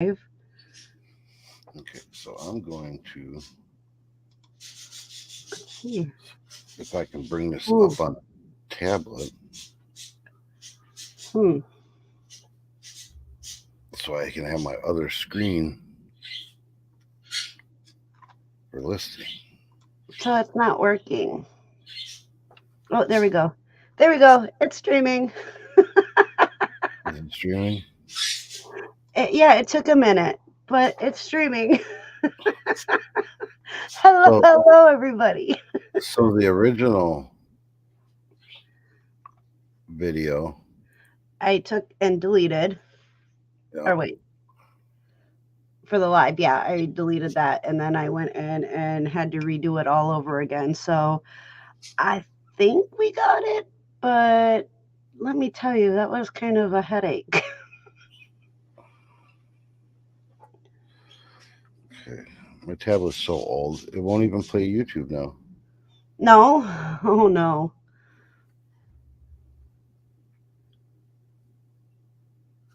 Okay, so I'm going to, see. if I can bring this Ooh, up on tablet hmm. so I can have my other screen for listing. So it's not working. Oh, there we go. There we go. It's streaming. Is it streaming? Yeah, it took a minute, but it's streaming. Hello, So, hello, everybody. so the original video, I took and deleted, yeah, or wait, for the live. Yeah, I deleted that and then I went in and had to redo it all over again. So I think we got it, but let me tell you, that was kind of a headache. okay. My tablet's so old, it won't even play YouTube now. No, oh no.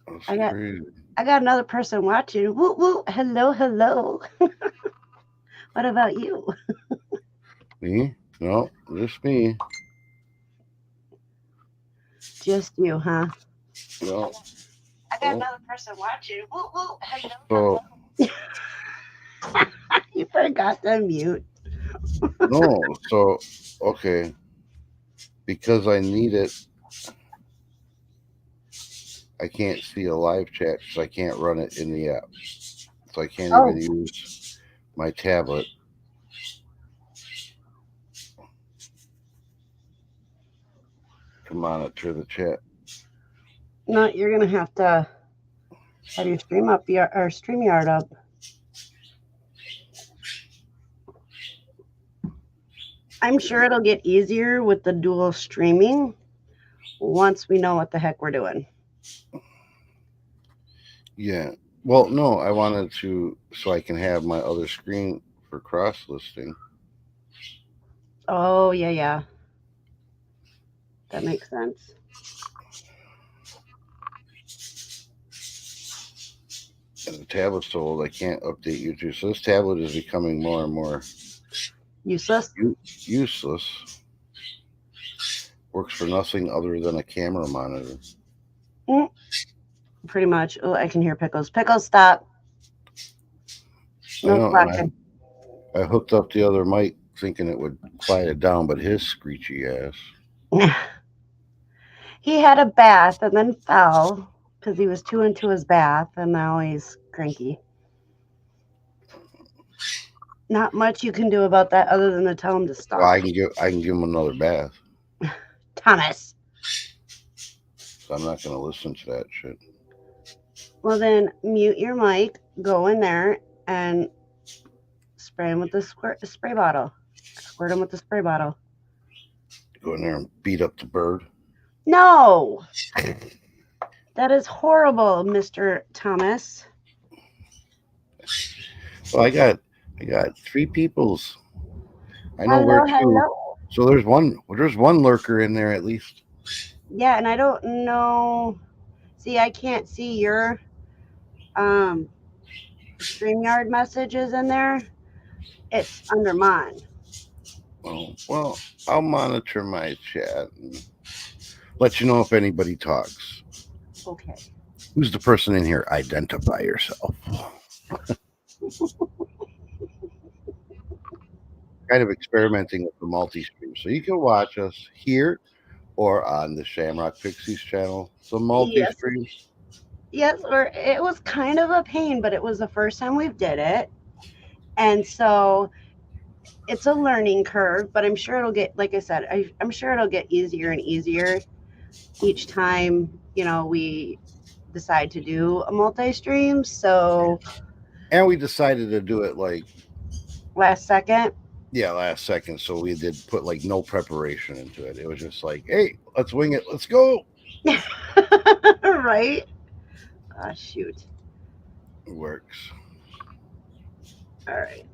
That's I got crazy. I got another person watching. Woo woo. Hello, hello. What about you? Me? No, just me. Just you, huh? No. I got Oh, another person watching. Woo woo. Hello, so hello. You forgot to mute. no, so okay, because I need it, I can't see a live chat because I can't run it in the app. So I can't even Oh, use my tablet to monitor the chat. no, you're gonna have to have your stream up your or StreamYard up. I'm sure it'll get easier with the dual streaming once we know what the heck we're doing. Yeah. Well, no, I wanted to so I can have my other screen for cross listing. Oh yeah, yeah. That makes sense. And the tablet's so old I can't update YouTube. So this tablet is becoming more and more Useless? useless. Works for nothing other than a camera monitor. Mm, pretty much. Oh, I can hear Pickles. Pickles, stop. I No know, and squawking. I hooked up the other mic thinking it would quiet it down, but his screechy ass. He had a bath and then fell because he was too into his bath and now he's cranky. Not much you can do about that other than to tell him to Well, stop. I can give him another bath. Thomas. So I'm not gonna listen to that shit. Well, then mute your mic, go in there and spray him with the spray bottle. Squirt him with the spray bottle. Go in there and beat up the bird. No, that is horrible, Mr. Thomas. Well, I got three peoples. I know where Hello, two. hello. So there's one lurker in there at least. Yeah, and I don't know. See, I can't see your um StreamYard messages in there. It's under mine. Oh, well, I'll monitor my chat and let you know if anybody talks. Okay. Who's the person in here? Identify yourself. Kind of experimenting with the multi-stream. So you can watch us here or on the Shamrock Pixies channel. The Yes. multi-stream. Yes, or it was kind of a pain, but it was the first time we've did it. And so it's a learning curve, but I'm sure it'll get, like I said, I'm sure it'll get easier and easier each time, we decide to do a multi-stream. So And we decided to do it like, last second. yeah, last second. So we did put like no preparation into it. It was just like, hey, let's wing it. Let's go. Right? Ah, shoot. It works. All right.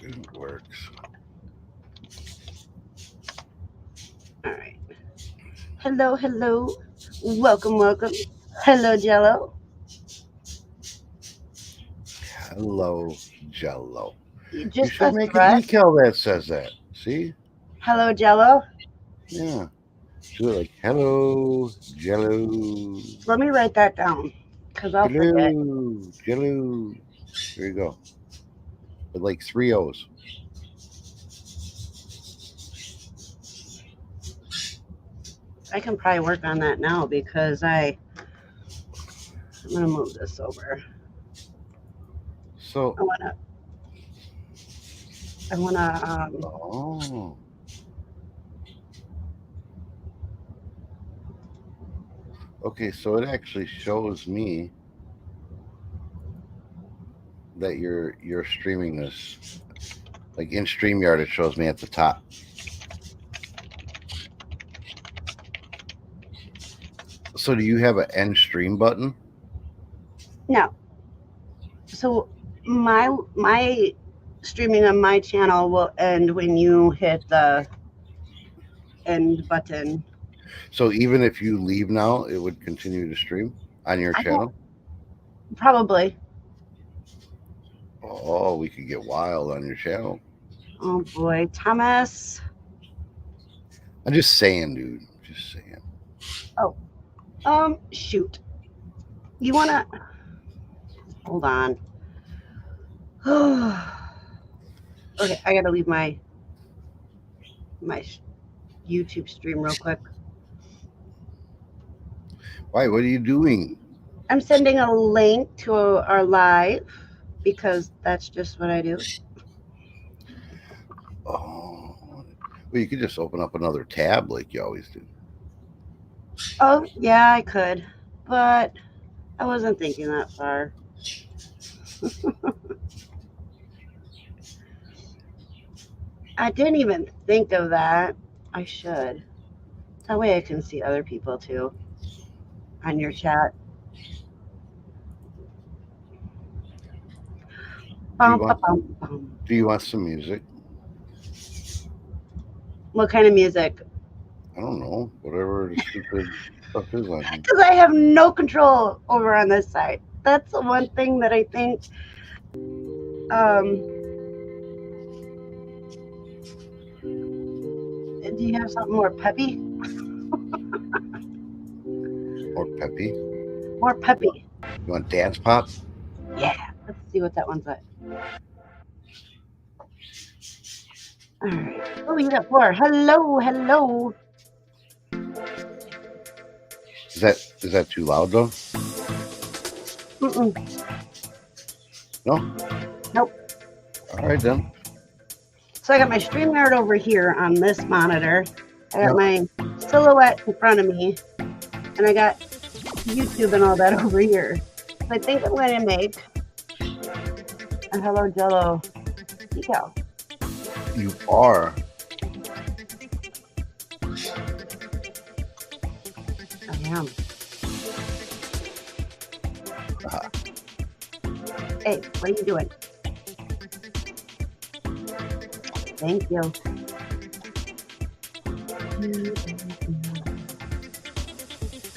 It works. All right. Hello, hello. Welcome, welcome. Hello, Jello. Hello, Jello. You Just should a make a threat. decal that says that. See? Hello, Jello. Yeah. Do it like hello, Jello. Let me write that down because I'll forget. Jello, Jello. There you go. With like 3 O's. I can probably work on that now because I'm gonna move this over. So, I wanna. oh. Okay, so it actually shows me that you're streaming this. Like in StreamYard, it shows me at the top. So do you have an end stream button? No. So my streaming on my channel will end when you hit the end button. So even if you leave now, it would continue to stream on your channel? Probably. Oh, we could get wild on your channel. Oh boy, Thomas. I'm just saying, dude. Just saying. Oh, shoot. You wanna hold on. Okay, I gotta leave my YouTube stream real quick. Why? What are you doing? I'm sending a link to our live because that's just what I do. Oh, well, you could just open up another tab like you always do. Oh, yeah, I could, but I wasn't thinking that far. I didn't even think of that. I should. That way I can see other people too on your chat. Do you want some music? What kind of music? I don't know. Whatever the stupid stuff is on here. Because I have no control over on this side. That's the one thing that I think. Do you have something more peppy? More peppy? More peppy. You want dance pop? Yeah. Let's see what that one's at. All right. Oh, you got 4. Hello, hello. Is that too loud though? Mm-mm. No? Nope. All right then. So I got my StreamYard over here on this monitor. I got my silhouette in front of me. And I got YouTube and all that over here. So I think I'm going to make a Hello Jello decal. You are. I am. Hey, what are you doing? Thank you.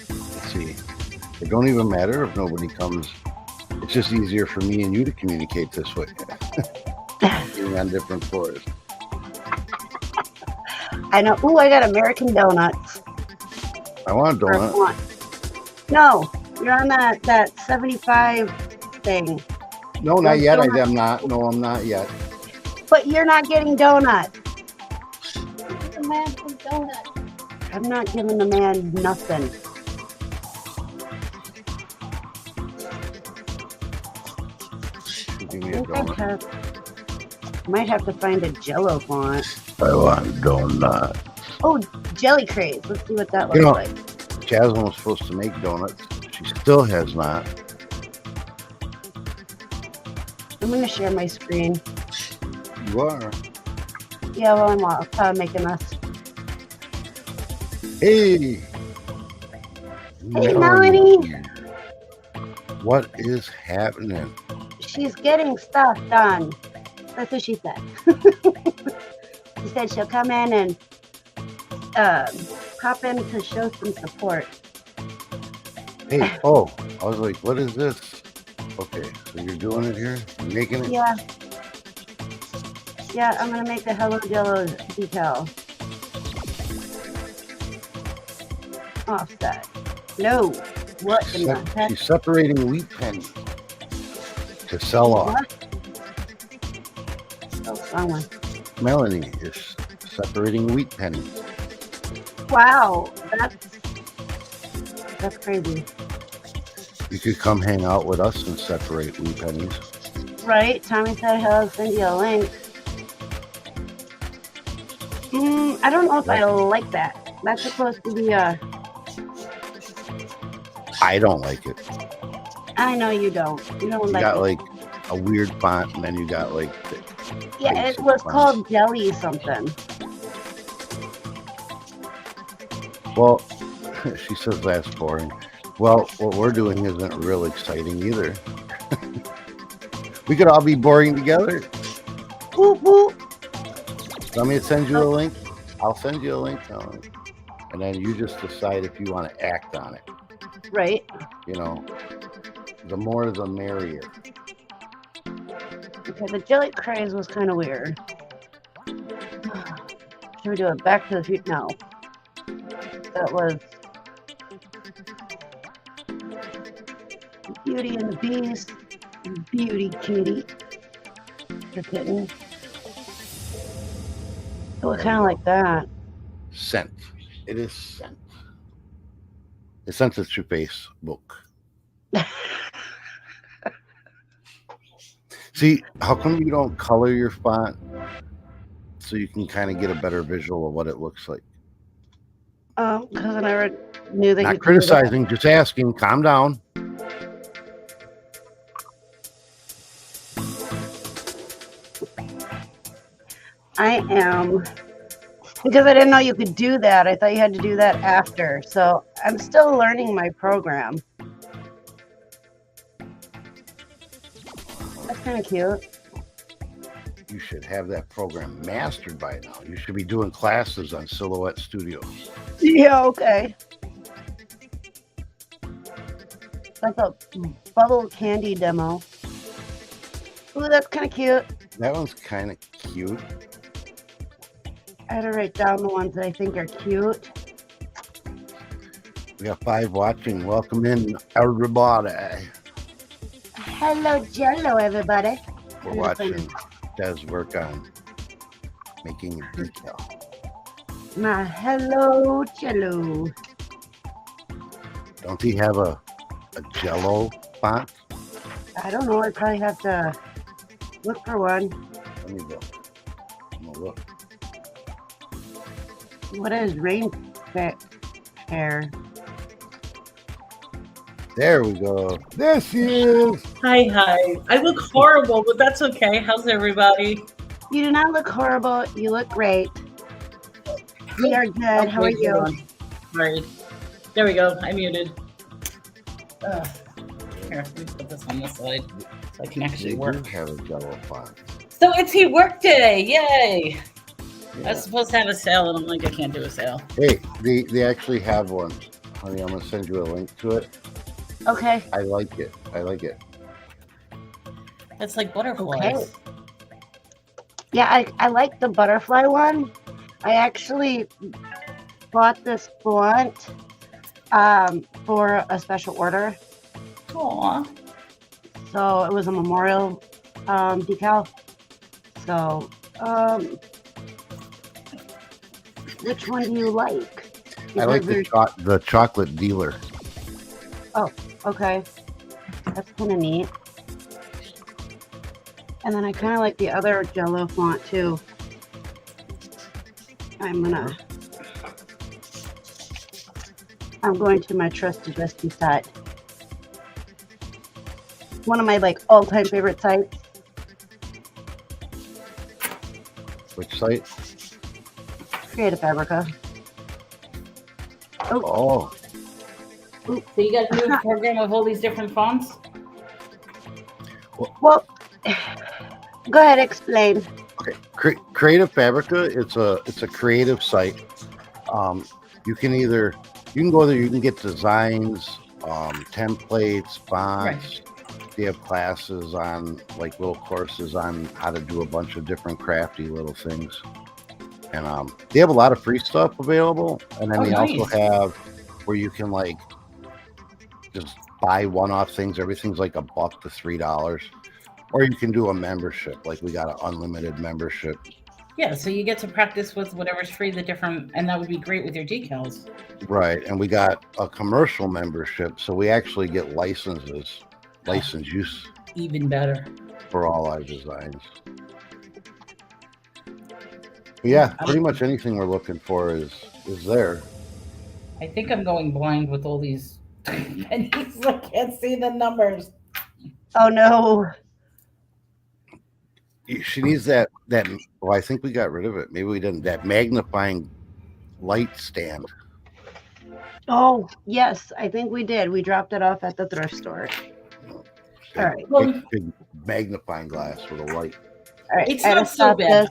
Let's see. It don't even matter if nobody comes. It's just easier for me and you to communicate this way. Being on different floors. I know. Ooh, I got American donuts. I want a donut. No, you're on that 75 thing. No, not yet. I'm not. No, I'm not yet. But you're not getting donuts. Give the man some donuts. I'm not giving the man nothing. Give me a donut. Might have to find a Jello font. I want a donut. Oh, jelly craze. Let's see what that looks like. Jasmine was supposed to make donuts. She still has not. I'm going to share my screen. You are. Yeah, well, I'm making this. Hey. Hey, Melanie. What is happening? She's getting stuff done. That's what she said. She said she'll come in and pop in to show some support. Hey, oh, I was like, what is this? Okay, so you're doing it here? You're making it? Yeah. Yeah, I'm gonna make the Hello Jello decal. Offset. No. What in the heck? She's separating wheat pennies to sell off. What? Oh, wrong one. Melanie is separating wheat pennies. Wow, that's crazy. You could come hang out with us and separate wheat pennies. Right? Tommy said he'll send you a link. I don't know if I like that. That's supposed to be a... I don't like it. I know you don't. You don't You like got it. like a weird font, and then you got like Yeah, it was called Jelly something. Well, she says that's boring. Well, what we're doing isn't real exciting either. We could all be boring together. Whoop, whoop. Want me to send you a link? I'll send you a link, and then you just decide if you want to act on it. Right. You know, the more the merrier. Okay, the jelly craze was kind of weird. Should we do it Back to the Future? No. That was Beauty and the Beast, Beauty Kitty, the kitten. It was kind of like that. Sent. It is sent. It's sent to Facebook. See, how come you don't color your font so you can kind of get a better visual of what it looks like? Because I never knew that you Not could do criticizing, just asking. Calm down. that. I am, because I didn't know you could do that. I thought you had to do that after. So I'm still learning my program. That's kind of cute. You should have that program mastered by now. You should be doing classes on Silhouette Studios. Yeah, okay. Like a bubble candy demo. Ooh, that's kind of cute. That one's kind of cute. I had to write down the ones that I think are cute. We got 5 watching. Welcome in, everybody. Hello, Jello, everybody. We're watching Des work on making a decal. My hello, Jello. Don't he have a Jello font? I don't know. I probably have to look for one. Let me look. I'm gonna look. What is rain hair? There we go. There she is. Hi. I look horrible, but that's okay. How's everybody? You do not look horrible. You look great. We are good. How are Okay, you? hold on. Right. There we go. I muted. Here, let me put this on this side so I can actually They work. do have a Jello font. So it's work day. Yay. I Yeah. was supposed to have a sale, and I'm like, I can't do a sale. Hey, they actually have one. Honey, I'm gonna send you a link to it. Okay. I like it. I like it. It's like butterflies. Okay. Yeah, I like the butterfly one. I actually bought this font for a special order. Aw. So it was a memorial decal. So which one do you like? I like Because the chocolate dealer. okay, that's kind of neat. And then I kind of like the other Jello font too. I'm going to my trusted bestie site. One of my like all-time favorite sites. Which site? Creative Fabrica. Oh, So you got a new program of all these different fonts? Well, go ahead, explain. okay. Creative Fabrica. It's a creative site. You can go there. You can get designs, templates, fonts. They have classes on, like, little courses on how to do a bunch of different crafty little things. And they have a lot of free stuff available. And then they also have where you can, like, just buy one-off things. Everything's like $1 to $3. Or you can do a membership. Like, we got an unlimited membership. Yeah, so you get to practice with whatever's free, and that would be great with your decals. Right, and we got a commercial membership, so we actually get license use. Even better. For all our designs. But yeah, pretty much anything we're looking for is there. I think I'm going blind with all these pennies. I can't see the numbers. Oh no. She needs that. Well, I think we got rid of it. Maybe we didn't. That magnifying light stand. Oh yes, I think we did. We dropped it off at the thrift store. All right. Big magnifying glass with a light. All right. It's not so bad.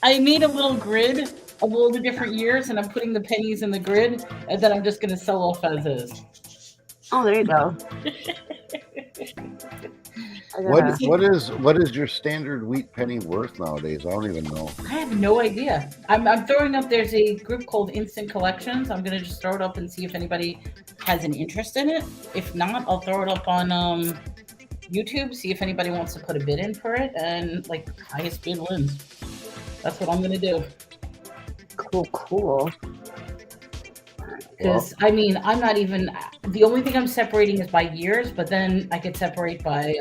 I made a little grid of all the different years, and I'm putting the pennies in the grid, and then I'm just going to sell off as is. Oh, there you go. What is your standard wheat penny worth nowadays? I don't even know. I have no idea. I'm throwing up. There's a group called Instant Collections. I'm gonna just throw it up and see if anybody has an interest in it. If not, I'll throw it up on YouTube. See if anybody wants to put a bid in for it, and like highest bid wins. That's what I'm gonna do. Cool. Because I mean, I'm not even. The only thing I'm separating is by years, but then I could separate by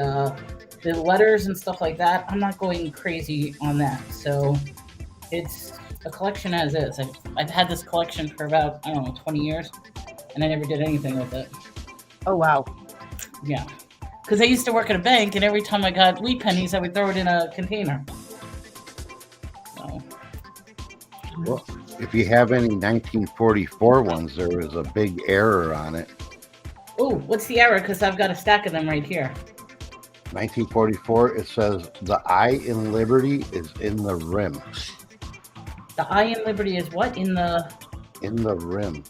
the letters and stuff like that. I'm not going crazy on that. So it's a collection as is. I've had this collection for about 20 years, and I never did anything with it. Oh wow. Yeah, because I used to work at a bank, and every time I got wheat pennies, I would throw it in a container. So. Well, if you have any 1944 ones, there is a big error on it. Oh, what's the error? Because I've got a stack of them right here. 1944, it says the I in Liberty is in the rim. The I in Liberty is what? In the rim.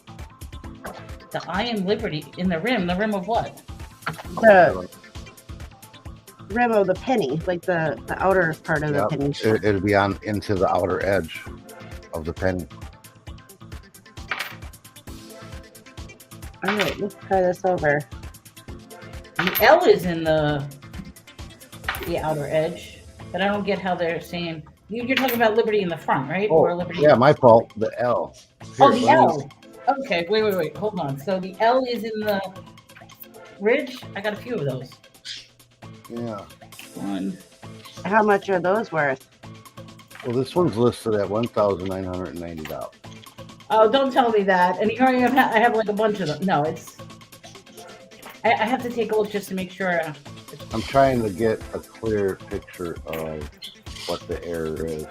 The I in Liberty in the rim. The rim of what? The rim of the penny, like the outer part of the penny. It'll be on into the outer edge of the penny. All right, let's try this over. The L is in the outer edge, but I don't get how they're saying. You're talking about Liberty in the front, right? Oh, or Liberty. Yeah, my fault. The L. Here, the L. Okay, wait. Hold on. So the L is in the ridge. I got a few of those. Yeah. One. How much are those worth? Well, this one's listed at $1,990. Oh, don't tell me that. And here I am. I have like a bunch of them. No, it's. I have to take a look just to make sure. I'm trying to get a clear picture of what the error is.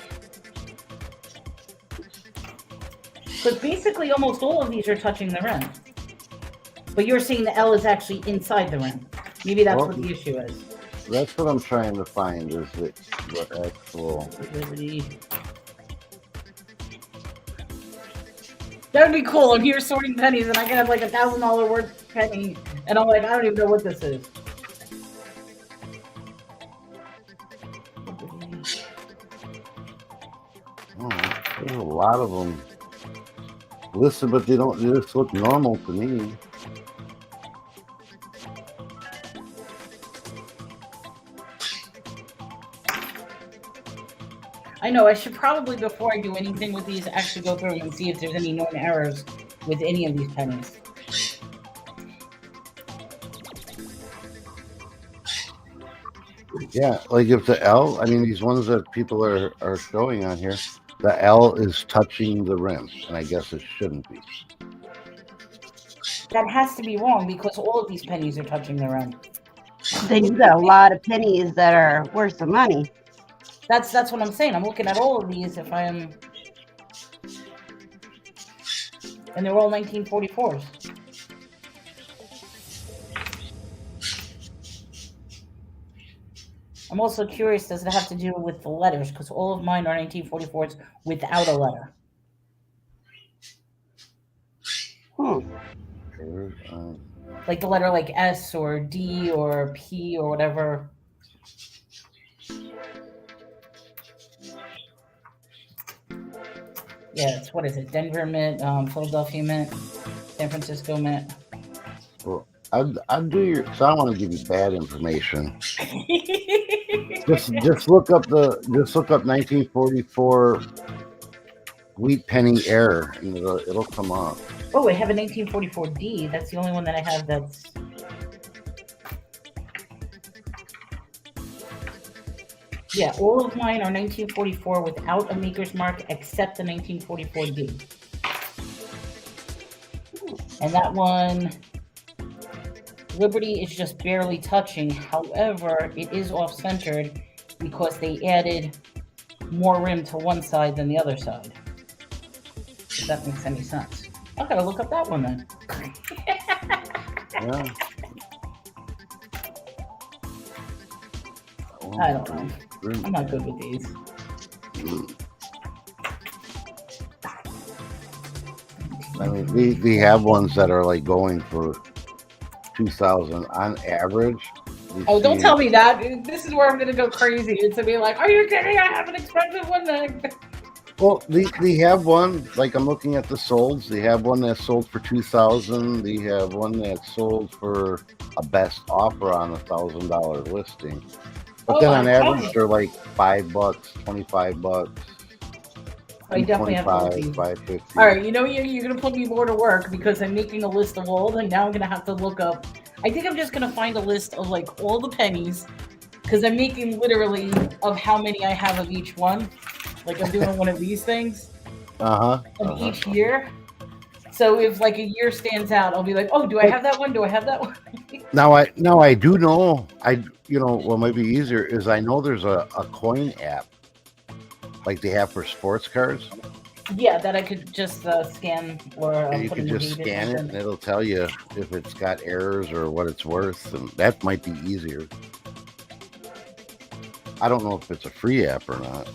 But basically, almost all of these are touching the rim. But you're saying the L is actually inside the rim. Maybe that's what the issue is. That's what I'm trying to find. Is the actual. That would be cool. I'm here sorting pennies, and I can have like $1,000 worth penny, and I'm like, I don't even know what this is. Oh, there's a lot of them listed, but they just look normal to me. I know, I should probably, before I do anything with these, actually go through and see if there's any known errors with any of these pennies. Yeah, like if the L, I mean, these ones that people are showing on here, the L is touching the rim, and I guess it shouldn't be. That has to be wrong because all of these pennies are touching the rim. Then you got a lot of pennies that are worth some money. That's what I'm saying. I'm looking at all of these if I am... And they're all 1944s. I'm also curious, does it have to do with the letters? Because all of mine are 1944s without a letter. like the letter like S or D or P or whatever. Yeah, it's what is it? Denver Mint, Philadelphia Mint, San Francisco Mint. Well, I'd do your. So I don't want to give you bad information. Just look up 1944 wheat penny error, and it'll come up. Oh, I have a 1944D. That's the only one that I have. That's yeah. All of mine are 1944 without a maker's mark, except the 1944D. And that one, Liberty is just barely touching. However, it is off-centered because they added more rim to one side than the other side. If that makes any sense. I gotta look up that one then. Yeah. I don't know. I'm not good with these. I mean, we have ones that are like going for 2,000 on average. Oh, don't tell me that. This is where I'm gonna go crazy. It's gonna be like, are you kidding? I have an expensive one then. Well, they have one, like I'm looking at the solds. They have one that's sold for 2,000. They have one that's sold for a best offer on $1,000 listing. But then on average, they're like $5, $25. I definitely have to look these. $5.50. All right, you know you're gonna put me more to work because I'm making a list of all, and now I'm gonna have to look up. I think I'm just gonna find a list of like all the pennies because I'm making literally of how many I have of each one. Like I'm doing one of these things of each year. So if like a year stands out, I'll be like, oh, do I have that one? Do I have that one? Now I do know what might be easier is I know there's a coin app like they have for sports cards. Yeah, that I could just scan or And you can just scan it and it'll tell you if it's got errors or what it's worth, and that might be easier. I don't know if it's a free app or not.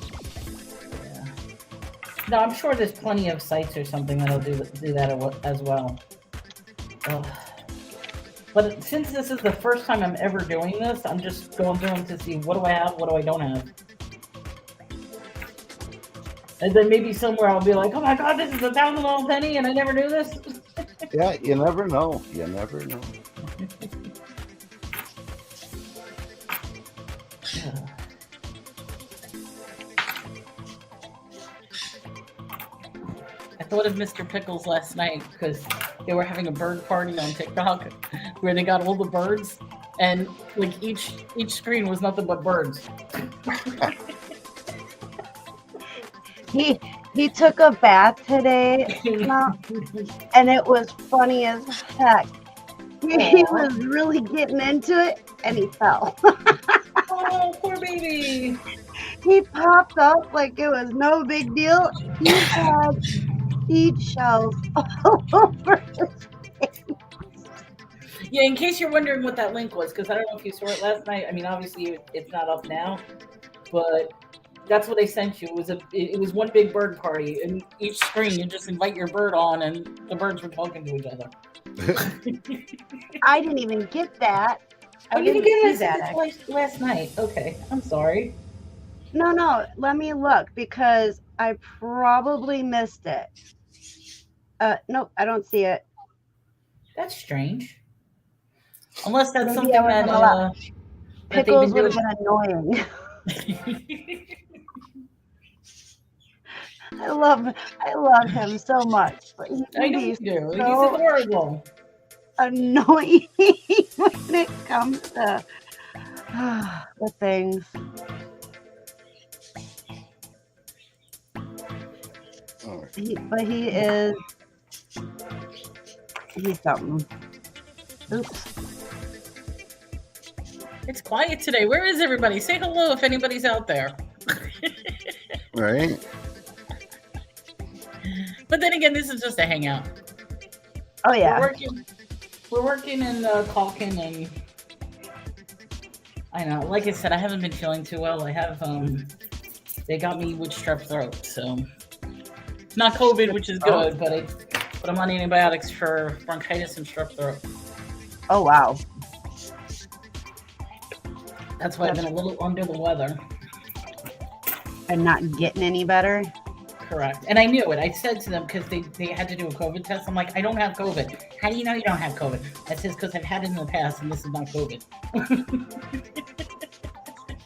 No, I'm sure there's plenty of sites or something that'll do that as well. Ugh. But since this is the first time I'm ever doing this, I'm just going through them to see what do I have, what do I don't have. And then maybe somewhere I'll be like, oh my God, this is a $1,000 penny and I never knew this. Yeah, you never know. You never know. I thought of Mr. Pickles last night because they were having a bird party on TikTok where they got all the birds and like each screen was nothing but birds. He took a bath today, and it was funny as heck. He was really getting into it, and he fell. Oh, poor baby. He popped up like it was no big deal. He had seed shells all over his face. Yeah, in case you're wondering what that link was, because I don't know if you saw it last night. I mean, obviously it's not up now, but that's what they sent you. It was one big bird party, and each screen you just invite your bird on, and the birds were talking to each other. I didn't even get that. I didn't get that last night. Okay, I'm sorry. No, let me look because I probably missed it. Nope, I don't see it. That's strange. Unless that's Maybe something that Pickles would have been annoying. I love him so much, but he I know you do. He's adorable. Annoying when it comes to the things. He's something. Oops. It's quiet today. Where is everybody? Say hello if anybody's out there. Right. But then again, this is just a hangout. Oh yeah. We're working in Calkin, and I know. Like I said, I haven't been feeling too well. I have they got me with strep throat, so not COVID, which is good, but I'm on antibiotics for bronchitis and strep throat. Oh, wow. That's why I've been a little under the weather. And not getting any better. Correct. And I knew it. I said to them, because they had to do a COVID test. I'm like, I don't have COVID. How do you know you don't have COVID? I said, because I've had it in the past and this is not COVID.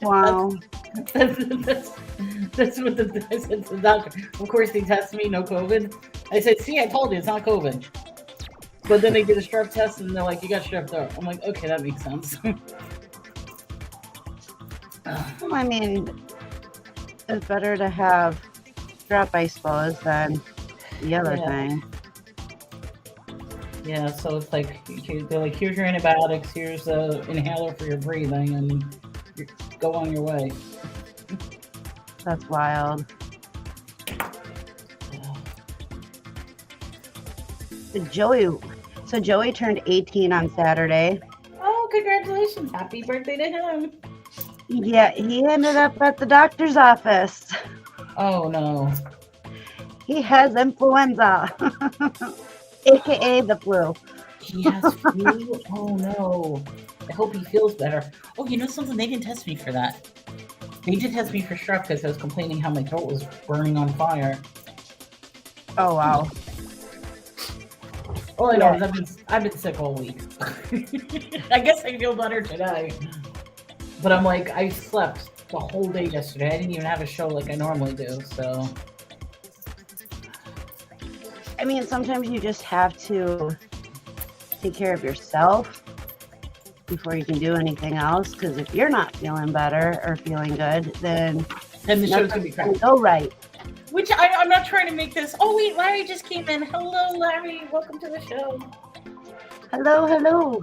Wow. That's what I said to the doctor. Of course, they tested me, no COVID. I said, see, I told you, it's not COVID. But then they did a strep test and they're like, you got strep throat. I'm like, okay, that makes sense. I mean, it's better to have strep, I suppose, than the other thing. Yeah, so it's like, they're like, here's your antibiotics, here's the inhaler for your breathing, and go on your way. That's wild. Joey turned 18 on Saturday. Oh, congratulations. Happy birthday to him. Yeah, he ended up at the doctor's office. Oh, no. He has influenza, aka the flu. He has flu? Oh, no. I hope he feels better. Oh, you know something? They didn't test me for that. They did test me for strep because I was complaining how my throat was burning on fire. Oh, wow. All I know is I've been sick all week. I guess I feel better today. But I'm like, I slept the whole day yesterday. I didn't even have a show like I normally do, so. I mean, sometimes you just have to take care of yourself before you can do anything else. Because if you're not feeling better or feeling good, then the show's gonna be crap. Go right. Which I'm not trying to make this. Oh wait, Larry just came in. Hello, Larry. Welcome to the show. Hello, hello.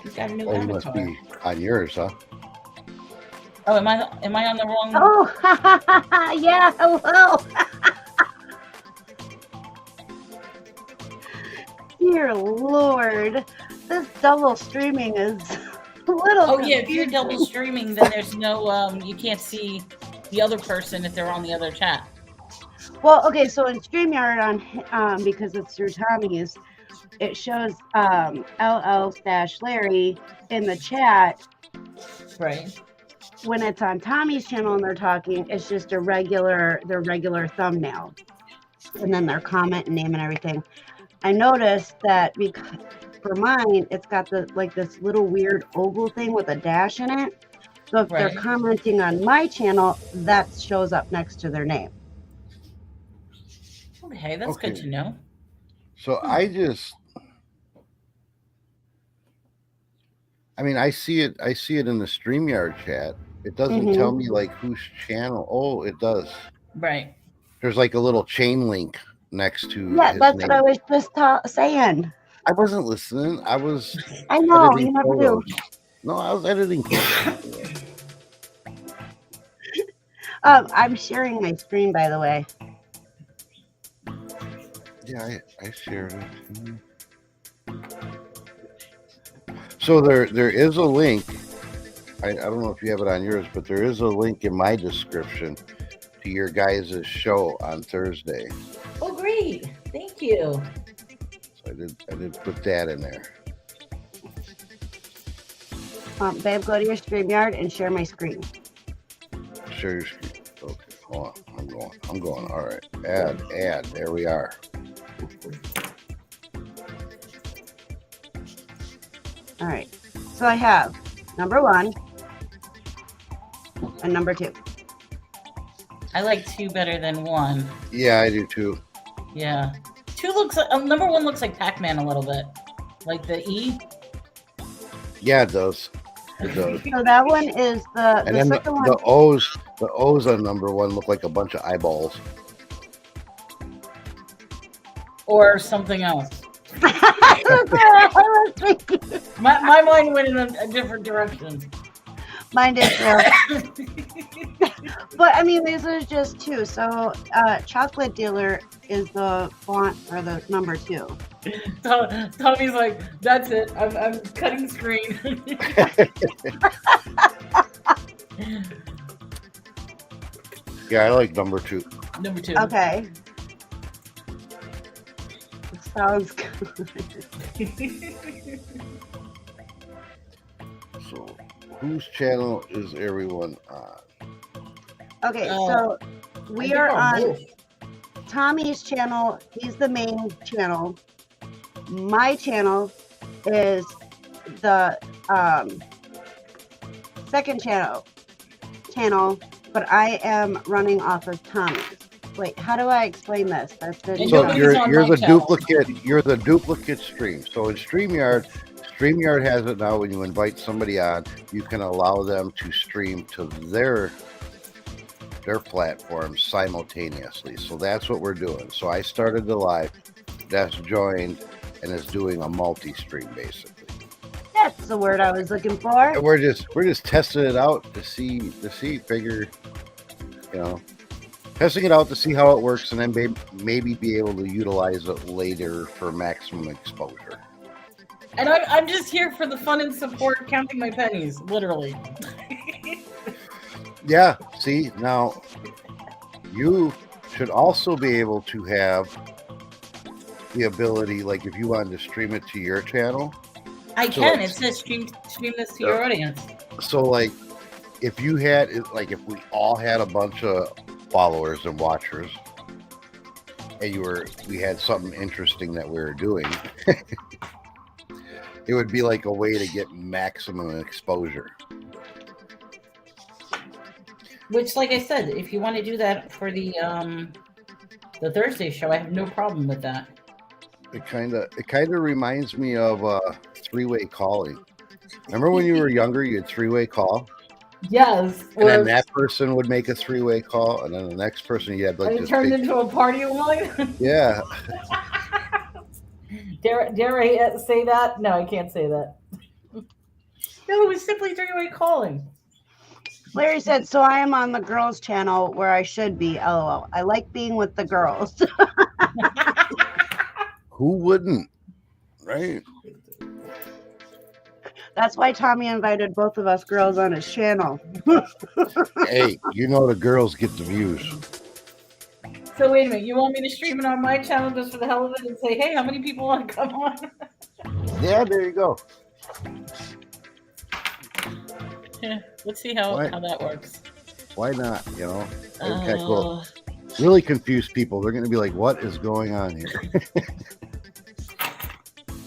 He's got a new Oh, you avatar. must be on yours, huh? Oh, am I on the wrong? Oh, yeah. Hello. Dear Lord, this double streaming is a little. Oh yeah, if you're double streaming, then there's no you can't see the other person if they're on the other chat. Well, okay, so in StreamYard on because it's through Tommy's, it shows LL-Larry in the chat. Right. When it's on Tommy's channel and they're talking, it's just their regular thumbnail, and then their comment and name and everything. I noticed that because for mine, it's got this little weird oval thing with a dash in it. So if they're commenting on my channel, that shows up next to their name. Okay, that's good to know. So I see it in the StreamYard chat. It doesn't tell me like whose channel. Oh, it does. Right. There's like a little chain link next to Yeah, his that's name. what I was just saying. I wasn't listening. I was. I know, editing you never photos. do. No, I was editing. I'm sharing my screen, by the way. Yeah, I shared it. So there is a link. I don't know if you have it on yours, but there is a link in my description to your guys' show on Thursday. Oh, great! Thank you. So I did put that in there. Babe, go to your StreamYard and share my screen. Share your screen. Okay, hold on. I'm going. All right. Add. There we are. All right. So I have number 1 and number 2. I like 2 better than 1. Yeah, I do too. Yeah. 2 looks like, number 1 looks like Pac-Man a little bit. Like the E. Yeah, it does. It does. So that one is And then second one. the O's on number 1 look like a bunch of eyeballs. Or something else. That's what I was thinking. My mind went in a different direction. Mine did too. But I mean, these are just 2. So chocolate dealer is the font for the number 2. Tommy's like, that's it. I'm cutting screen. Yeah, I like number 2. Number 2. Okay. Sounds good. So, whose channel is everyone on? Okay, so we are on Tommy's channel. He's the main channel. My channel is the second channel, but I am running off of Tommy's. Wait, how do I explain this? That's been So nobody's on you're my the channel. duplicate. You're the duplicate stream. So in StreamYard has it now. When you invite somebody on, you can allow them to stream to their platform simultaneously. So that's what we're doing. So I started the live. That's joined and is doing a multi-stream basically. That's the word I was looking for. And we're just testing it out to see figure, you know, testing it out to see how it works, and then maybe be able to utilize it later for maximum exposure. And I'm just here for the fun and support, counting my pennies, literally. Yeah, see, now you should also be able to have the ability, like if you wanted to stream it to your channel. I can. It says stream this to your audience. So like if you had, like if we all had a bunch of followers and watchers, and we had something interesting that we were doing, it would be like a way to get maximum exposure. Which, like I said, if you want to do that for the Thursday show, I have no problem with that. It kind of reminds me of three-way calling. Remember when you were younger, you had three-way call? Yes. And then that person would make a three-way call, and then the next person you had like this turned into a party line. Yeah. Dare I say that? No, I can't say that. No, it was simply three-way calling. Larry said, so I am on the girls' channel where I should be, LOL. I like being with the girls. Who wouldn't? Right? That's why Tommy invited both of us girls on his channel. Hey, you know the girls get the views. So wait a minute, you want me to stream it on my channel just for the hell of it and say, hey, how many people want to come on? Yeah, there you go. Yeah, let's see how that works. Why not? You know, okay, cool. Really confuse people. They're going to be like, "What is going on here?"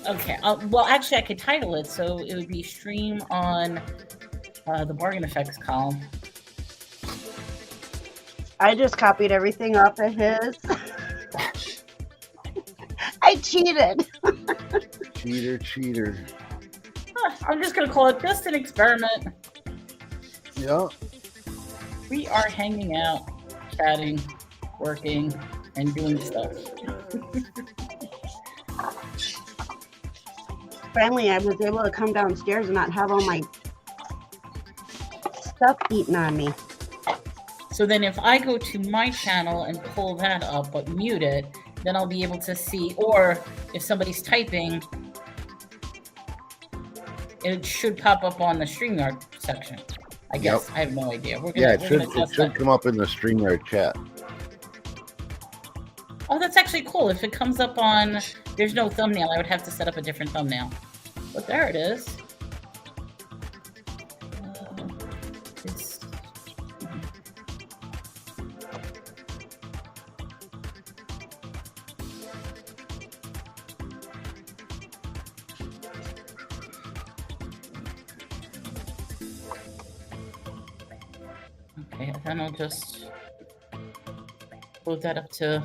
Okay. Well, actually, I could title it so it would be stream on the bargain effects column. I just copied everything off of his. I cheated. Cheater. I'm just going to call it just an experiment. Yeah. We are hanging out, chatting, working, and doing stuff. Finally, I was able to come downstairs and not have all my stuff eaten on me. So then if I go to my channel and pull that up but mute it, then I'll be able to see, or if somebody's typing, it should pop up on the StreamYard section. I guess. Yep. I have no idea. It should come up in the StreamYard chat. Oh, that's actually cool. If it comes up on, there's no thumbnail, I would have to set up a different thumbnail. But there it is. Okay, then I'll just load that up to,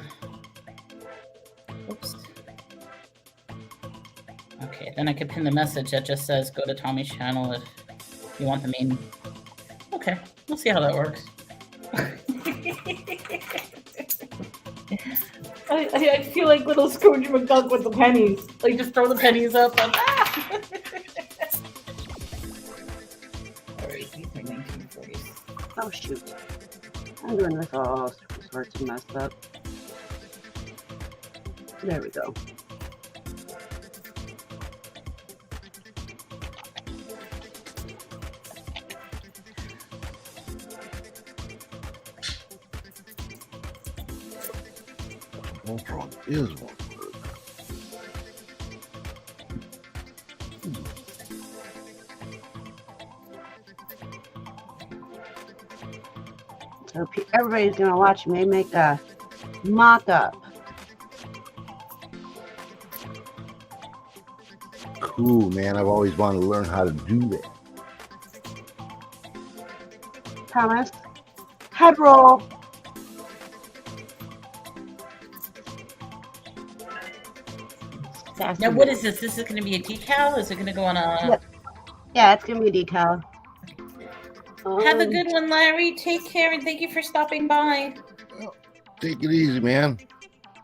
oops. Okay, then I could pin the message that just says go to Tommy's channel if you want the main. Okay, we'll see how that works. I feel like little Scrooge McDuck with the pennies. Like just throw the pennies up and ah! Alright, these are 1940s. Oh shoot. I'm doing this all sorts of messed up. There we go. What's wrong is one word. So everybody's gonna watch me make a mock-up. Cool, man. I've always wanted to learn how to do that. Thomas, head roll. Now, what is this? This is going to be a decal? Is it going to go on a... Yep. Yeah, it's gonna be a decal. Have a good one, Larry. Take care, and thank you for stopping by. Take it easy, man.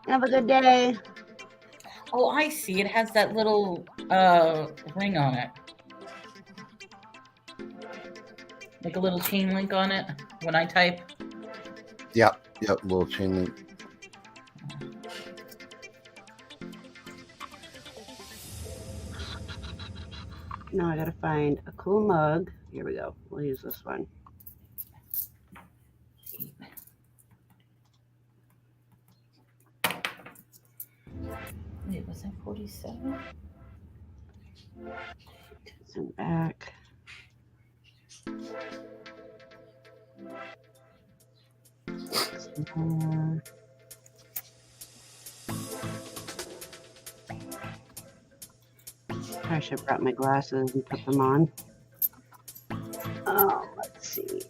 Have a good day. Oh, I see. It has that little ring on it. Like a little chain link on it when I type. Yep, little chain link. Now I gotta find a cool mug. Here we go. We'll use this one. Wait, was that 47? And back. I should have brought my glasses and put them on. Oh, let's see.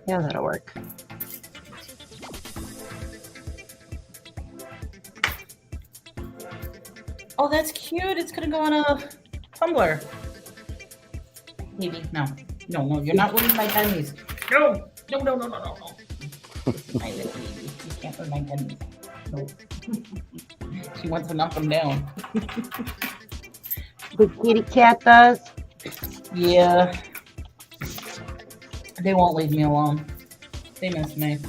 Yeah, that'll work. Oh, that's cute. It's going to go on a tumbler. Maybe. No, you're not winning my pennies. No. My little baby. You can't win my pennies. No. She wants to knock them down. The kitty cat does. Yeah. They won't leave me alone. They miss me.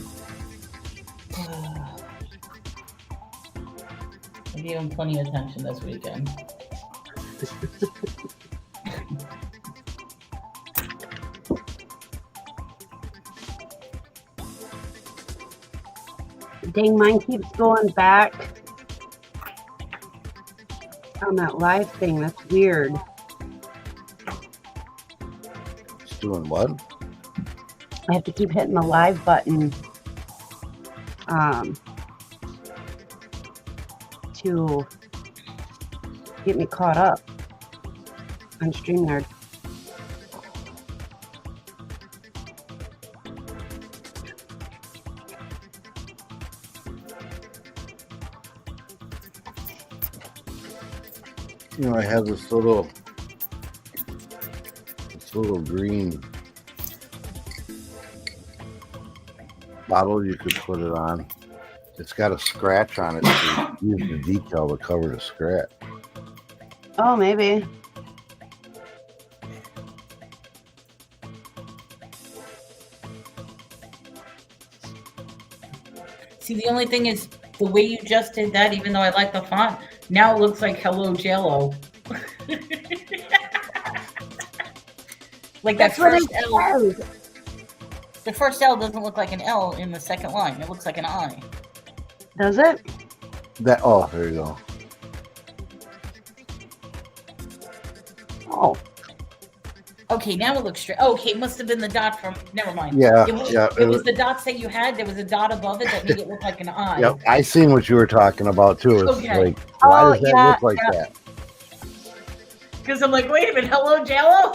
I gave them plenty of attention this weekend. Dang, mine keeps going back on that live thing. That's weird. It's doing what? I have to keep hitting the live button to get me caught up on StreamYard. You know, I have this little green bottle you could put it on. It's got a scratch on it, so you use the decal to cover the scratch. Oh, maybe. See, the only thing is the way you just did that, even though I like the font, now it looks like Hello Jello. Like that first L. The first L doesn't look like an L in the second line. It looks like an I. Does it? Oh, there you go. Oh. Okay, now it looks straight. Oh, okay, it must have been the dot from. Never mind. Yeah, It was the dots that you had. There was a dot above it that made it look like an I. Yep, I seen what you were talking about too. It's Okay. like, why does that look like that? Because I'm like, wait a minute, hello, Jello?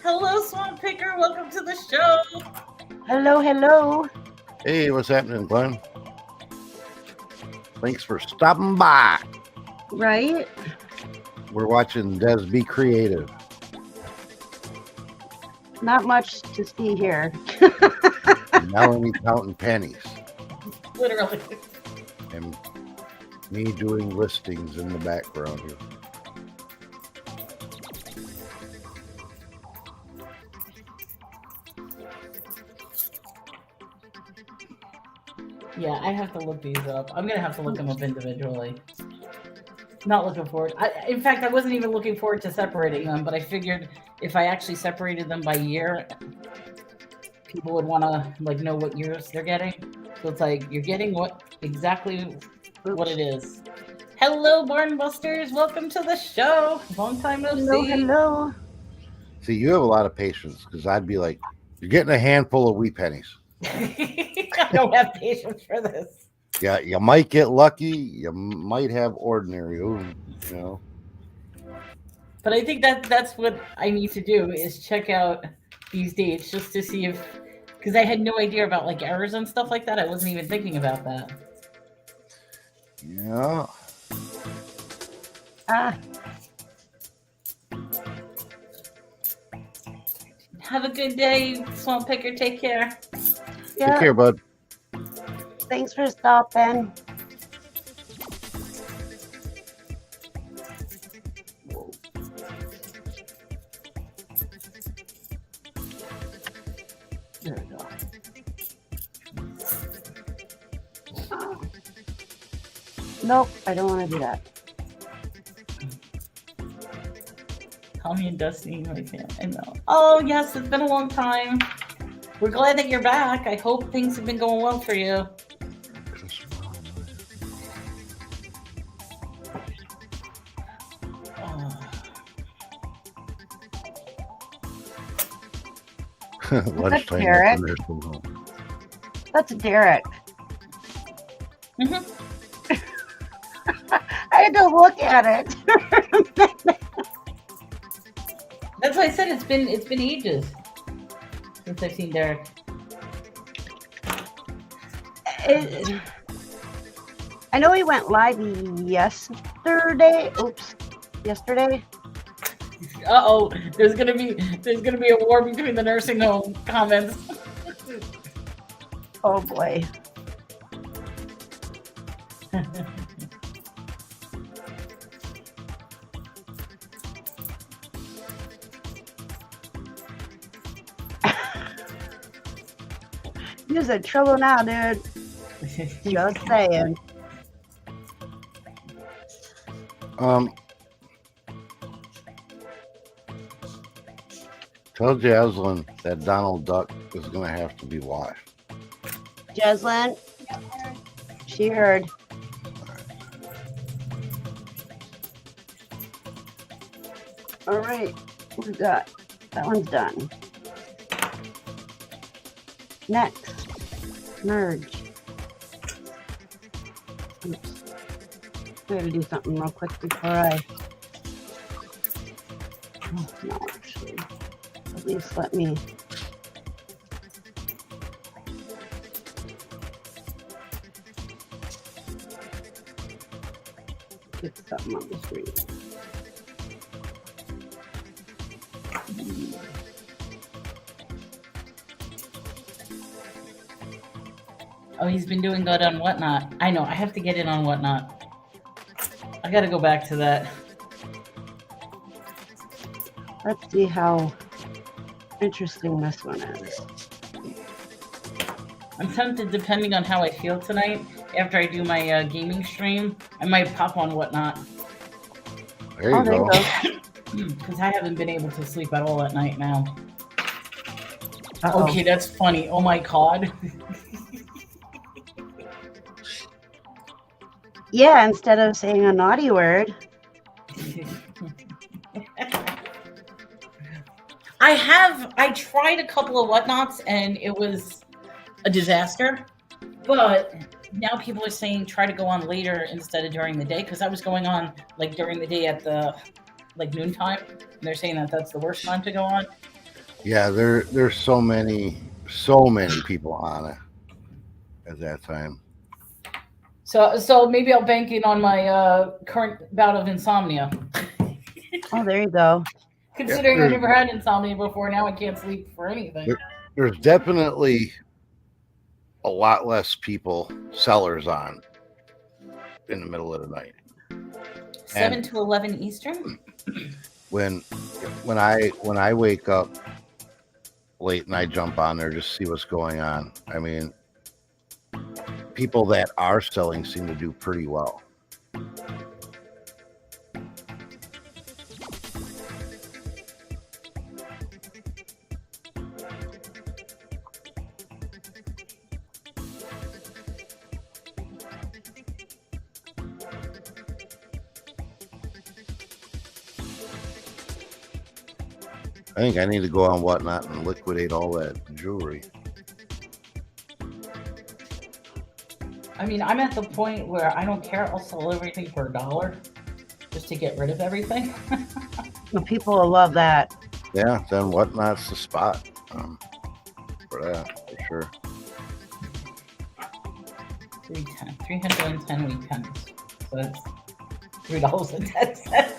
Hello, Swamp Picker. Welcome to the show. Hello, hello. Hey, what's happening, Glenn? Thanks for stopping by. Right? We're watching Des Be Creative. Not much to see here. Melanie counting pennies. Literally. And me doing listings in the background here. Yeah, I have to look these up. I'm going to have to look them up individually. Not looking forward. In fact, I wasn't even looking forward to separating them, but I figured if I actually separated them by year, people would want to like know what years they're getting. So it's like you're getting exactly what it is. Hello, Barn Busters. Welcome to the show. Long time no Hello, see. hello. See, you have a lot of patience because I'd be like, you're getting a handful of wheat pennies. I don't have patience for this. Yeah, you might get lucky. You might have ordinary. Ooh, you know. But I think that's what I need to do is check out these dates just to see if, because I had no idea about like errors and stuff like that. I wasn't even thinking about that. Yeah. Ah, Have a good day, Swamp Picker. Take care. Take yeah. care, bud. Thanks for stopping. There we go. Oh. Nope, I don't want to do that. Tommy and Dusty, my fan. I know. Oh yes, it's been a long time. We're glad that you're back. I hope things have been going well for you. Lunchtime. Derek. after nursing home. That's Derek. Mhm. I had to look at it. That's why I said it's been ages since I've seen Derek. I know he went live yesterday. Oops, yesterday. Uh-oh, there's gonna be a war between the nursing home comments. Oh boy. You're in trouble now, dude. Just saying. Tell Jaslyn that Donald Duck is going to have to be washed. Jeslyn, she heard. All right, we got that one's done. Next, merge. Oops. I gotta do something real quick before I. Oh, no, actually, at least let me. Get something on the screen. Oh, he's been doing good on Whatnot. I know, I have to get in on Whatnot. I gotta go back to that. Let's see how interesting this one is. I'm tempted, depending on how I feel tonight, after I do my gaming stream, I might pop on Whatnot. There you go. Because I haven't been able to sleep at all at night now. Uh-oh. Okay, that's funny. Oh my god. Yeah, instead of saying a naughty word. I tried a couple of Whatnots and it was a disaster. But now people are saying try to go on later instead of during the day, because I was going on like during the day at the like noontime, and they're saying that that's the worst time to go on. Yeah, there's so many people on it at that time. So maybe I'll bank in on my current bout of insomnia. Oh, there you go. Considering I never had insomnia before, now I can't sleep for anything. There's definitely a lot less people, sellers on in the middle of the night. 7 to 11 Eastern? When I wake up late and I jump on there just to see what's going on. I mean, people that are selling seem to do pretty well. I think I need to go on Whatnot and liquidate all that jewelry. I mean, I'm at the point where I don't care. I'll sell everything for $1 just to get rid of everything. Well, people will love that. Yeah, then Whatnot's the spot for that, for sure. 310 weekends. So it's $3.10.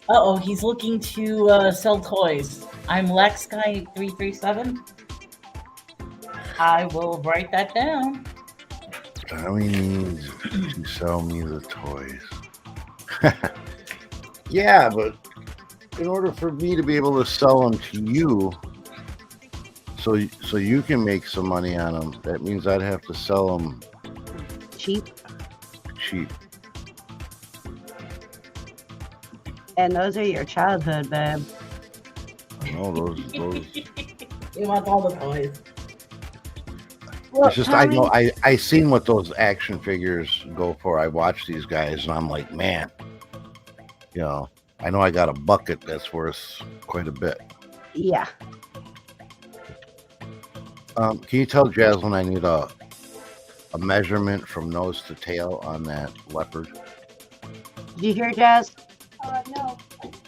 Uh-oh, he's looking to sell toys. I'm Lex Guy 337. I will write that down. Tommy needs to sell me the toys. Yeah, but in order for me to be able to sell them to you, so you can make some money on them, that means I'd have to sell them Cheap. cheap. And those are your childhood, babe. No, those. He wants all the toys. Well, It's just Tommy, I seen what those action figures go for. I watch these guys and I'm like, man, I know I got a bucket that's worth quite a bit. Yeah. Can you tell Jasmine I need a measurement from nose to tail on that leopard? Did you hear, Jazz? No.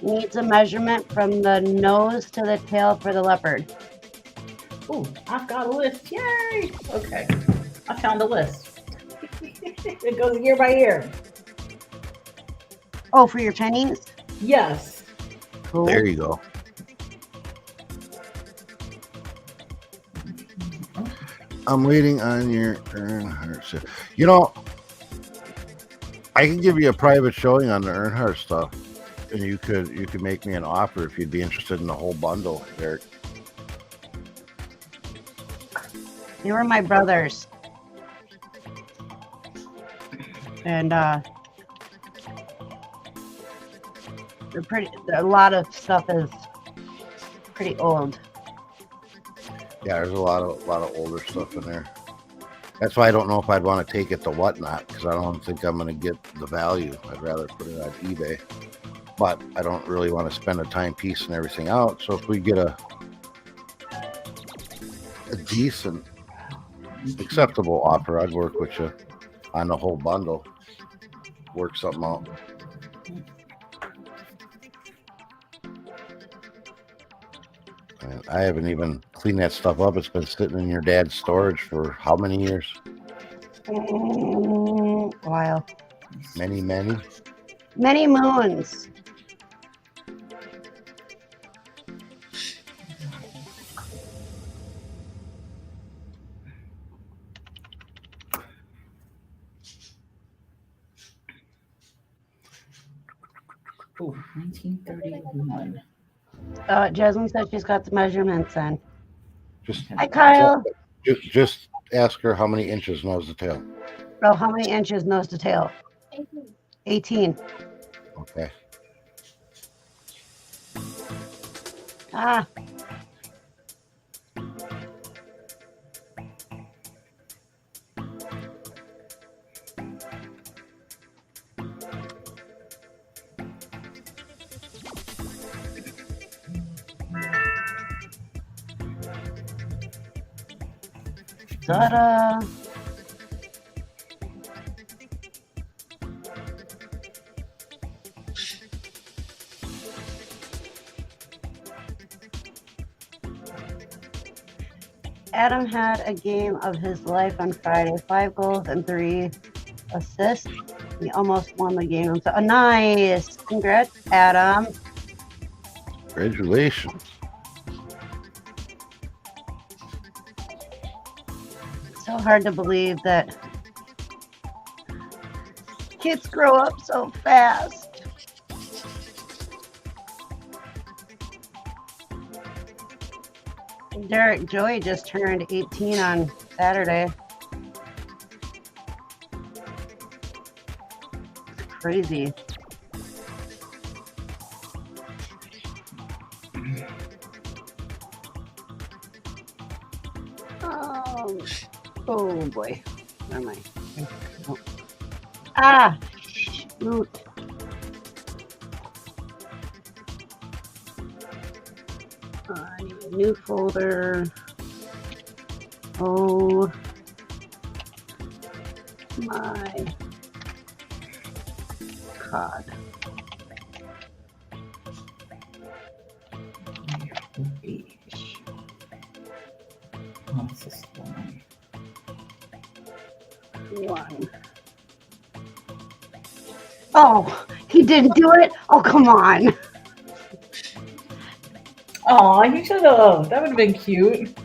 Needs a measurement from the nose to the tail for the leopard. Oh, I've got a list. Yay! Okay. I found a list. It goes year by year. Oh, for your pennies? Yes. Cool. There you go. I'm waiting on your Earnhardt stuff. I can give you a private showing on the Earnhardt stuff, and you could make me an offer if you'd be interested in the whole bundle, Eric. They were my brothers. And a lot of stuff is pretty old. Yeah, there's a lot of older stuff in there. That's why I don't know if I'd want to take it to Whatnot, because I don't think I'm going to get the value. I'd rather put it on eBay. But I don't really want to spend a timepiece and everything out. So if we get a decent, acceptable offer, I'd work with you on the whole bundle. Work something out. And I haven't even cleaned that stuff up. It's been sitting in your dad's storage for how many years? While. Many. Many moons. Oh, 1931. Jasmine said she's got the measurements in. Just Hi, Kyle. Just ask her how many inches nose to tail. Oh, how many inches nose to tail? 18. Okay. Ah. Ta-da. Adam had a game of his life on Friday. 5 goals and 3 assists. He almost won the game. So, nice. Congrats, Adam. Congratulations. So hard to believe that kids grow up so fast. Derek Joey just turned 18 on Saturday. It's crazy. Oh boy. Where am I? Oh. Ah, shoot. New folder. Oh my God. What's this one? One. Oh, he didn't do it? Oh, come on. Oh, you should have. That would have been cute.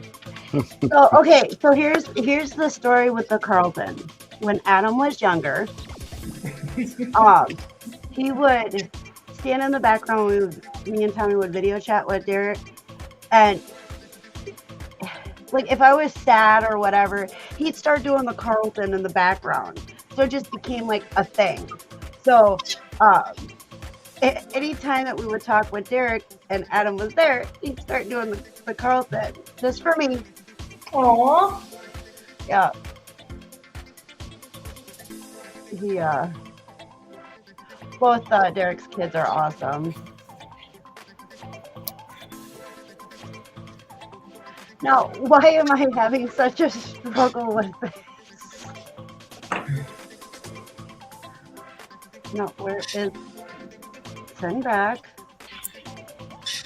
So, okay, so here's the story with the Carlton. When Adam was younger, he would stand in the background. Me and Tommy would video chat with Derek, and like if I was sad or whatever, he'd start doing the Carlton in the background. So it just became like a thing. So anytime that we would talk with Derek and Adam was there, he'd start doing the Carlton just for me. Aww. Yeah. Both Derek's kids are awesome. Now, why am I having such a struggle with this? No, where is send back?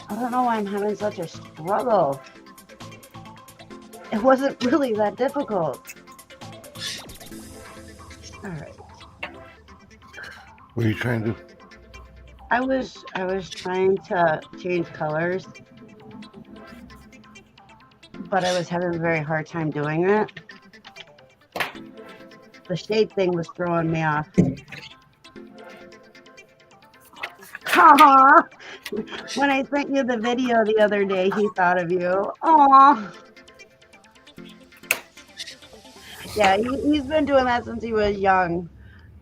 I don't know why I'm having such a struggle. It wasn't really that difficult. All right. What are you trying to do? I was trying to change colors, but I was having a very hard time doing it. The shade thing was throwing me off. Aww. When I sent you the video the other day, he thought of you. Aww. Yeah, he's been doing that since he was young,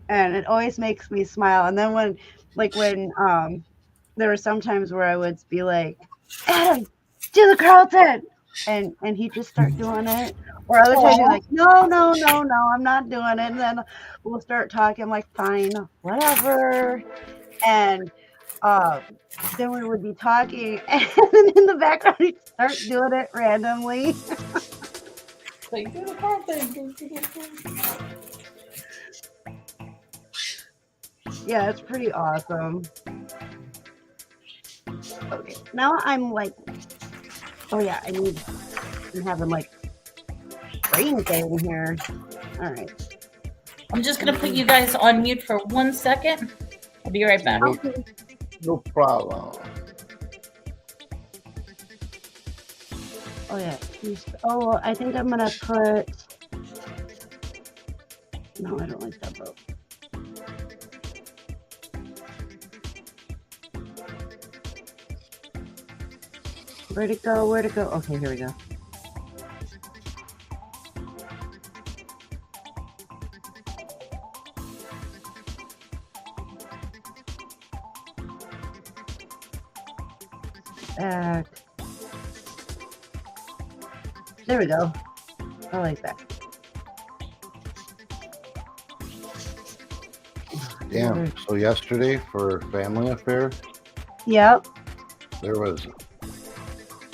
and it always makes me smile. And then when there were some times where I would be like, Adam, do the Carlton, and he'd just start doing it. Or other times he'd be like, no, I'm not doing it. And then we'll start talking. I'm like, fine, whatever. And then we would be talking, and in the background he'd start doing it randomly. Like, do the Carlton. Yeah, it's pretty awesome. Okay, now I'm like, oh yeah, I'm having like brain thing here. All right. I'm just gonna put you guys on mute for 1 second. I'll be right back. Okay. No problem. Oh yeah. Oh, I think I'm gonna put. No, I don't like that boat. Where'd it go? Where'd it go? Okay, here we go. There we go. I like that. Damn. So yesterday for Family Affair, Yep. there was,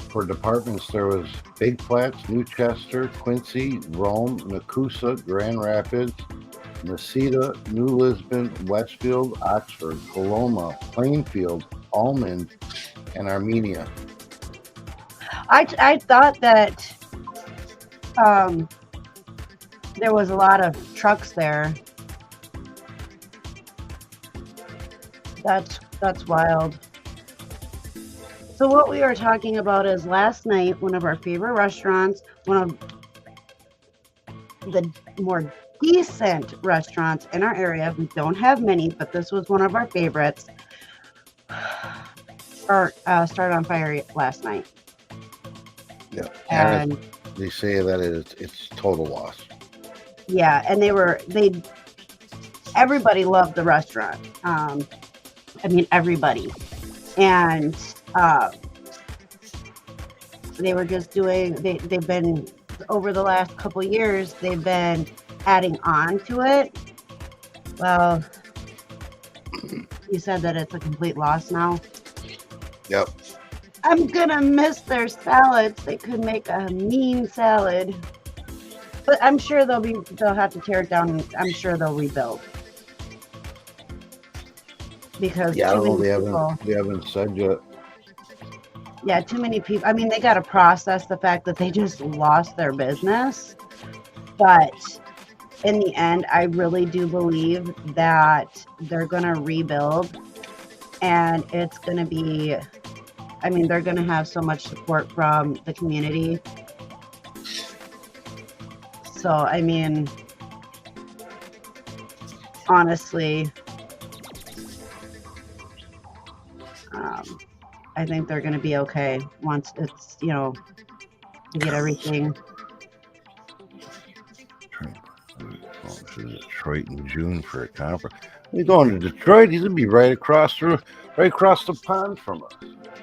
for departments, there was Big Flats, New Chester, Quincy, Rome, Nakusa, Grand Rapids, Necedah, New Lisbon, Westfield, Oxford, Coloma, Plainfield, Almond, and Armenia. I thought that there was a lot of trucks there. That's wild. So what we were talking about is last night, one of our favorite restaurants, one of the more decent restaurants in our area. We don't have many, but this was one of our favorites. Started on fire last night. Yeah. And They say that it's total loss. yeah, and everybody loved the restaurant. I mean, everybody. And they were just they've been, over the last couple years, they've been adding on to it. Well, you said that it's a complete loss now. Yep. I'm gonna miss their salads. They could make a mean salad. But I'm sure they'll have to tear it down and I'm sure they'll rebuild. Because Yeah, I too don't know. many people. They haven't said yet. Yeah, too many people. I mean, they got to process the fact that they just lost their business. But in the end, I really do believe that they're going to rebuild. And it's going to be, I mean, they're going to have so much support from the community. So, I mean, honestly, I think they're going to be okay once it's, you know, to get everything. Going to Detroit in June for a conference. He's going to Detroit. He's gonna be right across the pond from us.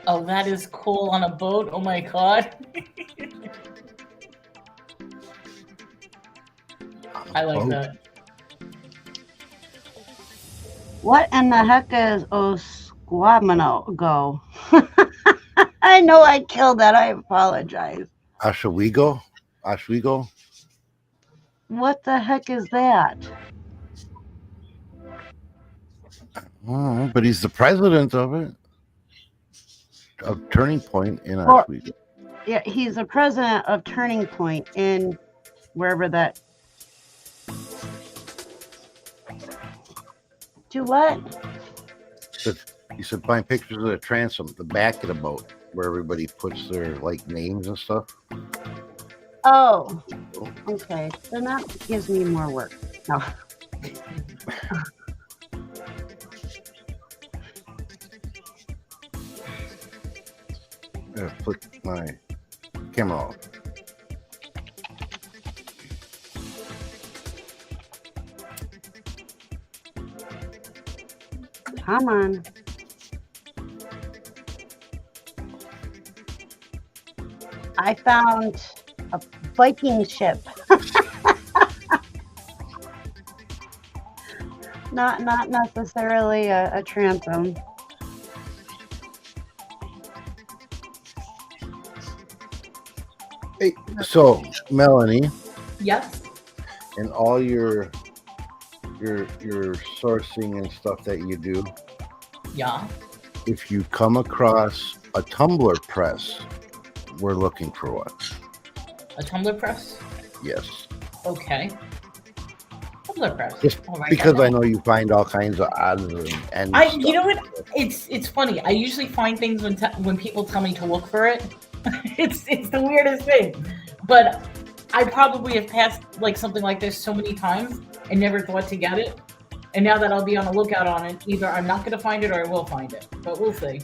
Oh, that is cool on a boat. Oh my god. I like that. What in the heck is Osquamino go? I know I killed that. I apologize. Oswego? What the heck is that? Oh, but he's the president of it. Of Turning Point in Oswego. Yeah, he's the president of Turning Point in wherever that. Do what? He said find pictures of the transom, the back of the boat, where everybody puts their like names and stuff. Oh, okay. Then that gives me more work. No. Put my camera off. Come on. I found a Viking ship. Not necessarily a transom. Hey, so Melanie, Yes. and all your sourcing and stuff that you do, Yeah. if you come across a tumbler press, we're looking for one. A tumbler press? Yes. Okay. Tumbler press. Just All right, because I know you find all kinds of odds and you know what? It's funny. I usually find things when people tell me to look for it. it's the weirdest thing. But I probably have passed like something like this so many times and never thought to get it. And now that I'll be on the lookout on it, either I'm not going to find it or I will find it. But we'll see.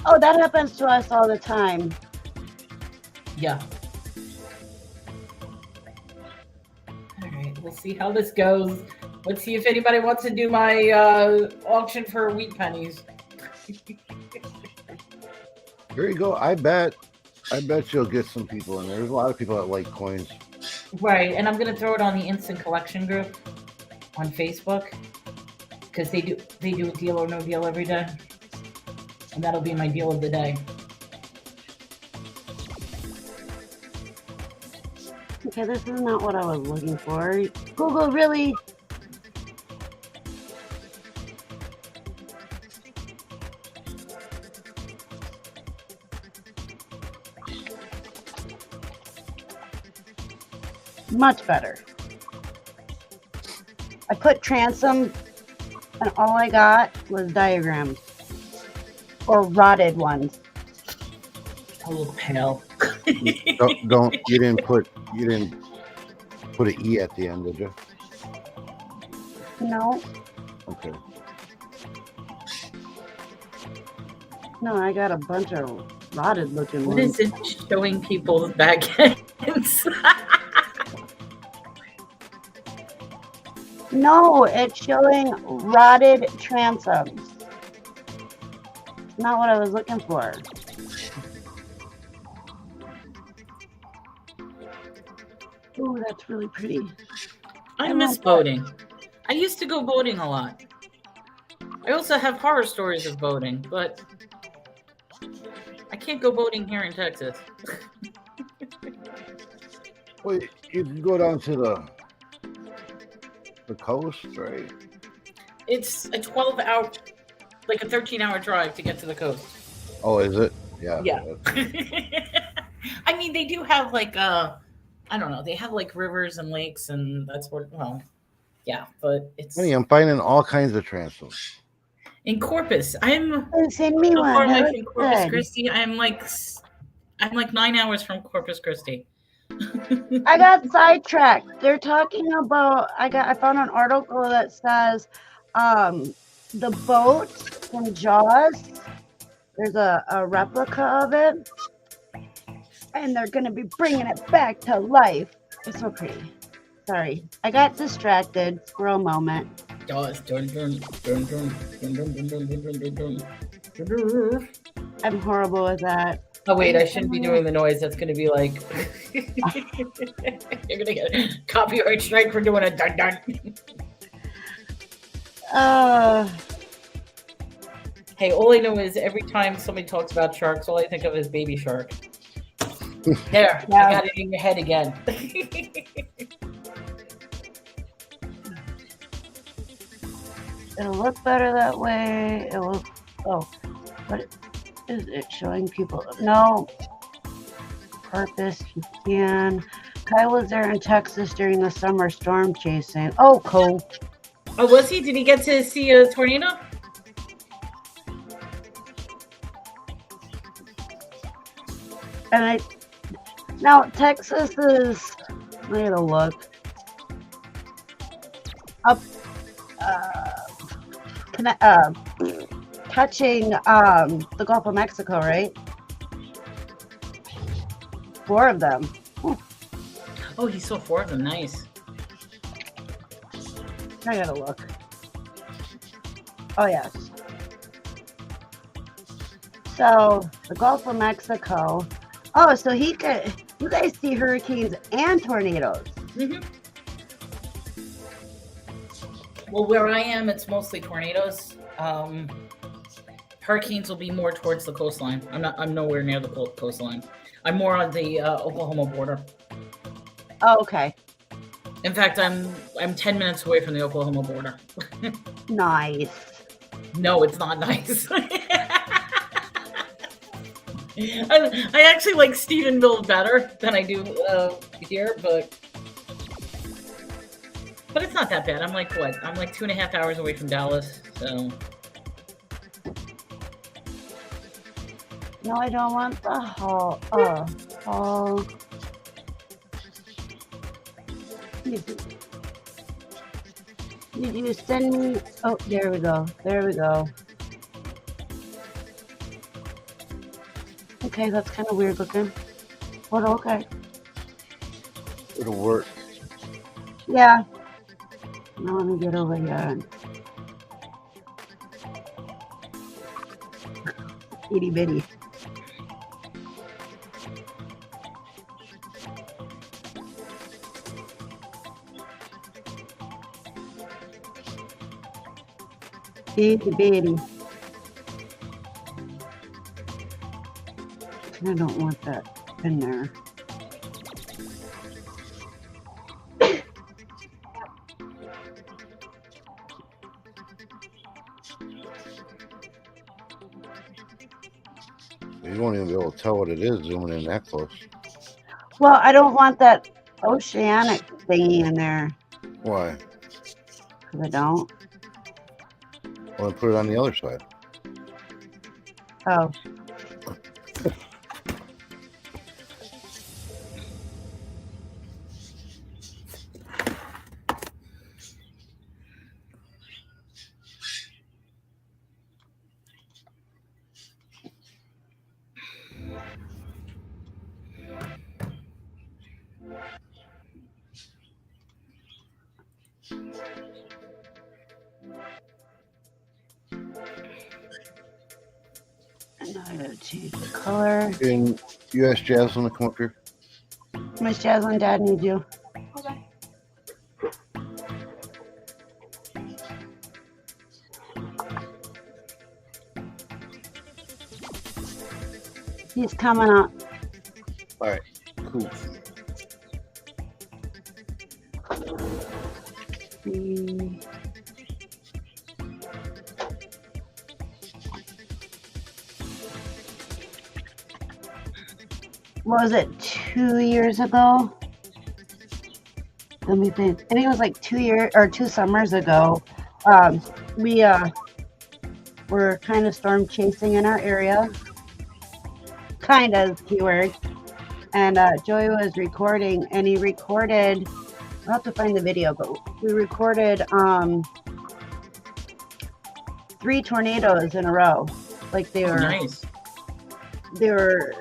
Oh, that happens to us all the time. Yeah. All right, we'll see how this goes. Let's see if anybody wants to do my auction for wheat pennies. There you go. I bet you'll get some people in there. There's a lot of people that like coins. Right, and I'm gonna throw it on the instant collection group on Facebook because they do a deal or no deal every day, and that'll be my deal of the day. Okay, this is not what I was looking for. Google, really? Much better. I put transom and all I got was diagrams or rotted ones. A little pale. You didn't put an E at the end, did you? No, Okay. no, I got a bunch of rotted looking What ones. is it showing people's back ends? No, it's showing rotted transoms. It's not what I was looking for. Ooh, that's really pretty. I miss boating. I used to go boating a lot. I also have horror stories of boating, but I can't go boating here in Texas. Well, you can go down to the coast, right? It's a 12-hour, like a 13-hour drive to get to the coast. Oh, is it? Yeah. Yeah. I mean, they do have like I don't know, they have like rivers and lakes, and that's where. Well, yeah, but it's Honey, I'm finding all kinds of transoms. in Corpus. I'm Send me so far one. away That from looks Corpus good. Christi. I'm like 9 hours from Corpus Christi. I got sidetracked. They're talking about. I found an article that says, the boat from Jaws. There's a replica of it, and they're gonna be bringing it back to life. It's so pretty. Sorry, I got distracted for a moment. Jaws. Dun, dun, dun, dun, dun, dun, dun, dun, dun, dun, dun, dun. I'm horrible with that. Oh wait, I shouldn't be doing the noise. That's going to be like you're going to get a copyright strike for doing a dun dun. Hey, all I know is every time somebody talks about sharks, all I think of is Baby Shark. There, Yeah. I got it in your head again. It'll look better that way. It will. Oh, what is it showing people? No. Purpose, you can. Kyle was there in Texas during the summer storm chasing. Oh, cool. Oh, was he? Did he get to see a tornado? And now Texas is. I gotta look. Up. Touching the Gulf of Mexico, right? 4 of them. Oh, he saw 4 of them. Nice. I gotta look. Oh yes. So the Gulf of Mexico. Oh, so you guys see hurricanes and tornadoes. Mm-hmm. Well, where I am, it's mostly tornadoes. Hurricanes will be more towards the coastline. I'm nowhere near the coastline. I'm more on the Oklahoma border. Oh, okay. In fact, I'm 10 minutes away from the Oklahoma border. Nice. No, it's not nice. I actually like Stephenville better than I do here, but it's not that bad. I'm like what? I'm like 2.5 hours away from Dallas, so. No, I don't want the whole. Did you send me? Oh, there we go. There we go. Okay, that's kind of weird looking. But okay. It'll work. Yeah. Now let me get over here. Itty bitty. Itty bitty. I don't want that in there. You won't even be able to tell what it is zooming in that close. Well, I don't want that oceanic thingy in there. Why? Because I don't. Well, then put it on the other side. Oh. Now I gotta change the color. Can you ask Jasmine to come up here? Miss Jaslyn, Dad needs you. Okay. He's coming up. All right, cool. What was it, 2 years ago? Let me think. I think it was like 2 summers ago. We were kind of storm chasing in our area. Kind of keyword. And Joey was recording, and he recorded. I'll have to find the video, but we recorded 3 tornadoes in a row. Like they were Nice. they were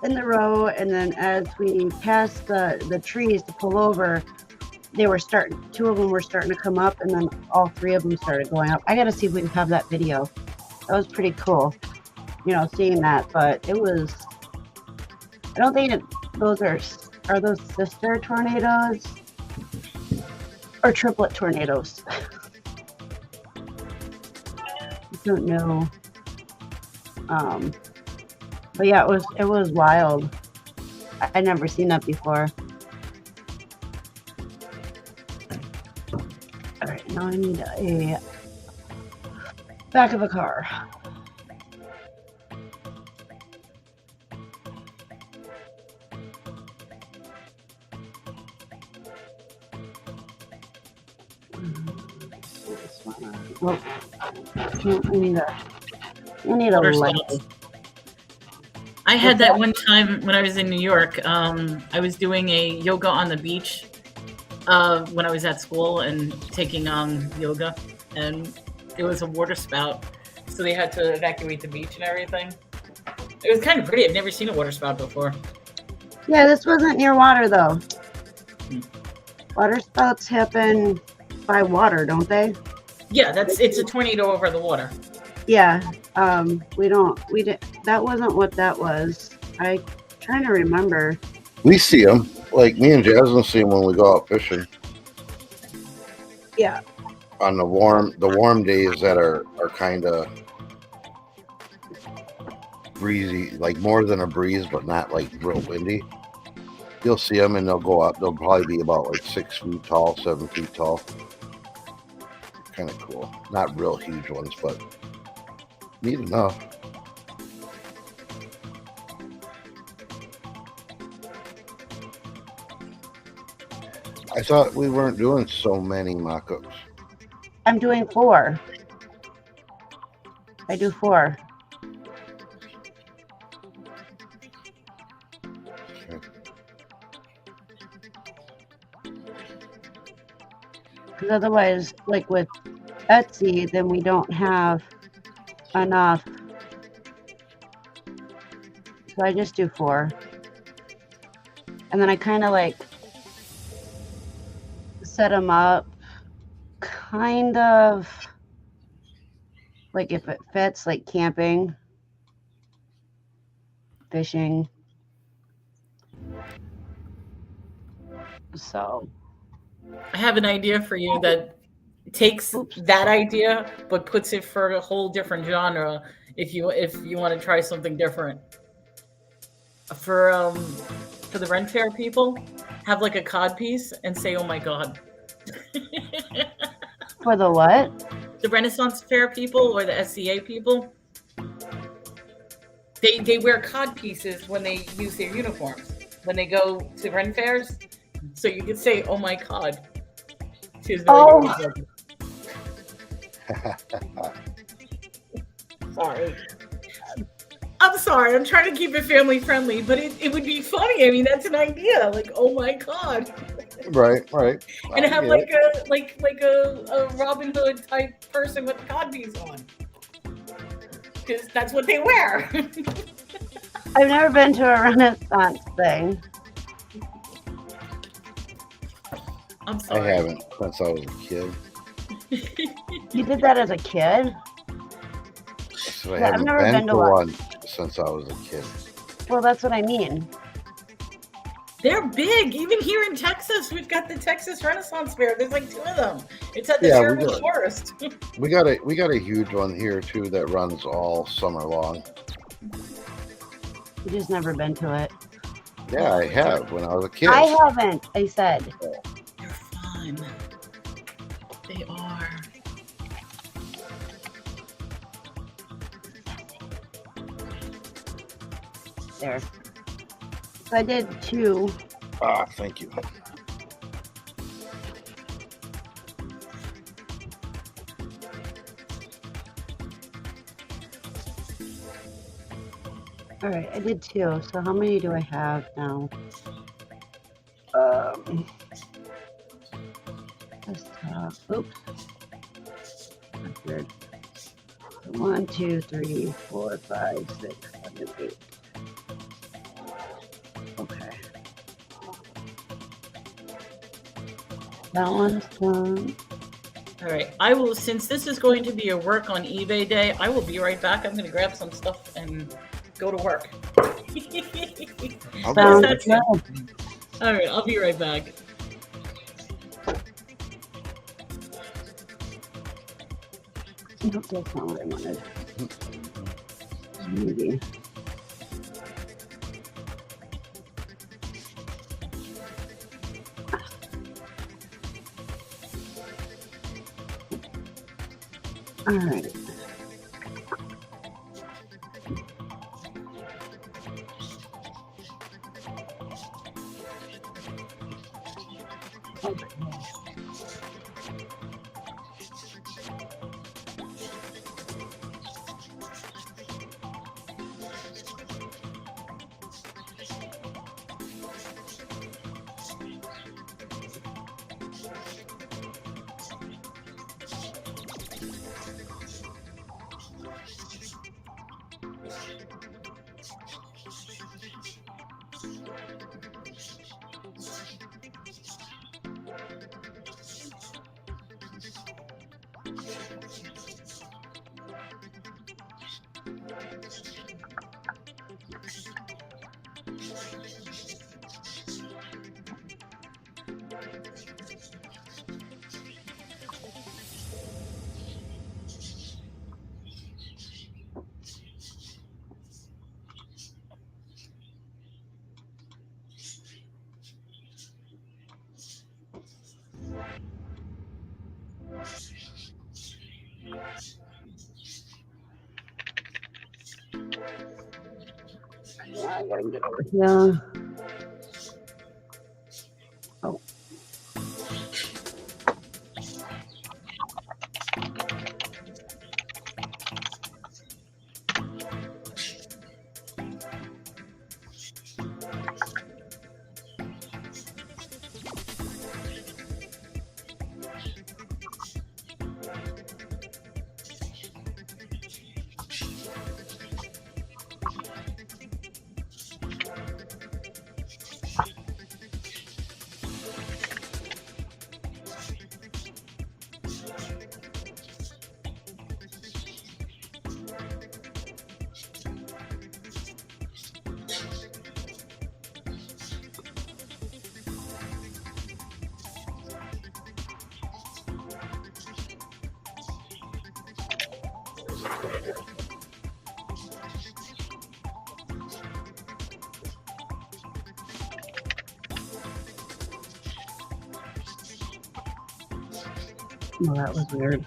in the row, and then as we passed the trees to pull over, they were starting. 2 of them were starting to come up, and then all 3 of them started going up. I got to see if we can have that video. That was pretty cool, seeing that. But it was. I don't think those are those sister tornadoes or triplet tornadoes. I don't know. But yeah, it was wild. I never seen that before. All right, now I need a back of a car. Oh, I need a Water light. spots. I had that one time when I was in New York. I was doing a yoga on the beach when I was at school and taking yoga, and it was a water spout, so they had to evacuate the beach and everything. It was kind of pretty. I've never seen a water spout before. Yeah, this wasn't near water though. Water spouts happen by water, don't they? Yeah, it's a tornado over the water. Yeah. We did. That wasn't what that was. I trying to remember. We see them. Like me and Jasmine see them when we go out fishing. Yeah. On the warm days that are kind of breezy, like more than a breeze, but not like real windy. You'll see them and they'll go up. They'll probably be about like 6 feet tall, 7 feet tall. Kind of cool. Not real huge ones, but neat enough. I thought we weren't doing so many mock-ups. I'm doing 4. I do 4. Because otherwise, like with Etsy, then we don't have enough. So I just do 4. And then I kind of like set them up kind of like if it fits, like camping, fishing. So I have an idea for you that takes that idea but puts it for a whole different genre. If you want to try something different, for the rent fair people, have like a cod piece and say, "Oh my god." for the what? The Renaissance Fair people or the SCA people, they wear cod pieces when they use their uniforms when they go to rent fairs. So you could say, "Oh my god." Oh. Sorry. I'm sorry. I'm trying to keep it family friendly, but it would be funny. I mean, that's an idea. Like, oh my god. Right. And have like a Robin Hood type person with the codpiece on, because that's what they wear. I've never been to a Renaissance thing. I'm sorry. I haven't since I was a kid. You did that as a kid? So I Yeah, I've haven't never been been to to one. one since I was a kid. Well, that's what I mean. They're big. Even here in Texas, we've got the Texas Renaissance Fair. There's like 2 of them. It's at the Yeah, we Sherwood got- Forest. We got a huge one here too that runs all summer long. You just never been to it. Yeah, I have when I was a kid. I haven't. I said. They're fun. They are. There. So I did 2. Ah, thank you. All right, I did 2. So how many do I have now? Desktop. Oops. That's weird. 1, 2, 3, 4, 5, 6, 7, 8. Okay. That one's done. All right. I will, since this is going to be a work on eBay day, I will be right back. I'm going to grab some stuff and go to work. Sounds That's good. All right. I'll be right back. Nope, that's not what I wanted. Maybe. All right. Okay. I gotta get over here. Oh. Well, that was weird.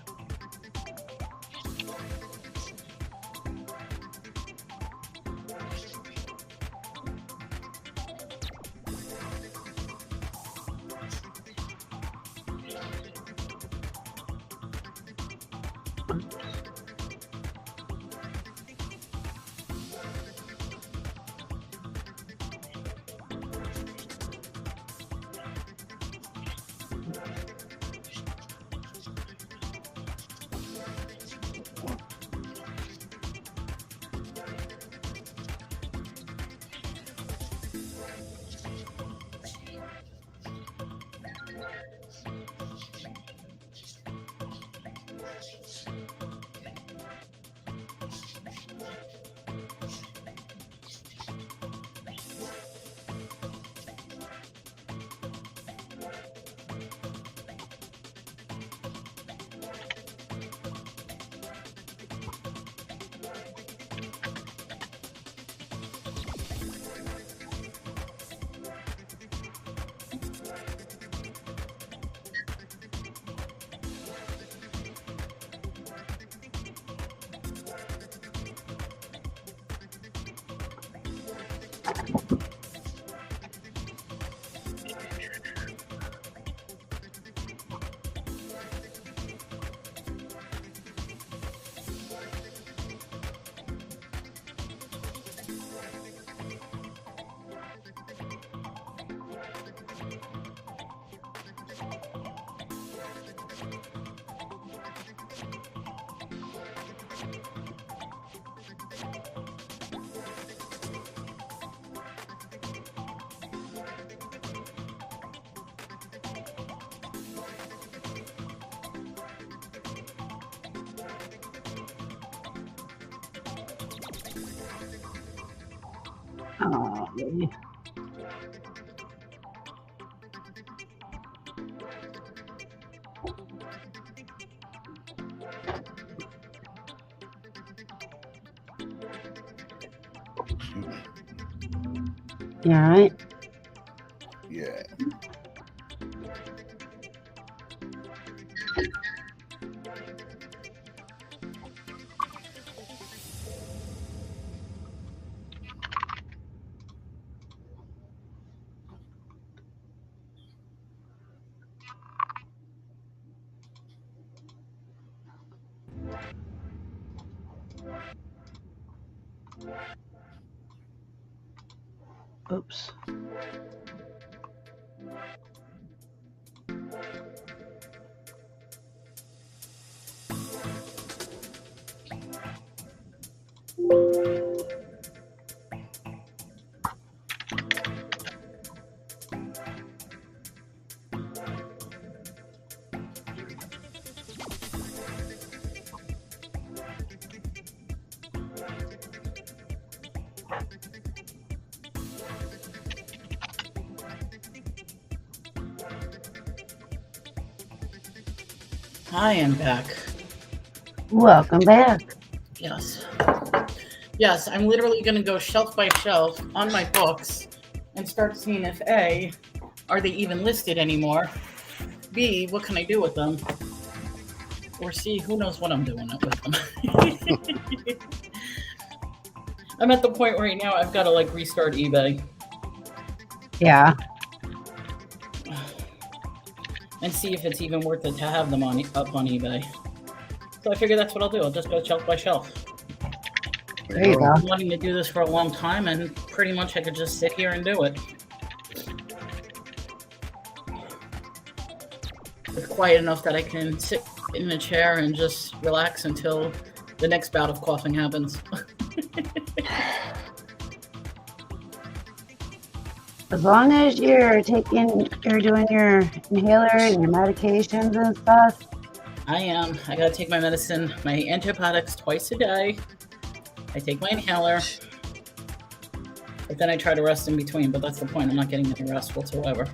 Oh, really? You all right? Yeah. Oops. I am back. Welcome back. Yes. Yes, I'm literally going to go shelf by shelf on my books and start seeing if A, are they even listed anymore? B, what can I do with them? Or C, who knows what I'm doing with them? I'm at the point right now I've got to like restart eBay Yeah. and see if it's even worth it to have them up on eBay. So I figure that's what I'll do. I'll just go shelf by shelf. There you go. I've been wanting to do this for a long time, and pretty much I could just sit here and do it. It's quiet enough that I can sit in a chair and just relax until the next bout of coughing happens. As long as you're doing your inhaler and your medications and stuff. I am. I gotta take my medicine, my antibiotics twice a day. I take my inhaler, but then I try to rest in between. But that's the point. I'm not getting any rest whatsoever.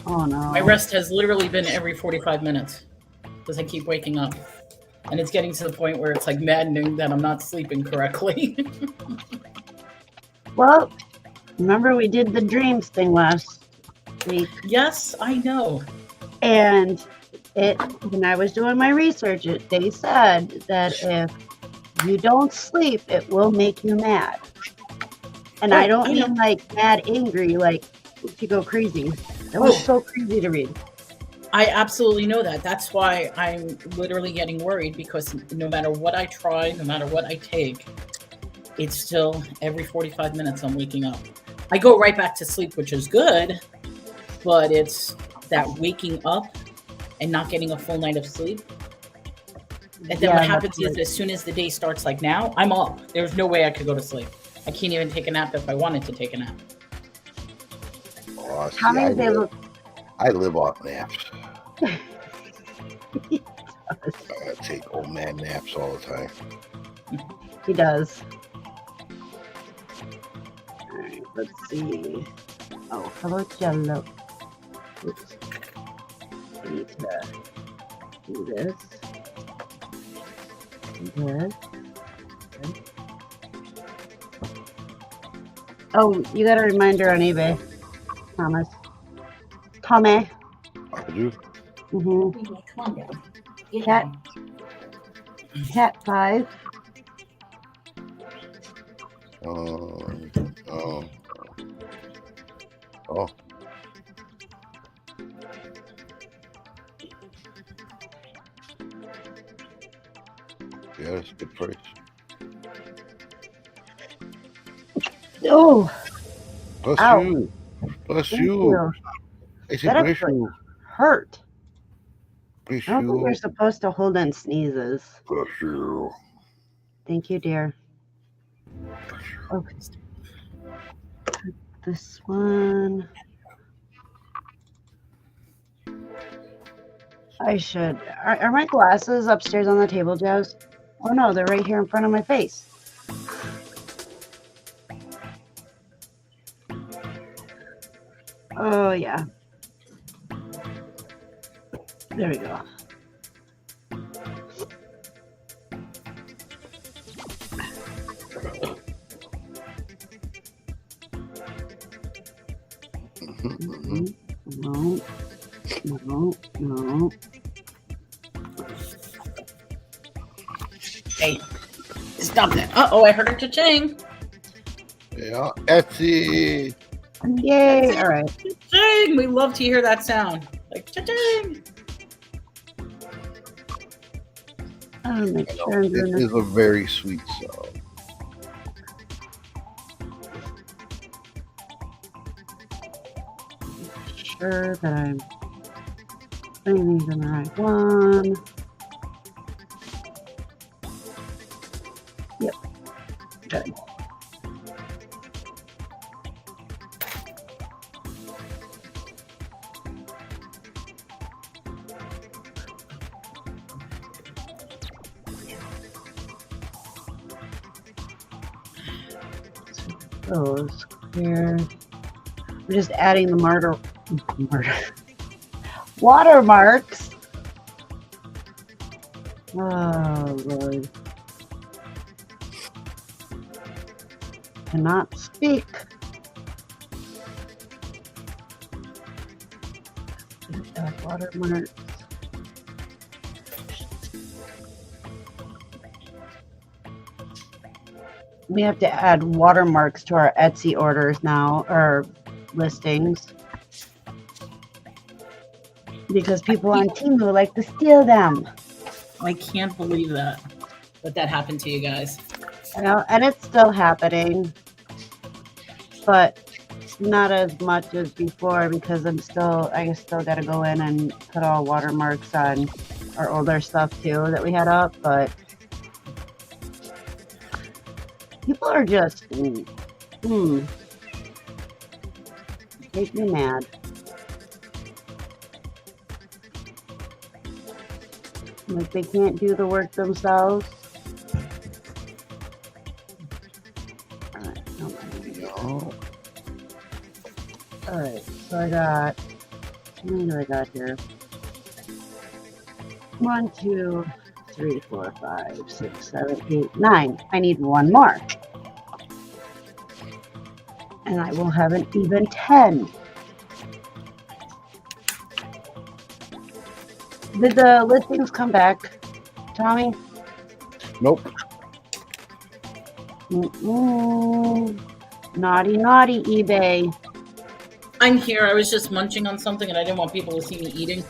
Oh no. My rest has literally been every 45 minutes because I keep waking up. And it's getting to the point where it's like maddening that I'm not sleeping correctly. Well, remember we did the dreams thing last week, Yes, I know. and when I was doing my research, they said that if you don't sleep, it will make you mad. And I don't mean like mad angry, like to go crazy. That was so crazy to read. I absolutely know that. That's why I'm literally getting worried, because no matter what I try, no matter what I take, it's still every 45 minutes I'm waking up. I go right back to sleep, which is good, but it's that waking up and not getting a full night of sleep. And then what happens is, as soon as the day starts, like now, I'm up. There's no way I could go to sleep. I can't even take a nap if I wanted to take a nap. Oh, see, How many days? I live off naps. I take old man naps all the time. He does. All right, let's see. Oh, how about yellow? Oops. I need to do this. Good. Okay. Oh, you got a reminder on eBay, Thomas. Tommy. I do. Mm-hmm. Come on, down. Cat 5. Oh. Yeah, it's a good price. Oh, Bless ow. you. Bless Thank you. you. I said That bless actually you. hurt. Bless I don't think you. we're supposed to hold in sneezes. Bless you. Thank you, dear. Okay. This one. I should. Are my glasses upstairs on the table, Jess? Oh no, they're right here in front of my face. Oh yeah. There we go. No, no, no. Hey, stop that. Uh-oh, I heard a cha-ching. Yeah, Etsy. Yay! All right. Cha-ching! We love to hear that sound. Like, cha-ching! I'll make I know, sure I'm it doing this. is a very sweet song. Sure that I'm putting these in the right one. Yep. Good. Those here. We're just adding the watermarks. Oh Lord. Cannot speak. Add watermarks. We have to add watermarks to our Etsy orders now, or listings, because people on Temu like to steal them. I can't believe that happened to you guys. You know, and it's still happening, but not as much as before because I still got to go in and put all watermarks on our older stuff too that we had up, but people are just make me mad. Like they can't do the work themselves. Alright, so I got, how many do I got here? 1, 2, 3, 4, 5, 6, 7, 8, 9. I need one more. And I will have an even 10. Did the listings come back, Tommy? Nope. Naughty, naughty eBay. I'm here. I was just munching on something and I didn't want people to see me eating.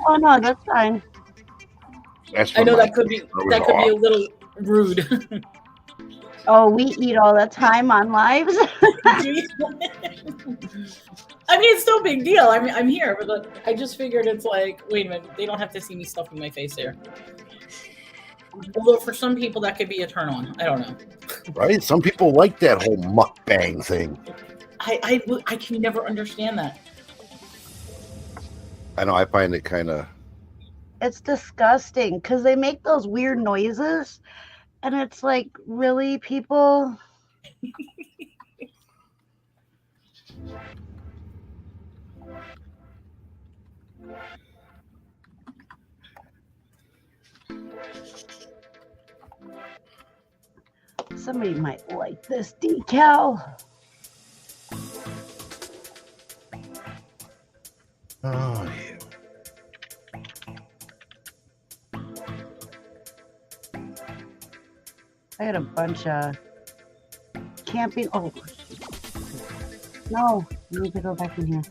Oh no, that's fine. That's I know from that could be a little rude. Oh, we eat all the time on lives. I mean, it's no big deal. I'm here, but like, I just figured it's like, wait a minute, they don't have to see me stuffing my face there. Although for some people that could be a turn on. I don't know. Right? Some people like that whole mukbang thing. I can never understand that. I know. I find it kind of. It's disgusting because they make those weird noises, and it's like, really, people. Somebody might like this decal. Oh yeah. I had a bunch of camping. Oh, no, I need to go back in here.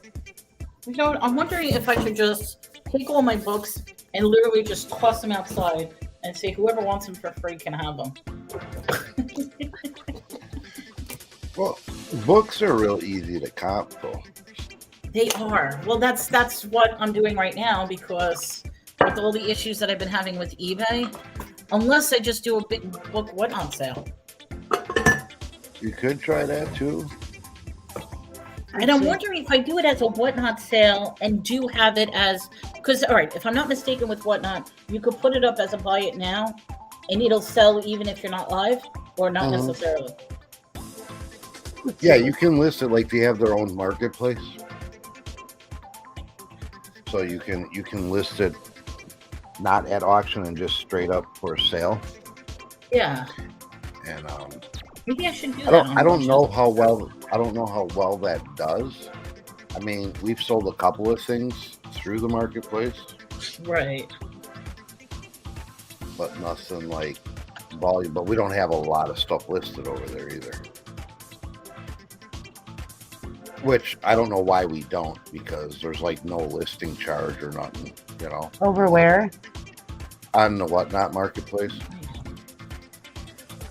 You know, I'm wondering if I should just take all my books and literally just toss them outside and say whoever wants them for free can have them. Well, books are real easy to comp, though. They are. Well, that's what I'm doing right now because with all the issues that I've been having with eBay, unless I just do a big book whatnot sale. You could try that too. And I'm wondering if I do it as a whatnot sale and do have it as, because, all right, if I'm not mistaken with whatnot, you could put it up as a buy it now and it'll sell even if you're not live or not necessarily. Yeah, you can list it like they have their own marketplace. So you can list it not at auction and just straight up for sale. Yeah. And Maybe I should do I that. don't know how well that does. I mean, we've sold a couple of things through the marketplace, Right. but nothing like volume. But we don't have a lot of stuff listed over there either. Which I don't know why we don't, because there's like no listing charge or nothing, you know. Over where? On the Whatnot marketplace.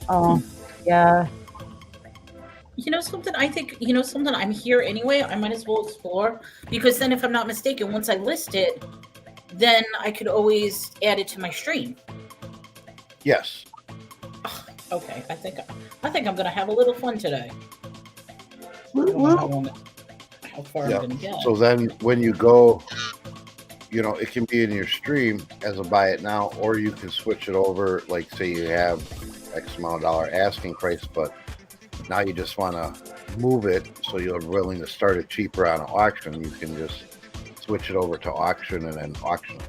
Oh, yeah. You know something? I think, you know something? I'm here anyway. I might as well explore, because then if I'm not mistaken, once I list it, then I could always add it to my stream. Yes. Okay, I think I'm gonna have a little fun today. I Woo, don't know woo. how far Yeah. I'm gonna get. So then when you go, you know, it can be in your stream as a buy it now, or you can switch it over. Like say you have X amount of dollar asking price, but now you just want to move it so you're willing to start it cheaper on an auction. You can just switch it over to auction and then auction.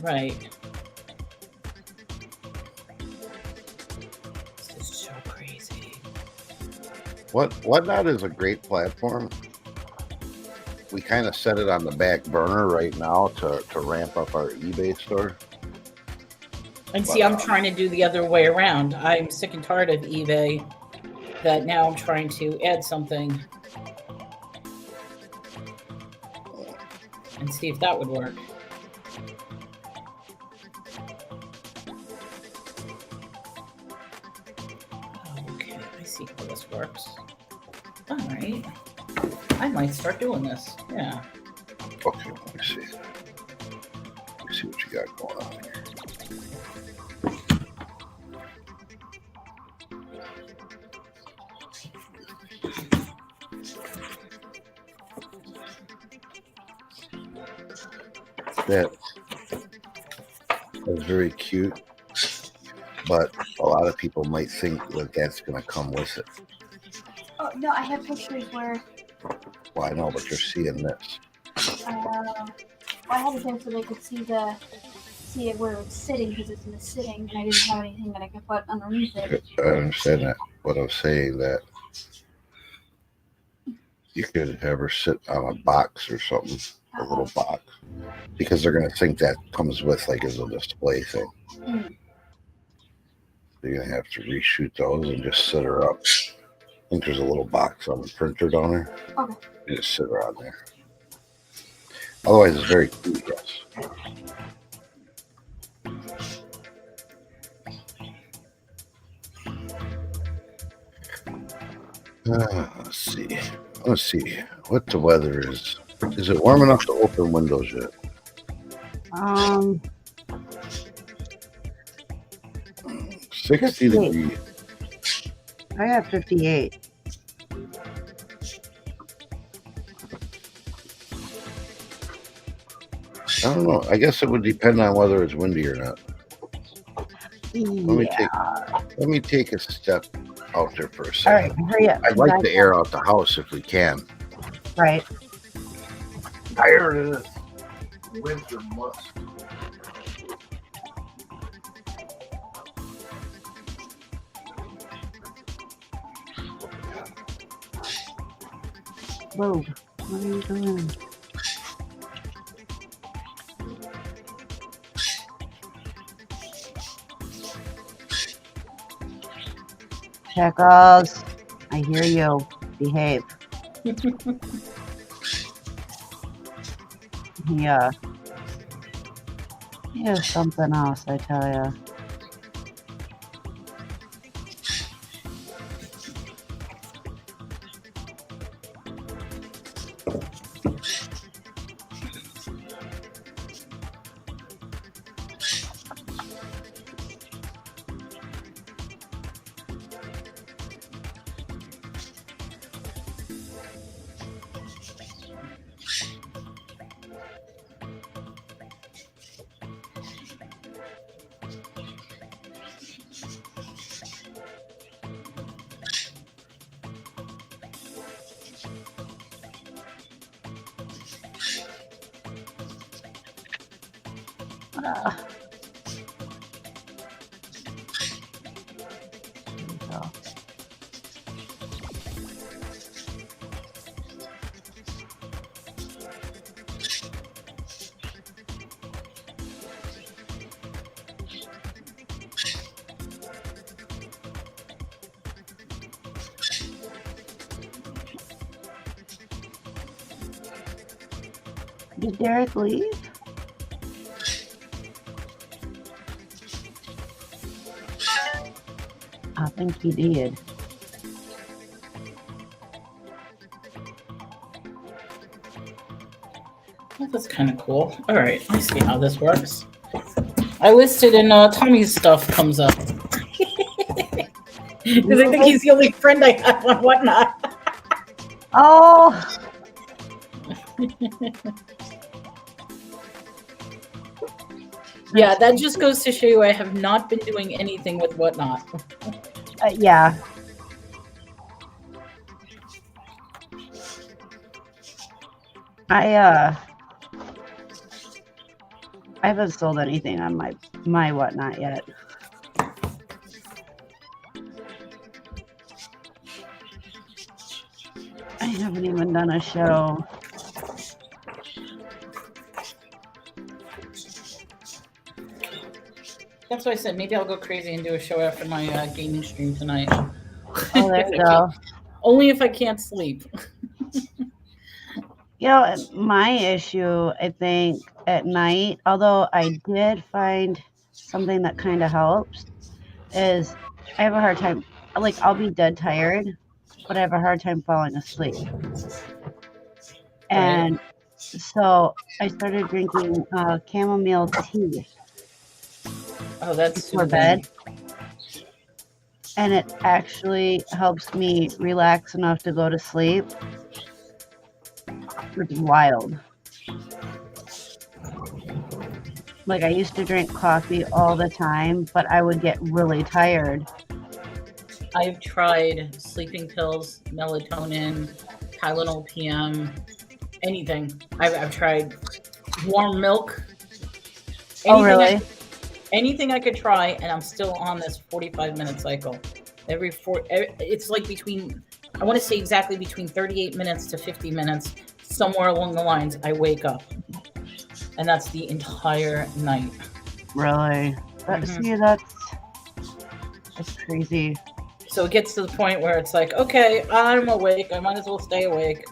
Right. This is so crazy. Whatnot is a great platform. We kind of set it on the back burner right now to ramp up our eBay store. And see, I'm trying to do the other way around. I'm sick and tired of eBay. That now I'm trying to add something and see if that would work. Okay, I see how this works. All right. I might start doing this. Yeah. Okay, let me see. Let me see what you got going on here. That is very cute, but a lot of people might think that that's going to come with it. Oh no, I have pictures where Well, I know, but you're seeing this. I had it there so they could see it where it's sitting, because it's in the sitting, and I didn't have anything that I could put underneath it. I understand that. But I'm saying that you could have her sit on a box or something, a little box, because they're going to think that comes with like as a display thing. Mm. You're going to have to reshoot those and just sit her up. I think there's a little box on the printer down there. Okay. You just sit her on there. Otherwise, it's very cute, yes. Let's see. Let's see what the weather is. Is it warm enough to open windows yet? 60 degrees. I have 58. I don't know. I guess it would depend on whether it's windy or not. Let me take a step out there for a All right, second. hurry up. I'd like to air out the house if we can. Right. Tired of this winter must. Whoa. What are you doing? Checkles, I hear you. Behave. Yeah. Here's something else, I tell ya. There we go. Did Derek leave? I think he did. Well, that's kind of cool. All right, I see how this works. I listed and Tommy's stuff comes up. Because I think he's the only friend I have on Whatnot. Oh, Yeah, that just goes to show you I have not been doing anything with Whatnot. yeah. I haven't sold anything on my Whatnot yet. I haven't even done a show. That's why I said maybe I'll go crazy and do a show after my gaming stream tonight. Oh, there you go. Only if I can't sleep. You know, my issue, I think, at night, although I did find something that kind of helps, is I have a hard time, like, I'll be dead tired, but I have a hard time falling asleep. And so I started drinking chamomile tea Oh, that's before bed. And it actually helps me relax enough to go to sleep. It's wild. Like, I used to drink coffee all the time, but I would get really tired. I've tried sleeping pills, melatonin, Tylenol PM, anything. I've tried warm milk. Oh, really? Anything I could try, and I'm still on this 45-minute cycle. It's like I want to say exactly between 38 minutes to 50 minutes, somewhere along the lines, I wake up. And that's the entire night. Really? See, that's crazy. So it gets to the point where it's like, okay, I'm awake. I might as well stay awake.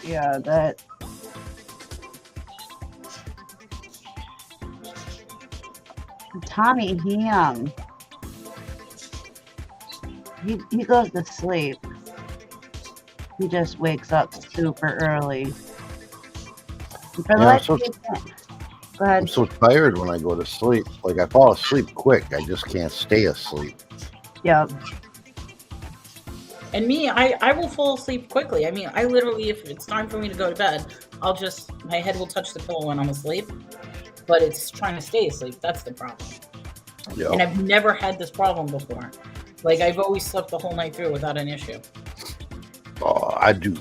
Yeah, that. Tommy, he goes to sleep. He just wakes up super early. Yeah, Go ahead. I'm so tired when I go to sleep. Like, I fall asleep quick. I just can't stay asleep. Yep. And me, I will fall asleep quickly. I mean, I literally, if it's time for me to go to bed, my head will touch the pillow when I'm asleep. But it's trying to stay asleep. That's the problem. Yeah. And I've never had this problem before. Like, I've always slept the whole night through without an issue. Oh, I'd do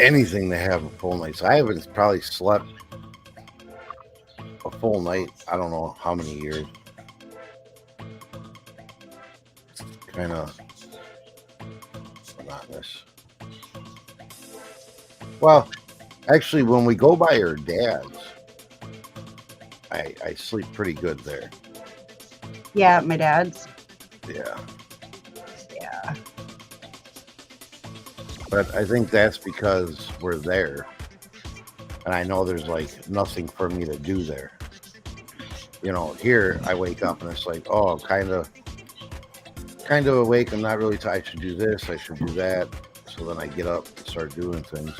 anything to have a full night. So I haven't probably slept a full night. I don't know how many years. Kind of monotonous. Well, actually, when we go by her dad's, I sleep pretty good there. Yeah, my dad's. Yeah. Yeah. But I think that's because we're there. And I know there's like nothing for me to do there. You know, here I wake up and it's like, oh, kind of awake. I'm not really tired. I should do this. I should do that. So then I get up and start doing things.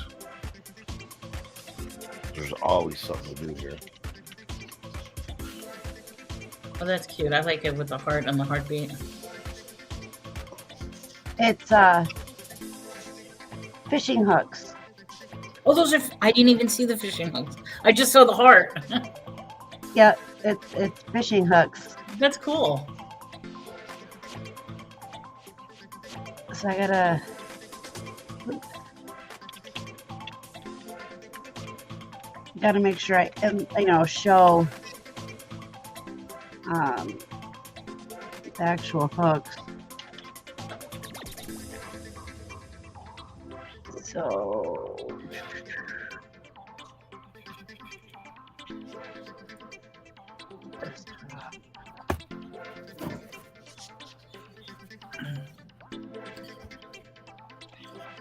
There's always something to do here. Oh, that's cute. I like it with the heart and the heartbeat. It's fishing hooks. Oh, I didn't even see the fishing hooks. I just saw the heart. Yeah, it's fishing hooks. That's cool. So I gotta. got to make sure I, show the actual hooks. So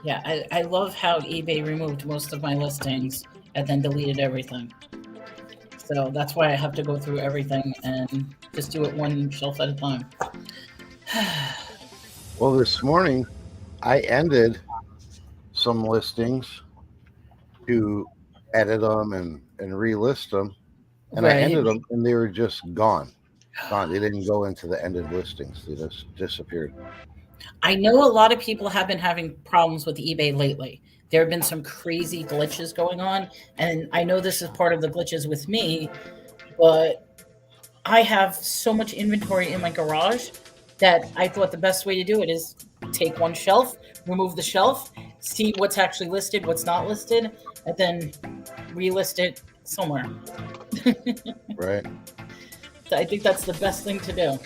Yeah, I love how eBay removed most of my listings and then deleted everything. So that's why I have to go through everything and just do it one shelf at a time. Well, this morning I ended some listings to edit them and relist them, and I Right. ended them and they were just gone. Gone. They didn't go into the ended listings. They just disappeared. I know a lot of people have been having problems with eBay lately. There have been some crazy glitches going on, and I know this is part of the glitches with me, but I have so much inventory in my garage that I thought the best way to do it is take one shelf, remove the shelf, see what's actually listed, what's not listed, and then relist it somewhere. Right. I think that's the best thing to do.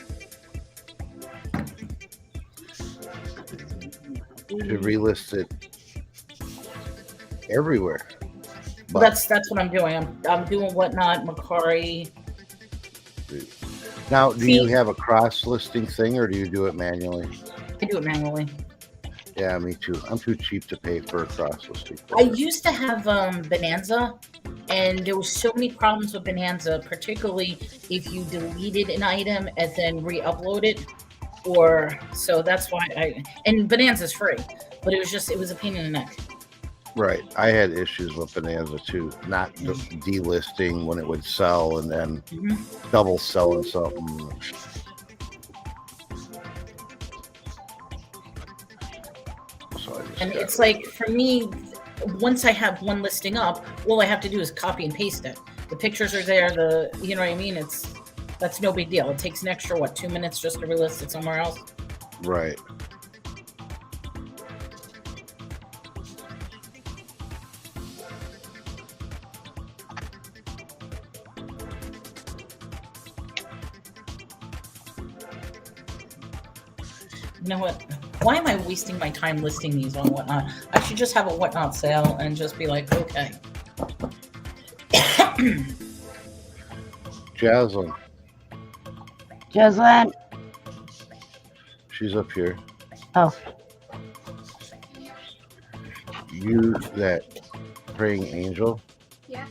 You should relist it everywhere. But that's what I'm doing. I'm doing Whatnot, Macari. Now, do you have a cross listing thing, or do you do it manually? I do it manually. Yeah, me too. I'm too cheap to pay for a cross listing. I used to have Bonanza, and there was so many problems with Bonanza, particularly if you deleted an item and then re-upload it. So that's why and Bonanza's free, but it was a pain in the neck. Right. I had issues with Bonanza too, not delisting when it would sell and then double selling something. And it's like, for me, once I have one listing up, all I have to do is copy and paste it. The pictures are there, you know what I mean? That's no big deal. It takes an extra, 2 minutes just to relist it somewhere else? Right. You know what? Why am I wasting my time listing these on Whatnot? I should just have a Whatnot sale and just be like, okay. Jaslyn. Jaslyn. She's up here. Oh. You, that praying angel. Yeah.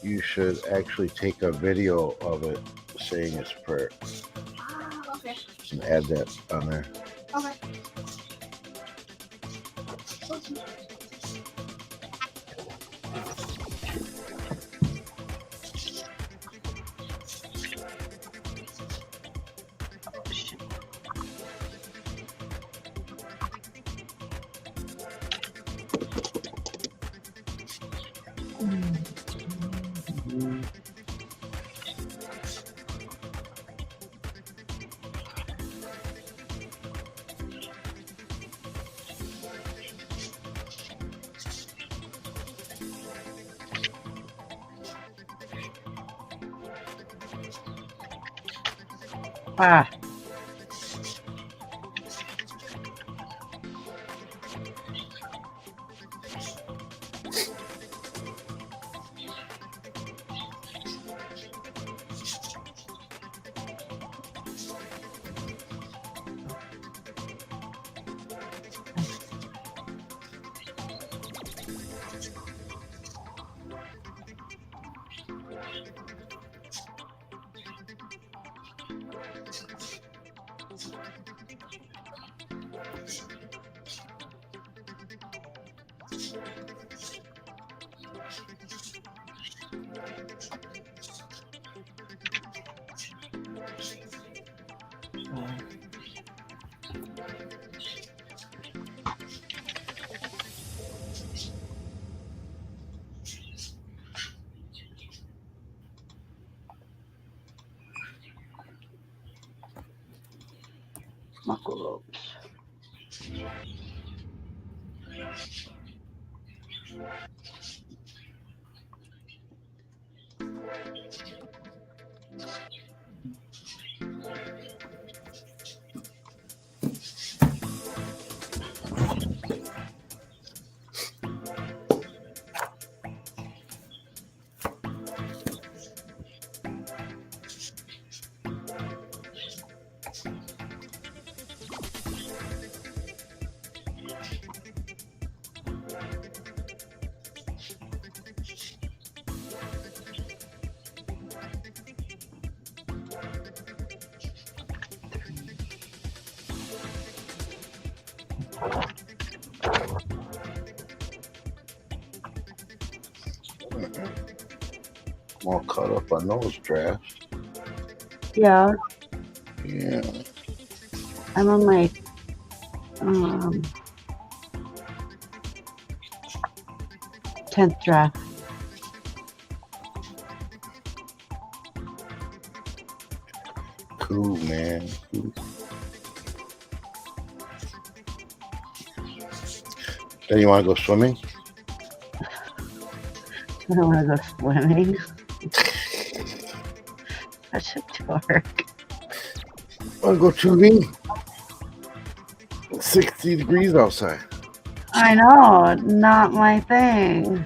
You should actually take a video of it saying its prayer. Okay. And add that on there. Okay. Ah. Muckle ropes. I'm all caught up on those drafts. Yeah, Yeah. I'm on my 10th draft. Cool, man. Cool. Then you want to go swimming? I don't want to go swimming. Such a dork. Want to go tubing? 60 degrees outside. I know, not my thing.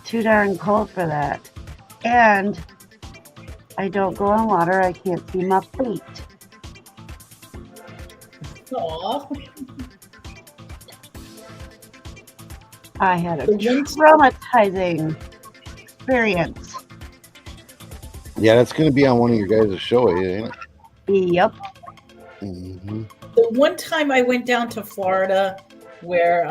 Too darn cold for that. And I don't go on water, I can't see my feet. Aw. I had a The one- traumatizing experience. Yeah, that's going to be on one of your guys' show, ain't it? Yep. Mm-hmm. The one time I went down to Florida where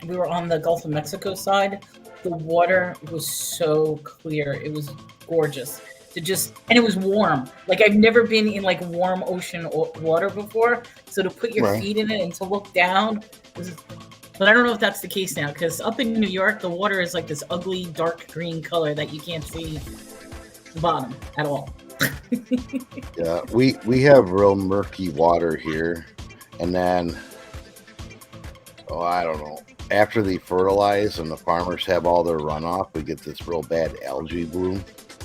we were on the Gulf of Mexico side, the water was so clear. It was gorgeous. And it was warm. Like I've never been in like warm ocean water before. So to put your Right. feet in it and to look down was, but I don't know if that's the case now because up in New York, the water is like this ugly dark green color that you can't see the bottom at all. Yeah, we have real murky water here, and then I don't know. After they fertilize and the farmers have all their runoff, we get this real bad algae bloom.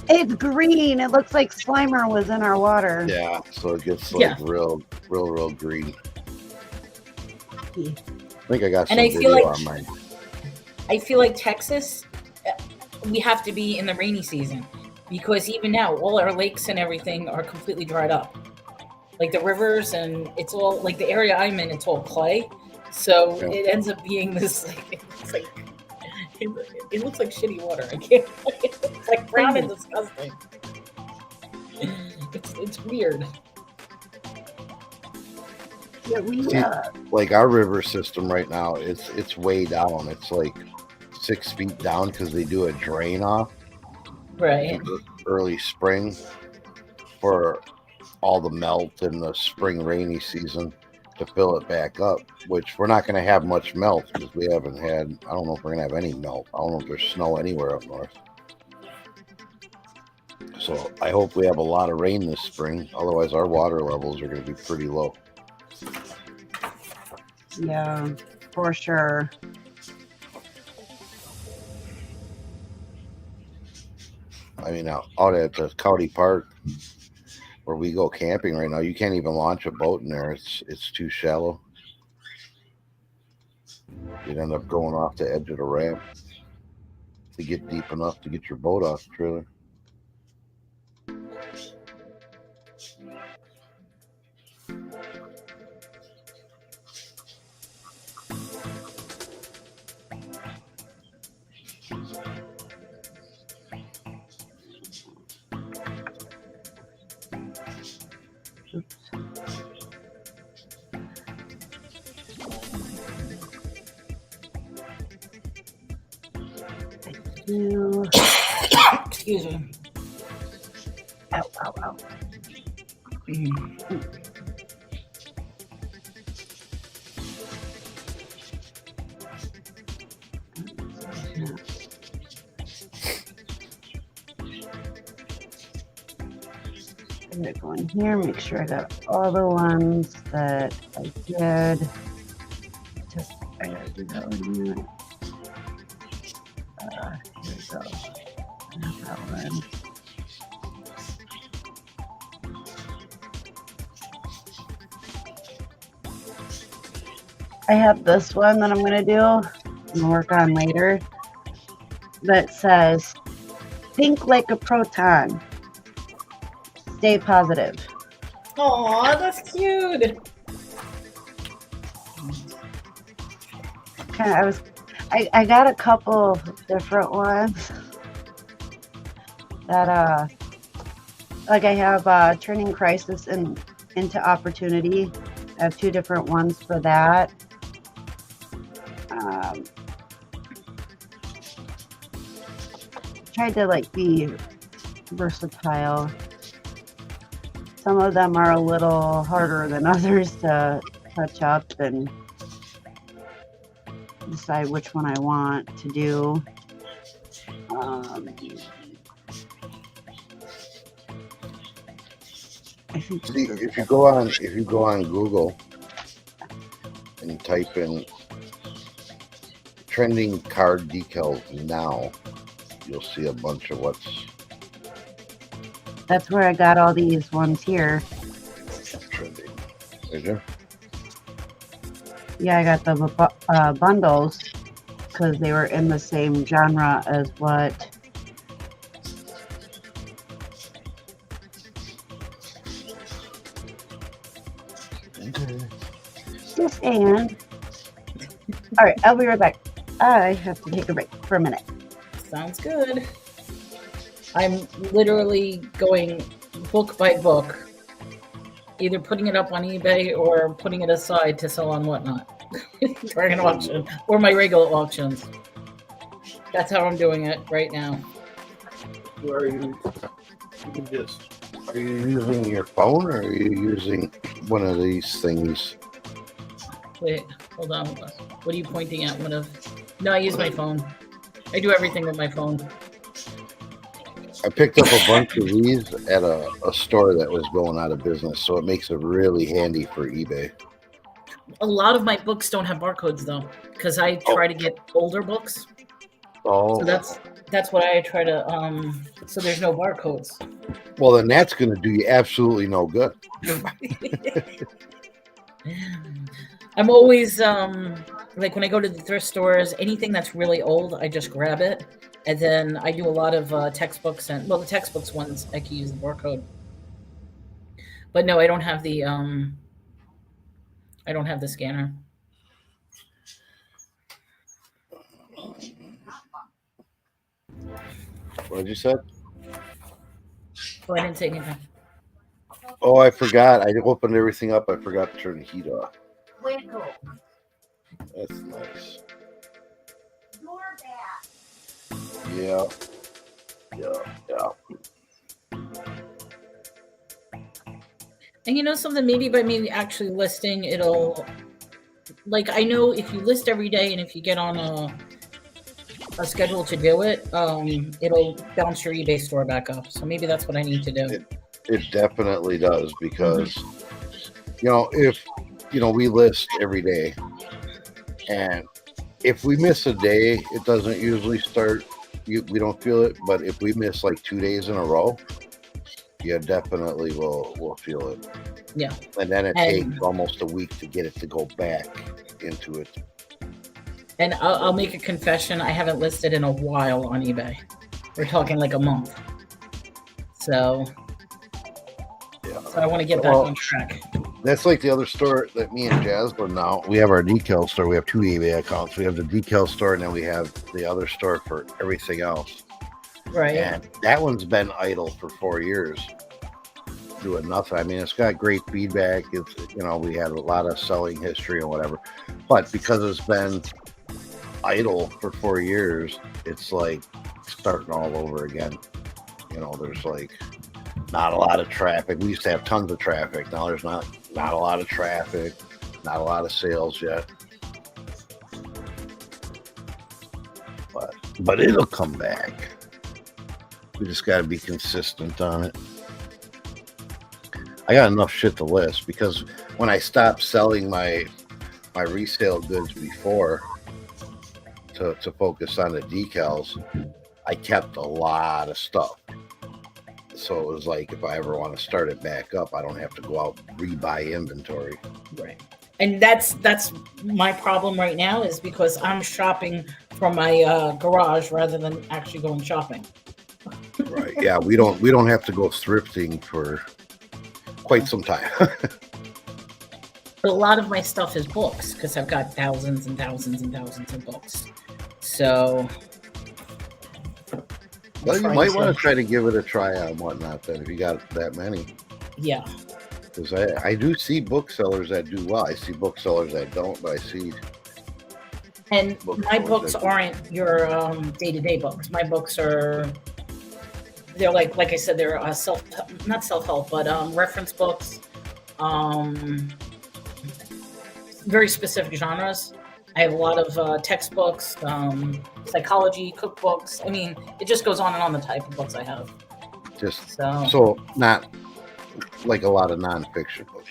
It's green. It looks like Slimer was in our water. Yeah, so it gets like real green. Yeah. I think I got some And I feel video like- on mine. I feel like Texas, we have to be in the rainy season because even now, all our lakes and everything are completely dried up. Like the rivers, and it's all like the area I'm in, it's all clay. So Yeah. it ends up being this like, it looks like shitty water. I can't, it's like brown and disgusting. It's weird. Yeah, we, See, like our river system right now, it's way down. It's like 6 feet down because they do a drain off Right. in early spring for all the melt in the spring rainy season to fill it back up, which we're not going to have much melt because we haven't had, I don't know if we're going to have any melt. I don't know if there's snow anywhere up north. So I hope we have a lot of rain this spring. Otherwise our water levels are going to be pretty low. yeah, for sure. I mean, out at the County Park where we go camping right now, you can't even launch a boat in there. It's too shallow. You'd end up going off the edge of the ramp to get deep enough to get your boat off the trailer. Ew. Excuse me. Ow, ow, ow. Mm. I'm gonna go in here, make sure I got all the ones that I did. Just, I gotta do that one here. Here we go. that one. I have this one that I'm gonna do and work on later that says, think like a proton. Stay positive. Aw, that's cute. I got a couple different ones that like I have turning crisis into opportunity. I have 2 different ones for that. Tried to like be versatile. Some of them are a little harder than others to touch up and decide which one I want to do. I think See, if you go on Google and type in trending card decals now, you'll see a bunch of what's that's where I got all these ones here. trending. Is there? Yeah, I got the bundles because they were in the same genre as what. Yes, and all right, I'll be right back. I have to take a break for a minute. Sounds good. I'm literally going book by book, either putting it up on eBay or putting it aside to sell on Whatnot, during an auction, or my regular auctions. That's how I'm doing it right now. Where are you? Are you using your phone or are you using one of these things? Wait, hold on. What are you pointing at? No, I use my phone. I do everything with my phone. I picked up a bunch of these at a store that was going out of business, so it makes it really handy for eBay. A lot of my books don't have barcodes though, because I try to get older books. Oh, So that's what I try to. So there's no barcodes. well, then that's going to do you absolutely no good. I'm always like when I go to the thrift stores, anything that's really old, I just grab it. And then I do a lot of textbooks and the textbooks ones I can use the barcode. But no, I don't have the scanner. What did you say? Oh, I didn't say anything. Oh, I forgot. I opened everything up. I forgot to turn the heat off. Way to go. That's nice. You're back. Yeah. And you know something, maybe by me actually listing, it'll, like, I know if you list every day and if you get on a schedule to do it, it'll bounce your eBay store back up. So maybe that's what I need to do. It definitely does because, if, we list every day and if we miss a day, it doesn't usually start, we don't feel it. But if we miss like 2 days in a row, you definitely will feel it. Yeah. And then it takes almost a week to get it to go back into it. And I'll make a confession. I haven't listed in a while on eBay. We're talking like a month. So I want to get back on track. That's like the other store that me and Jasmine now. We have our decal store. We have 2 eBay accounts. We have the decal store and then we have the other store for everything else. Right. And that one's been idle for 4 years, doing nothing. I mean, it's got great feedback. It's, we had a lot of selling history and whatever. But because it's been idle for 4 years, it's like starting all over again. There's like not a lot of traffic. We used to have tons of traffic. Now there's not a lot of traffic, not a lot of sales yet. But it'll come back. We just got to be consistent on it. I got enough shit to list because when I stopped selling my resale goods before to focus on the decals, I kept a lot of stuff. So it was like if I ever want to start it back up, I don't have to go out and rebuy inventory. Right. And that's my problem right now, is because I'm shopping from my garage rather than actually going shopping. Right. Yeah, we don't have to go thrifting for quite some time. But a lot of my stuff is books because I've got thousands and thousands and thousands of books. So Well, you might want to try to give it a try on whatnot then if you got that many. Yeah. Because I do see booksellers that do well. I see booksellers that don't, but I see. And my books aren't your day-to-day books. My books are, they're like I said, they're not self-help, but reference books, very specific genres. I have a lot of textbooks, psychology, cookbooks. I mean, it just goes on and on the type of books I have. Just so not like a lot of nonfiction books.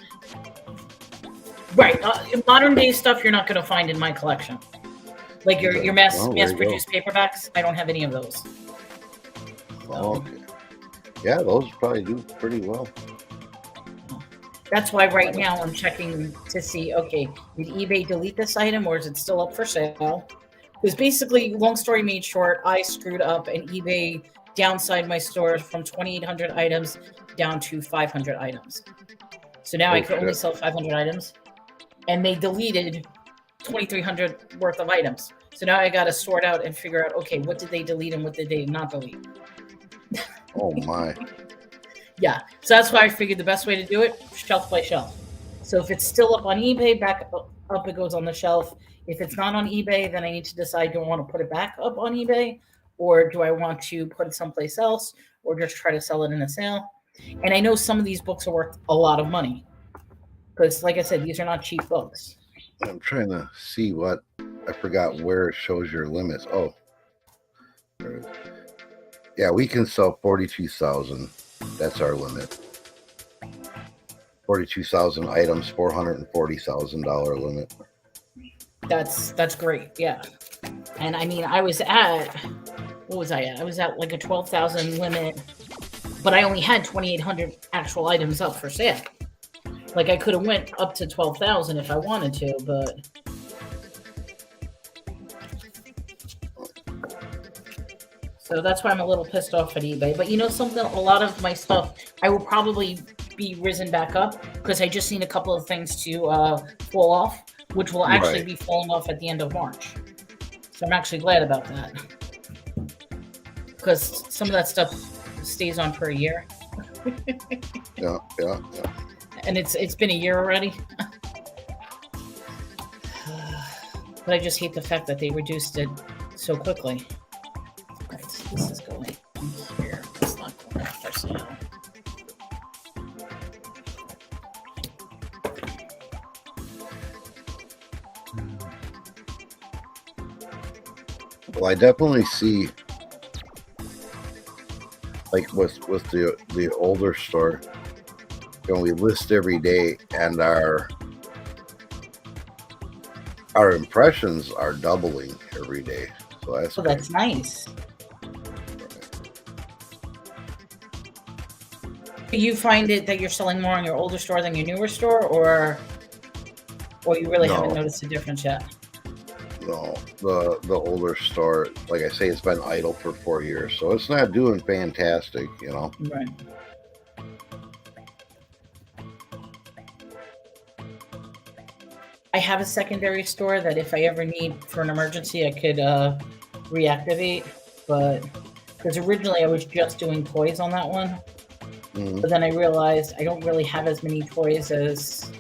Right. Modern day stuff you're not going to find in my collection. Like your mass-produced paperbacks, I don't have any of those. Oh, okay. Yeah, those probably do pretty well. That's why right now I'm checking to see, okay, did eBay delete this item or is it still up for sale? Because basically, long story made short, I screwed up and eBay downsized my store from 2,800 items down to 500 items. So now I can only sell 500 items. And they deleted 2,300 worth of items. So now I got to sort out and figure out, okay, what did they delete and what did they not delete? Oh, my. Yeah, so that's why I figured the best way to do it, shelf by shelf. So if it's still up on eBay, back up it goes on the shelf. If it's not on eBay, then I need to decide, do I want to put it back up on eBay, or do I want to put it someplace else, or just try to sell it in a sale? And I know some of these books are worth a lot of money because, like I said, these are not cheap books. I'm trying to see what, I forgot where it shows your limits. Oh, yeah, we can sell 42,000. That's our limit. 42,000 items, $440,000 limit. That's great, yeah. And I mean, I was at, what was I at? I was at like a 12,000 limit, but I only had 2,800 actual items up for sale. Like I could have went up to 12,000 if I wanted to, but. So that's why I'm a little pissed off at eBay. But you know something? A lot of my stuff, I will probably be risen back up because I just need a couple of things to fall off, which will actually be falling off at the end of March. So I'm actually glad about that because some of that stuff stays on for a year. Yeah. And it's been a year already. But I just hate the fact that they reduced it so quickly. This is going here. It's not going up for sale. Well, I definitely see, like with the older store, you know, we list every day, and our impressions are doubling every day. So that's nice. Do you find it that you're selling more on your older store than your newer store, or you really haven't noticed a difference yet? No, the older store, like I say, it's been idle for 4 years, so it's not doing fantastic, you know. Right. I have a secondary store that if I ever need for an emergency, I could reactivate, but because originally I was just doing toys on that one. Mm-hmm. But then I realized I don't really have as many toys as,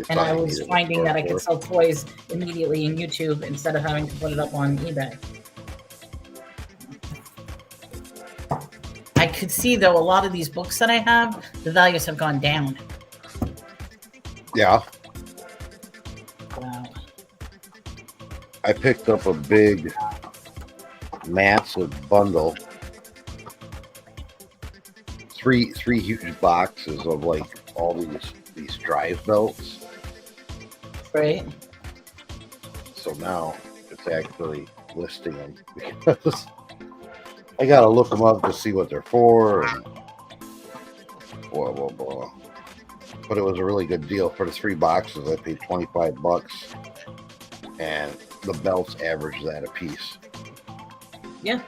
and I was finding that I could sell toys immediately in YouTube instead of having to put it up on eBay. I could see though a lot of these books that I have, the values have gone down. Yeah. Wow. I picked up a big, massive bundle. Three huge boxes of like all these drive belts. Right. So now it's actually listing them because I gotta look them up to see what they're for and blah blah blah. But it was a really good deal for the 3 boxes. I paid $25, and the belts average that a piece. Yeah.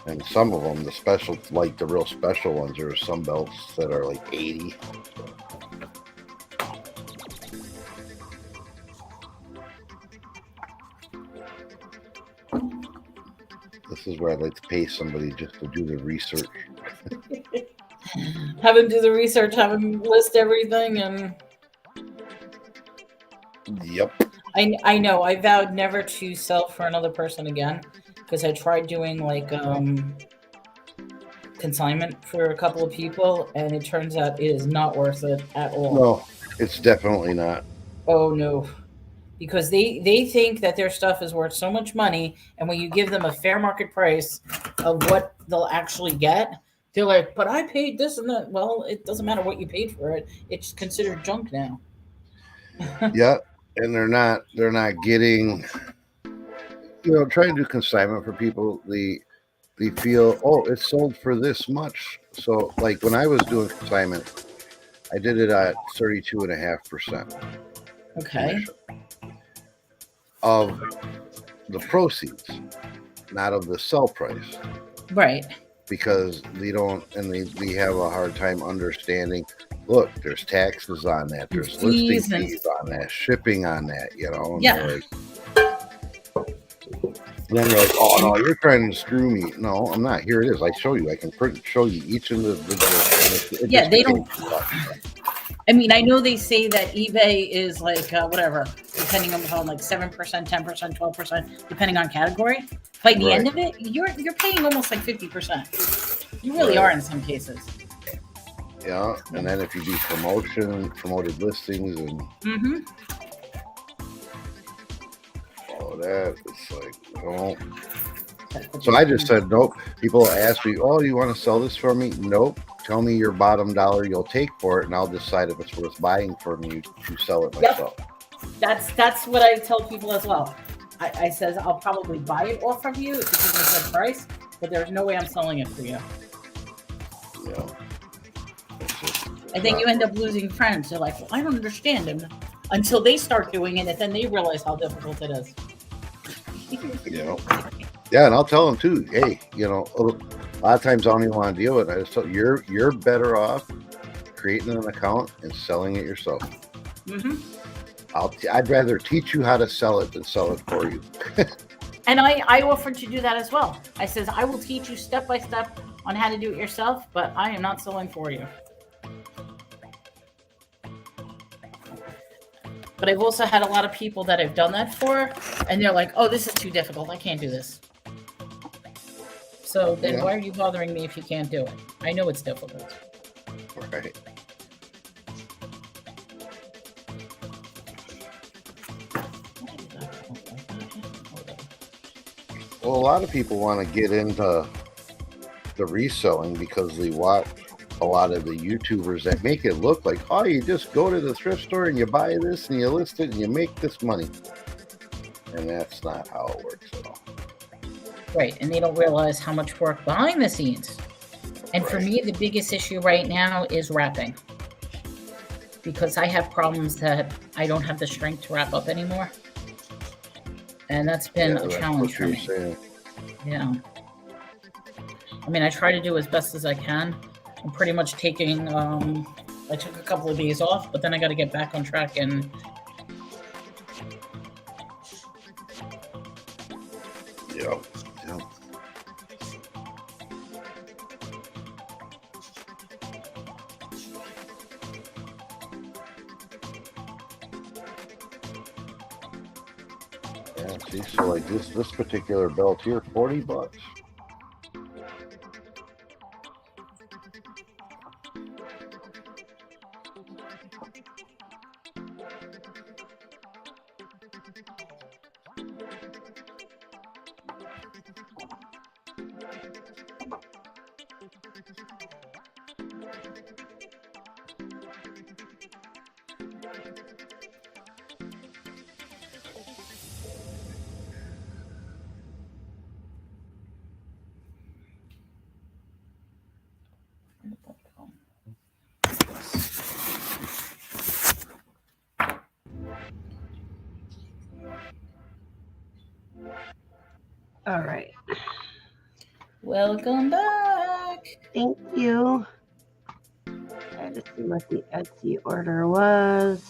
And some of them, the special, like the real special ones, there are some belts that are like 80. This is where I'd like to pay somebody just to do the research. Have him do the research, have him list everything, and Yep. I know. I vowed never to sell for another person again because I tried doing like consignment for a couple of people, and it turns out it is not worth it at all. No, it's definitely not. Oh no, because they think that their stuff is worth so much money, and when you give them a fair market price of what they'll actually get, they're like, "But I paid this and that." Well, it doesn't matter what you paid for it; it's considered junk now. Yeah, and they're not getting, trying to do consignment for people. They feel, oh, it's sold for this much. So like when I was doing consignment, I did it at 32.5%. Okay. Of the proceeds, not of the sell price. Right. Because they don't, and they have a hard time understanding. Look, there's taxes on that, there's listing fees on that, shipping on that, And Yeah. then they're like, oh no, you're trying to screw me. No, I'm not. Here it is. I show you. I can show you each individual. Yeah, they don't. I mean, I know they say that eBay is like whatever, depending on like 7%, 10%, 12%, depending on category. By the end of it, you're paying almost like 50%. You really are in some cases. Yeah, and then if you do promoted listings, and all that, it's like, no. So I just said nope. People ask me, "Oh, you want to sell this for me?" Nope. Tell me your bottom dollar you'll take for it, and I'll decide if it's worth buying from you to sell it myself. That's what I tell people as well. I says I'll probably buy it off of you if you give me a good price, but there's no way I'm selling it for you. Yeah. And then you end up losing friends. They're like, well, I don't understand him until they start doing it, and then they realize how difficult it is. Yeah, and I'll tell them too. Hey, a lot of times I don't even want to deal with it. I just tell you're better off creating an account and selling it yourself. I'd rather teach you how to sell it than sell it for you. And I offered to do that as well. I says I will teach you step by step on how to do it yourself, but I am not selling for you. But I've also had a lot of people that I've done that for, and they're like, "Oh, this is too difficult. I can't do this." So then why are you bothering me if you can't do it? I know it's difficult. Right. Well, a lot of people want to get into the reselling because they watch a lot of the YouTubers that make it look like, oh, you just go to the thrift store and you buy this and you list it and you make this money. And that's not how it works at all. Right, and they don't realize how much work behind the scenes. And for me, the biggest issue right now is wrapping. Because I have problems that I don't have the strength to wrap up anymore. And that's been a challenge for me. Yeah. I mean, I try to do as best as I can. I'm pretty much taking, I took a couple of days off, but then I got to get back on track and Yeah. See, so like this particular belt here, $40. All right. Welcome back. Thank you. I had to see what the Etsy order was.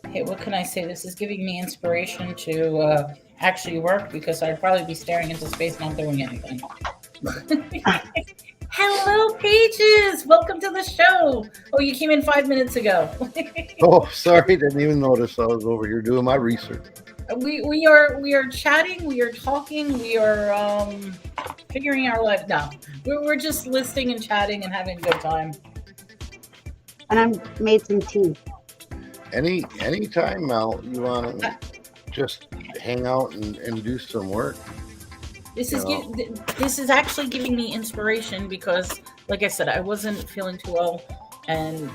Hey, what can I say? This is giving me inspiration to actually work because I'd probably be staring into space not doing anything. Hello, Pages! Welcome to the show. Oh, you came in 5 minutes ago. Oh, sorry, didn't even notice I was over here doing my research. We are chatting, we are talking, we are figuring our life. No, we're just listening and chatting and having a good time. And I made some tea. Anytime, Mel, you want to just hang out and do some work. This is actually giving me inspiration because, like I said, I wasn't feeling too well, and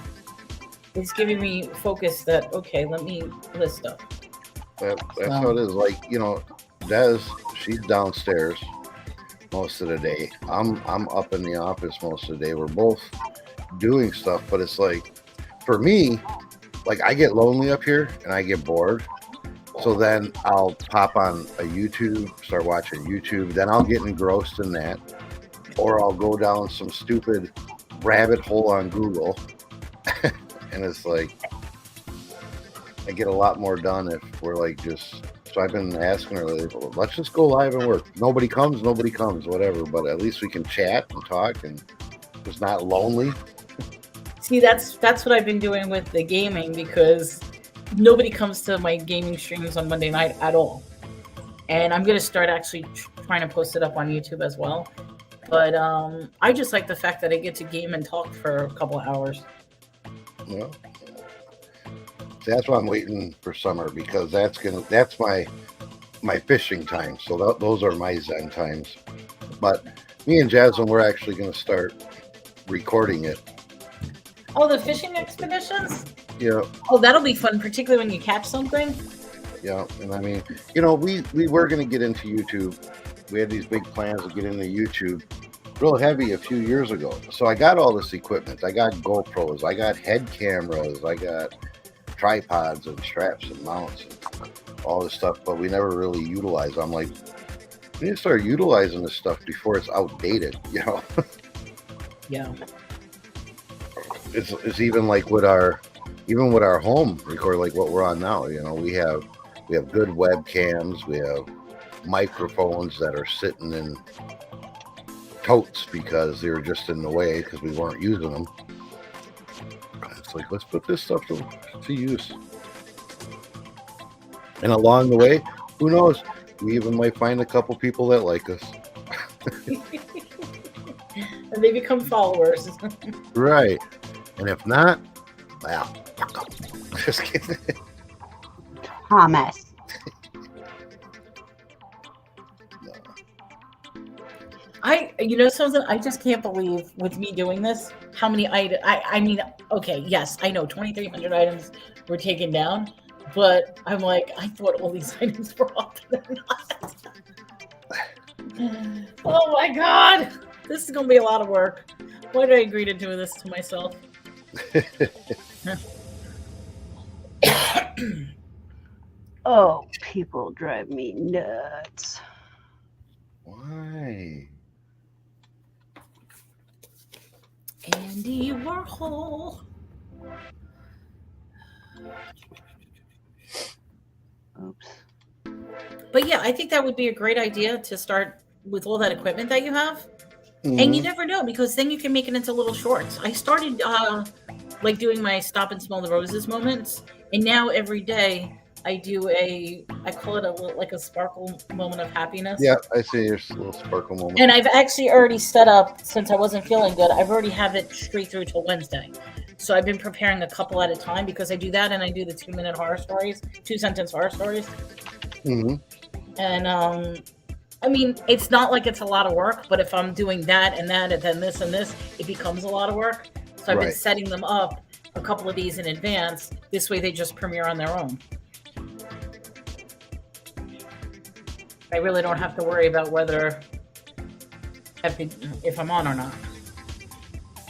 it's giving me focus that, okay, let me list stuff. That's how it is. Like, Des, she's downstairs most of the day. I'm up in the office most of the day. We're both doing stuff, but it's like, for me, like, I get lonely up here and I get bored. So then I'll pop on a YouTube, start watching YouTube. Then I'll get engrossed in that. Or I'll go down some stupid rabbit hole on Google. And it's like, I get a lot more done if we're like just... So I've been asking her, like, let's just go live and work. Nobody comes, whatever. But at least we can chat and talk and it's not lonely. See, that's what I've been doing with the gaming because nobody comes to my gaming streams on Monday night at all. And I'm going to start actually trying to post it up on YouTube as well. But I just like the fact that I get to game and talk for a couple of hours. Yeah. That's why I'm waiting for summer because that's my fishing time. So those are my Zen times. But me and Jasmine, we're actually going to start recording it. Oh, the fishing expeditions? Yeah. Oh, that'll be fun, particularly when you catch something. Yeah, and I mean, we were going to get into YouTube. We had these big plans to get into YouTube real heavy a few years ago. So I got all this equipment. I got GoPros. I got head cameras. I got tripods and straps and mounts and all this stuff, but we never really utilized it. I'm like, we need to start utilizing this stuff before it's outdated, Yeah. It's even like with our home record, like what we're on now. We have good webcams. We have microphones that are sitting in totes because they were just in the way because we weren't using them. It's like, let's put this stuff to use. And along the way, who knows? We even might find a couple people that like us. And they become followers. Right. And if not, well, fuck them. Just kidding. Thomas. Something I just can't believe with me doing this, how many items, I mean, okay, yes, I know 2,300 items were taken down, but I'm like, I thought all these items were up and they're not. Oh my God, this is going to be a lot of work. Why did I agree to do this to myself? Oh, people drive me nuts. Why? Andy Warhol. Oops. But yeah, I think that would be a great idea to start with all that equipment that you have. Mm-hmm. And you never know, because then you can make it into little shorts. I started like doing my stop and smell the roses moments, and now every day I do I call it a sparkle moment of happiness. Yeah, I see your little sparkle moment. And I've actually already set up, since I wasn't feeling good, I've already have it straight through till Wednesday. So I've been preparing a couple at a time because I do that, and I do the 2-minute horror stories, 2-sentence horror stories. Mm-hmm. And I mean, it's not like it's a lot of work, but if I'm doing that and that and then this and this, it becomes a lot of work. So I've been setting them up a couple of days in advance. This way they just premiere on their own. I really don't have to worry about whether if I'm on or not.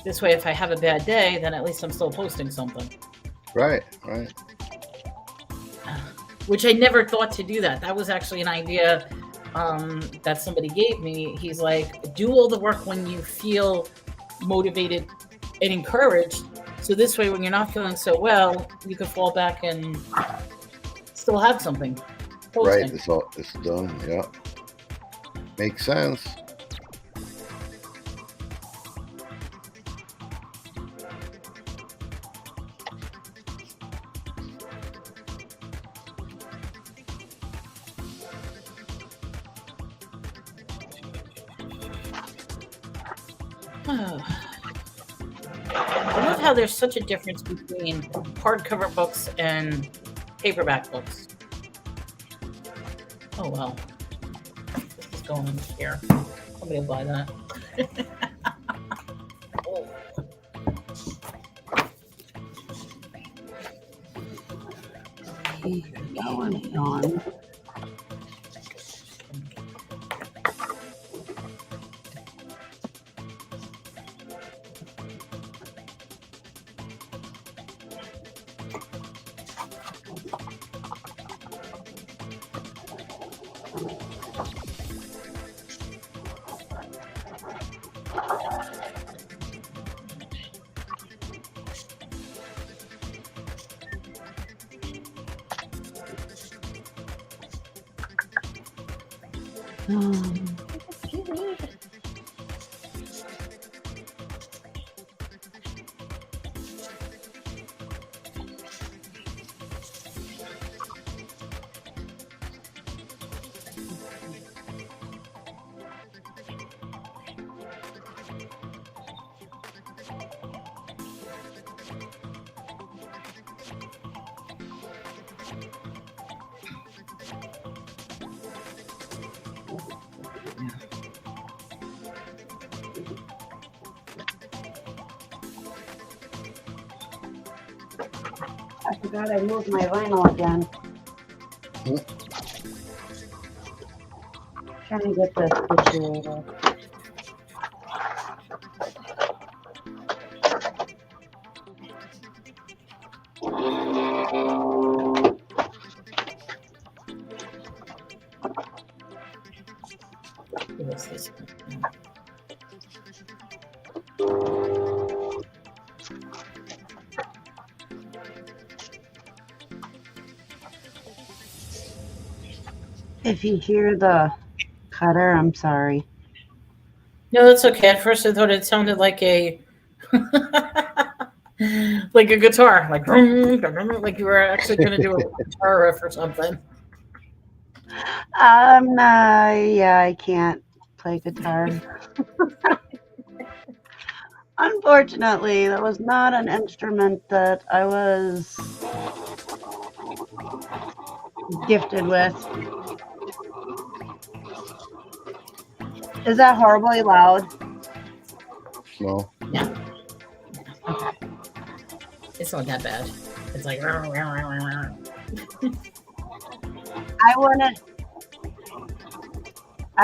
This way, if I have a bad day, then at least I'm still posting something. Right. Which I never thought to do that. That was actually an idea that somebody gave me. He's like, do all the work when you feel motivated and encouraged. So this way, when you're not feeling so well, you can fall back and still have something. Posting. Right. It's done. Yeah. Makes sense. I love how there's such a difference between hardcover books and paperback books. Oh well, this is going in here. Somebody will buy that. Oh. That one's gone. I forgot I moved my vinyl again. Trying to get this situated. What's this? If you hear the cutter, I'm sorry. No, that's okay. At first, I thought it sounded like a like a guitar, like you were actually going to do a guitar riff or something. Yeah, I can't play guitar. Unfortunately, that was not an instrument that I was gifted with. Is that horribly loud? No. Yeah. It's not that bad. It's like I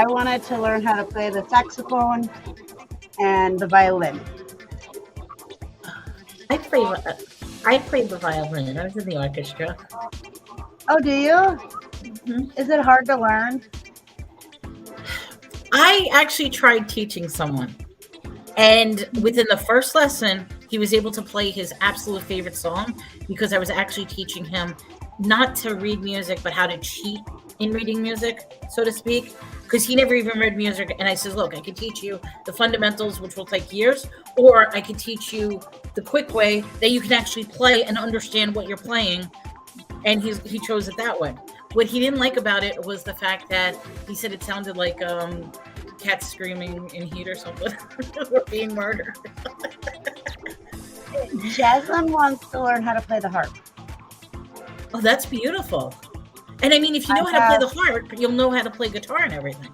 wanted to learn how to play the saxophone and the violin. I played the violin. I was in the orchestra. Oh, do you? Mm-hmm. Is it hard to learn? I actually tried teaching someone, and within the first lesson, he was able to play his absolute favorite song because I was actually teaching him not to read music, but how to cheat in reading music, so to speak, because he never even read music. And I said, look, I can teach you the fundamentals, which will take years, or I can teach you the quick way that you can actually play and understand what you're playing. And he chose it that way. What he didn't like about it was the fact that he said it sounded like cats screaming in heat or something, or being murdered. Jasmine wants to learn how to play the harp. Oh, that's beautiful. And I mean, if you know how to play the harp, you'll know how to play guitar and everything.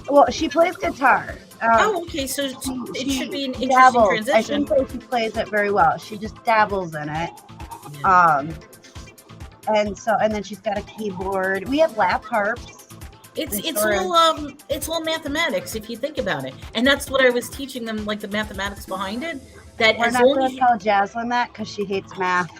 Well, she plays guitar. Okay, so it should be an interesting dabbles. transition. I think that she plays it very well. She just dabbles in it. Yeah. And then she's got a keyboard. We have lap harps. It's Sure. it's all mathematics if you think about it, and that's what I was teaching them, like the mathematics behind it. That We're as not long going as to you, tell Jaslyn that because she hates math.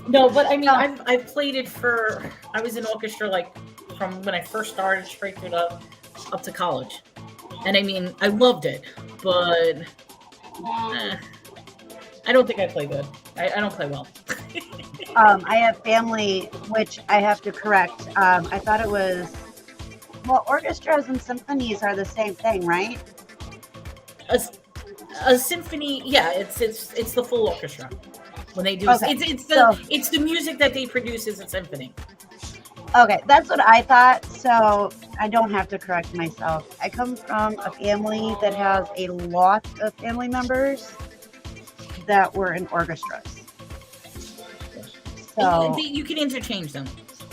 no, but I mean, No. I've played it for. I was in orchestra like from when I first started straight through up to college, and I mean, I loved it, but I don't think I play good. I don't play well. I have family, which I have to correct. I thought it was, well, orchestras and symphonies are the same thing, right? a, a symphony, yeah, it's the full orchestra when they do. Okay, It's the music that they produce is a symphony. Okay, that's what I thought. So I don't have to correct myself. I come from a family that has a lot of family members that were in orchestras. So You can interchange them.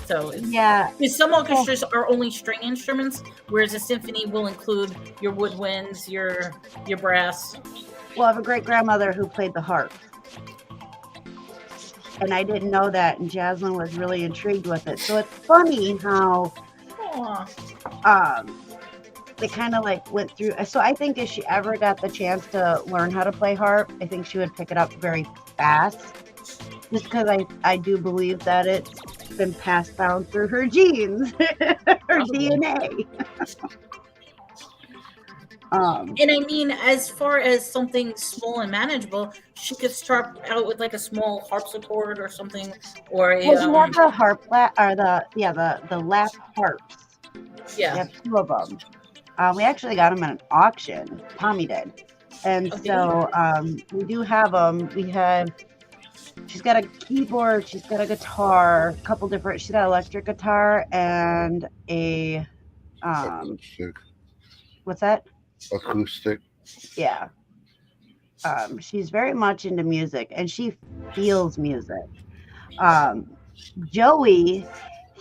So yeah, because some orchestras are only string instruments, whereas a symphony will include your woodwinds, your brass. well, I have a great grandmother who played the harp. And I didn't know that, and Jaslyn was really intrigued with it. So it's funny how they kind of like went through. So I think if she ever got the chance to learn how to play harp, I think she would pick it up very fast. Just because I do believe that it's been passed down through her genes, her DNA. And I mean, as far as something small and manageable, she could start out with like a small harpsichord or something, or a Well, you have the harp lap, or the lap harps. We yeah. have two of them. We actually got them at an auction. Tommy did, and Okay. so we do have them. She's got a keyboard. She's got a guitar. A couple different. She's got an electric guitar and a Acoustic. what's that? Acoustic. Yeah. She's very much into music, and she feels music. Joey,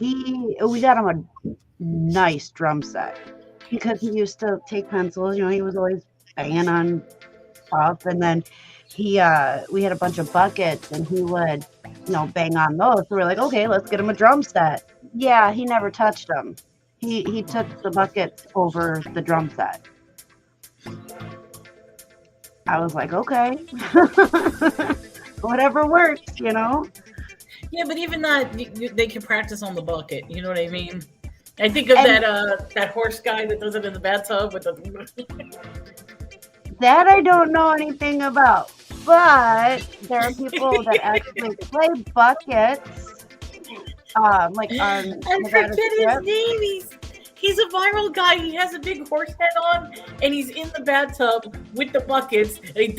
we got him a nice drum set because he used to take pencils. You know, he was always banging on stuff, and then we had a bunch of buckets, and he would, bang on those. So we're like, okay, let's get him a drum set. Yeah, he never touched them. He took the buckets over the drum set. I was like, okay, whatever works, Yeah, but even that, they can practice on the bucket. You know what I mean? I think of that horse guy that does it in the bathtub with the. That I don't know anything about, but there are people that actually play buckets, like on. I forget his name. He's a viral guy. He has a big horse head on, and he's in the bathtub with the buckets. And he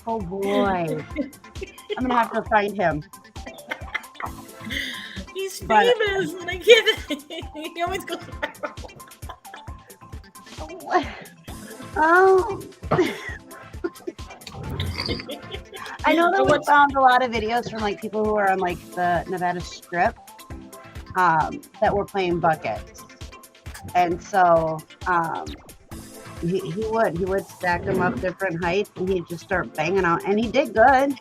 Oh boy, I'm gonna have to find him. He's famous, and I can't. He always goes viral. Oh. I know that we found a lot of videos from like people who are on like the Nevada Strip that were playing buckets, and so he would stack them up different heights, and he'd just start banging out, and he did good.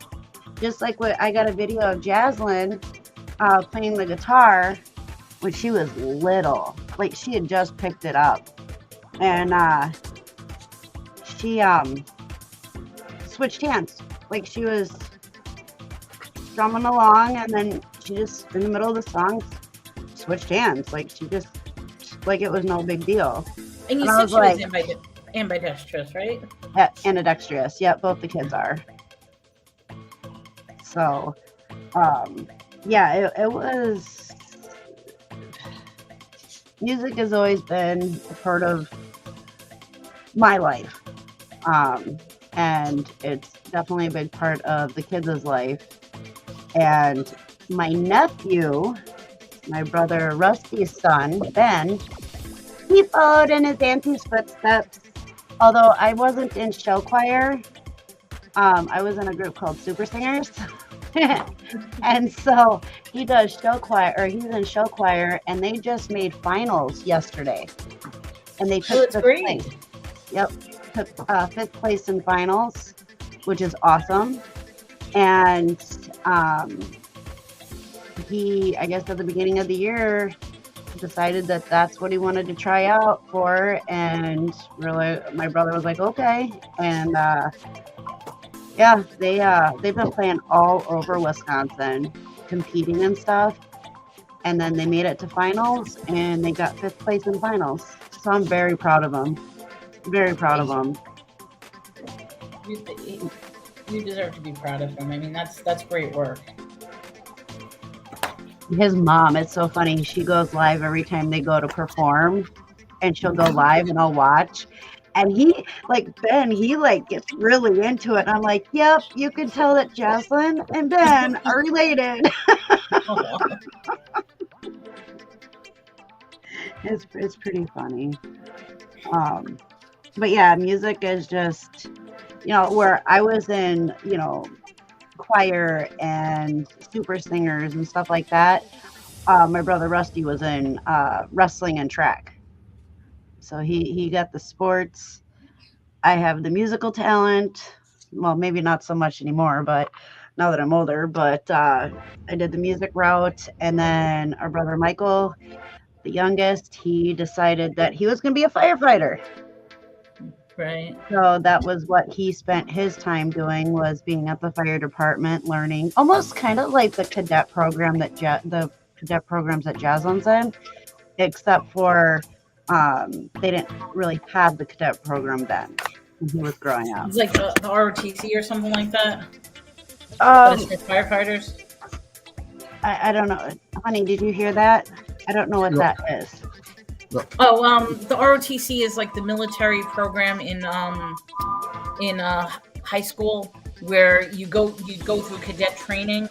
Just like what I got a video of Jaslyn playing the guitar when she was little, like she had just picked it up. And she switched hands. Like she was strumming along, and then she just, in the middle of the song, switched hands. Like she just, like it was no big deal. And you said she was ambidextrous, right? Ambidextrous. Yeah, both the kids are. So, yeah, it was. Music has always been a part of my life, and it's definitely a big part of the kids' life. And my nephew, my brother Rusty's son, Ben, he followed in his auntie's footsteps. Although I wasn't in show choir, I was in a group called Super Singers. And so he does show choir, or he's in show choir, and they just made finals yesterday, and they took fifth place. Yep, took fifth place in finals, which is awesome. And he, I guess at the beginning of the year, decided that that's what he wanted to try out for. And really, my brother was like, okay. And yeah, they've been playing all over Wisconsin, competing and stuff. And then they made it to finals, and they got 5th place in finals. So I'm very proud of them. Very proud of them. You deserve to be proud of him. I mean, that's great work. His mom, it's so funny. She goes live every time they go to perform, and she'll go live and I'll watch. And he, like Ben, he like gets really into it. And I'm like, yep, you can tell that Jocelyn and Ben are related. It's pretty funny. But yeah, music is just, where I was in, choir and super singers and stuff like that. My brother Rusty was in wrestling and track. So he got the sports. I have the musical talent. Well, maybe not so much anymore, but now that I'm older, but I did the music route. And then our brother Michael, the youngest, he decided that he was going to be a firefighter. Right. So that was what he spent his time doing, was being at the fire department, learning almost kind of like the cadet program that the cadet programs that Jaslyn's in, except for they didn't really have the cadet program then when he was growing up. It's like the ROTC or something like that. But it's for firefighters. I don't know, honey. Did you hear that? I don't know what that is. Oh, the ROTC is like the military program in high school, where you go through cadet training,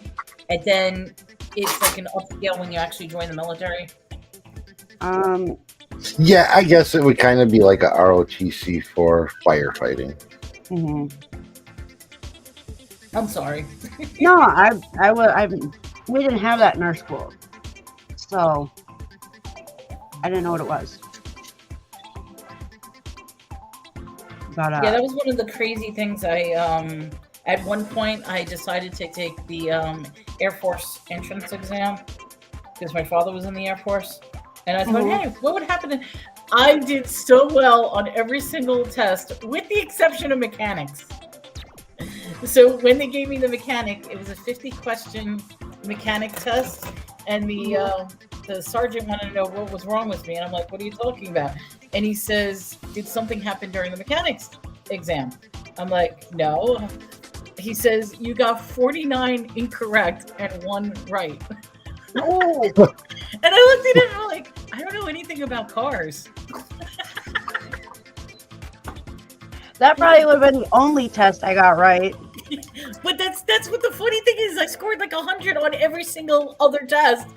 and then it's like an upscale when you actually join the military. Yeah, I guess it would kind of be like a ROTC for firefighting. Mm-hmm. I'm sorry. No, we didn't have that in our school, so I didn't know what it was. But, yeah, that was one of the crazy things. I at one point I decided to take the Air Force entrance exam because my father was in the Air Force, and I thought, hey, what would happen? I did so well on every single test, with the exception of mechanics. So when they gave me the mechanic, it was a 50-question mechanic test, and the sergeant wanted to know what was wrong with me, and I'm like, what are you talking about? And he says, did something happen during the mechanics exam? I'm like, no. He says, you got 49 incorrect and 1 right. Oh. And I looked at him and I'm like, I don't know anything about cars. That probably would have been the only test I got right. But that's what the funny thing is. I scored like 100 on every single other test.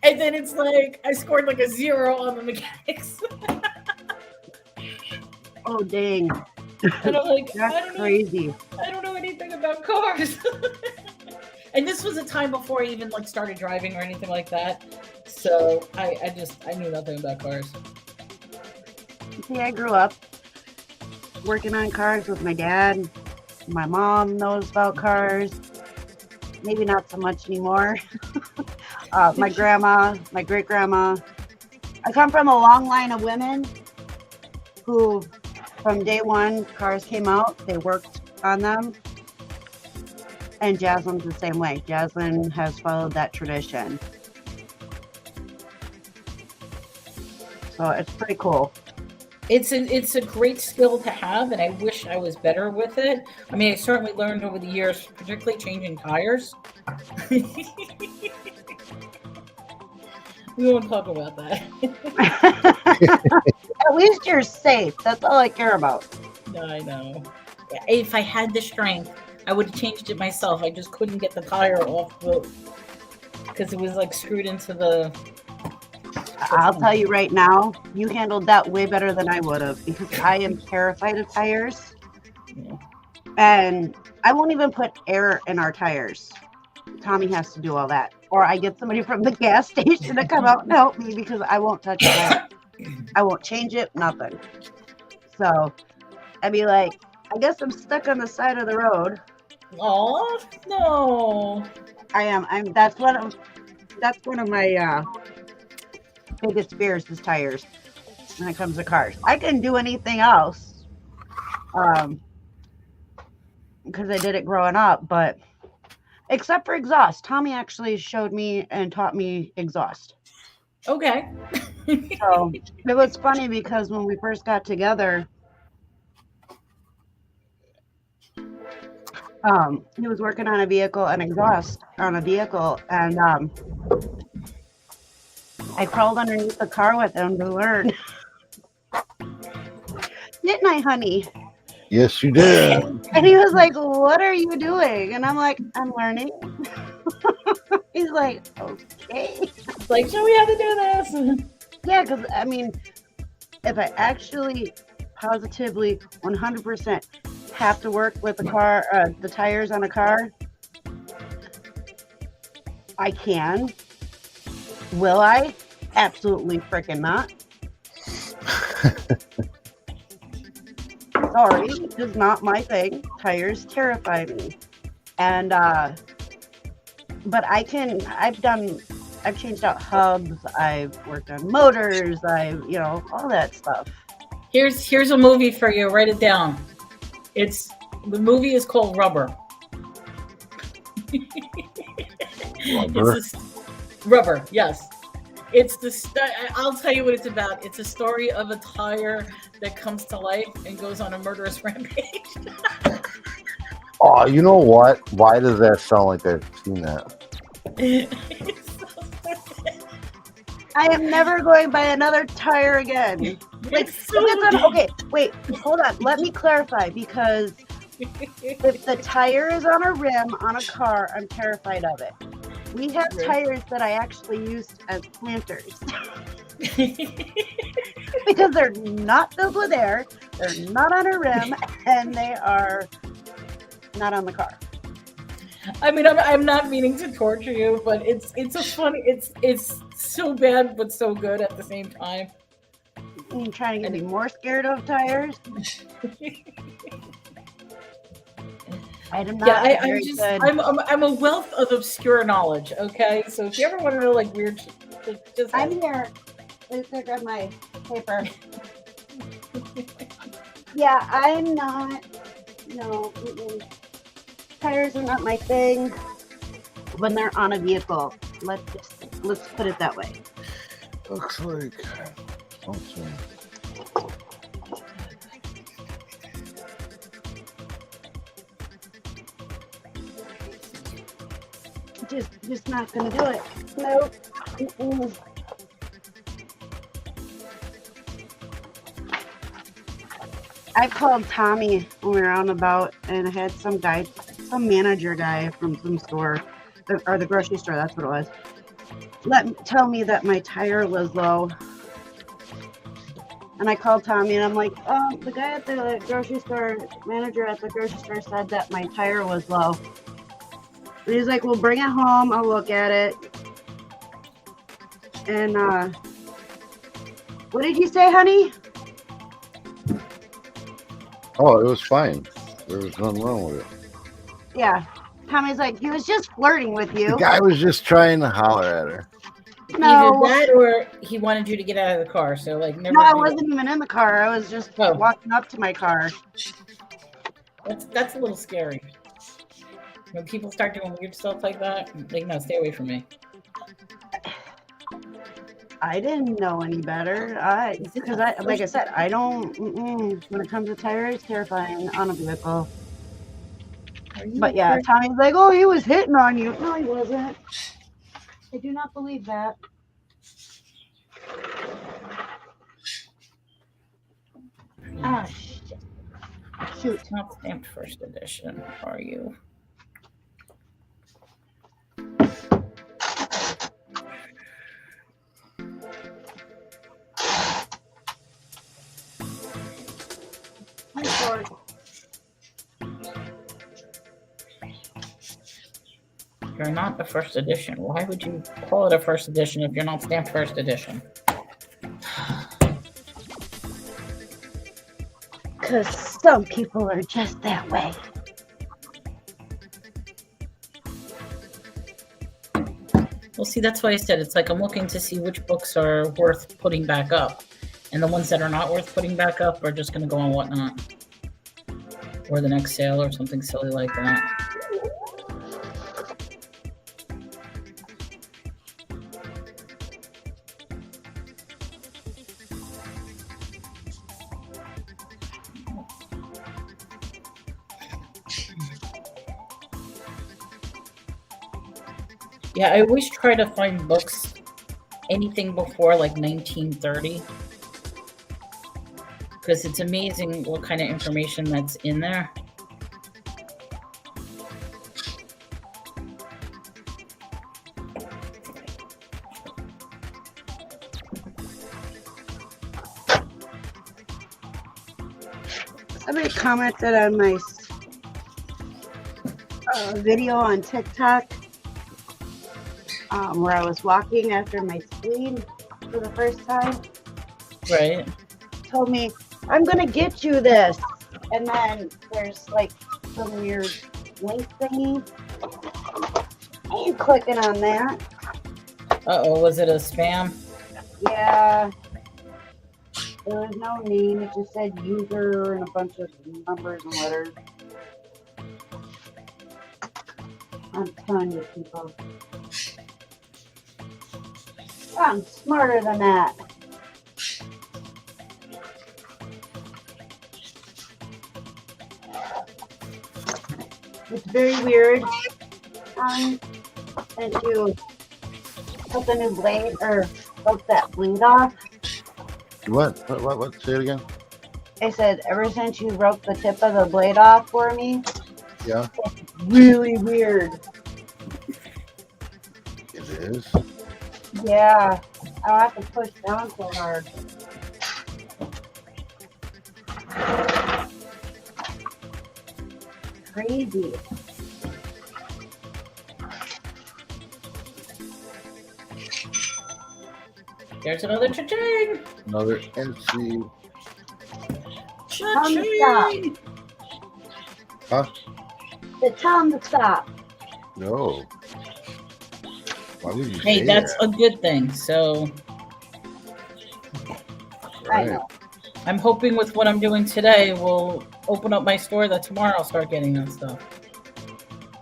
And then it's like, I scored like a 0 on the mechanics. Oh, dang. And I'm like, That's crazy. I don't know anything about cars. And this was a time before I even like started driving or anything like that. So I knew nothing about cars. See, I grew up working on cars with my dad. My mom knows about cars. Maybe not so much anymore. My grandma, my great-grandma. I come from a long line of women who, from day one, cars came out, they worked on them. And Jaslyn's the same way. Jaslyn has followed that tradition. So it's pretty cool. It's a great skill to have, and I wish I was better with it. I mean, I certainly learned over the years, particularly changing tires. We won't talk about that. At least you're safe. That's all I care about. I know. If I had the strength, I would have changed it myself. I just couldn't get the tire off because it was like screwed into the... I'll tell you right now, you handled that way better than I would have, because I am terrified of tires. Yeah. And I won't even put air in our tires. Tommy has to do all that. Or I get somebody from the gas station to come out and help me, because I won't touch it. I won't change it, nothing. So I'd be like, I guess I'm stuck on the side of the road. Oh no. I am. That's one of my biggest fears is tires when it comes to cars. I can do anything else, because I did it growing up, but except for exhaust. Tommy actually showed me and taught me exhaust. Okay. So it was funny because when we first got together, he was working on a vehicle and exhaust on a vehicle, and I crawled underneath the car with him to learn. Didn't I, honey? Yes, you did. And he was like, "What are you doing?" And I'm like, "I'm learning." He's like, "Okay." It's like, show me how to do this. Yeah, because I mean, if I actually positively 100% have to work with the car, the tires on a car, I can. Will I? Absolutely freaking not. Sorry, it's not my thing. Tires terrify me. And but I've changed out hubs, I've worked on motors, all that stuff. Here's a movie for you. Write it down. The movie is called Rubber. Rubber? Rubber, yes. I'll tell you what it's about. It's a story of a tire that comes to life and goes on a murderous rampage. Oh, you know what? Why does that sound like I've seen that? I am never going by another tire again. Like, okay, wait, hold on. Let me clarify, because if the tire is on a rim on a car, I'm terrified of it. We have tires that I actually used as planters. Because they're not filled with air, they're not on a rim, and they are not on the car. I mean, I'm not meaning to torture you, but it's so bad but so good at the same time. You trying to get me more scared of tires? I'm a wealth of obscure knowledge. Okay, so if you ever want to know like weird shit, just I'm here. Let's grab my paper. Yeah, I'm not. No, tires are not my thing when they're on a vehicle. Let's put it that way. Looks like something. Just not gonna do it. Nope. Mm-mm. I called Tommy when we were on about, and I had some manager guy from some store, or the grocery store, that's what it was, tell me that my tire was low. And I called Tommy and I'm like, the guy at the grocery store, manager at the grocery store said that my tire was low. And he's like, well, bring it home, I'll look at it. And what did you say, honey? Oh, it was fine. There was nothing wrong with it. Yeah. Tommy's like, he was just flirting with you. The guy was just trying to holler at her. No. Either that or he wanted you to get out of the car. So like, never. No, I wasn't even in the car. I was just walking up to my car. That's a little scary. When people start doing weird stuff like that, like, no, stay away from me. I didn't know any better. Because like I said, I don't. When it comes to tires, terrifying on a vehicle. But yeah, Tommy's like, oh, he was hitting on you. No, he wasn't. I do not believe that. Ah, shit. Shoot, it's not stamped first edition, are you? I'm sorry. You're not the first edition. Why would you call it a first edition if you're not stamped first edition? Because some people are just that way. Well, see, that's why I said it's like I'm looking to see which books are worth putting back up. And the ones that are not worth putting back up are just going to go on Whatnot. Or the next sale or something silly like that. Yeah, I always try to find books, anything before like 1930. Because it's amazing what kind of information that's in there. Somebody commented on my video on TikTok where I was walking after my spleen for the first time. Right. Told me, I'm going to get you this. And then there's like some weird link thingy. I ain't clicking on that. Uh-oh, was it a spam? Yeah. There was no name. It just said user and a bunch of numbers and letters. I'm telling you, people. I'm smarter than that. It's very weird. Since you put the new blade or broke that blade off. What? Say it again. I said, ever since you broke the tip of the blade off for me, Yeah. it's really weird. It is. Yeah, I'll have to push down so hard. Crazy. There's another cha-ching! Another NC. Cha-ching! Huh? Tell him to stop. No. Why would you Hey, say that's that? a good thing. So I Right. know. I'm hoping with what I'm doing today will open up my store that tomorrow I'll start getting that stuff.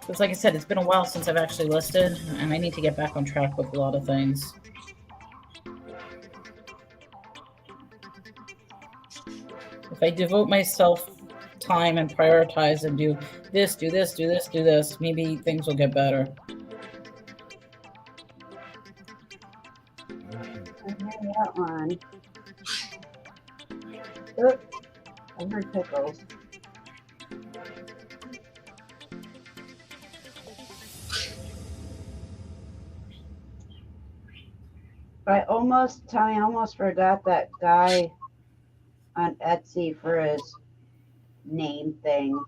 Because like I said, it's been a while since I've actually listed, and I need to get back on track with a lot of things. If I devote myself time and prioritize and do this, do this, do this, do this, maybe things will get better. Okay, that one. Oops. I heard pickles. I almost forgot that guy on Etsy for his name thing.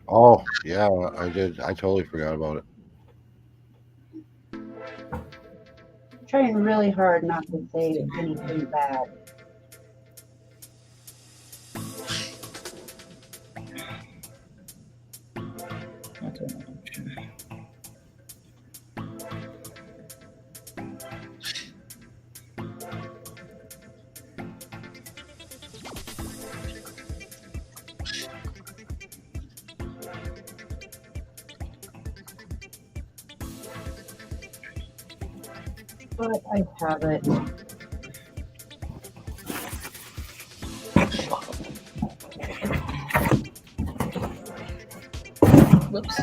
Oh, yeah, I did. I totally forgot about it. I'm trying really hard not to say anything bad. That's an option. But I have it. Whoops.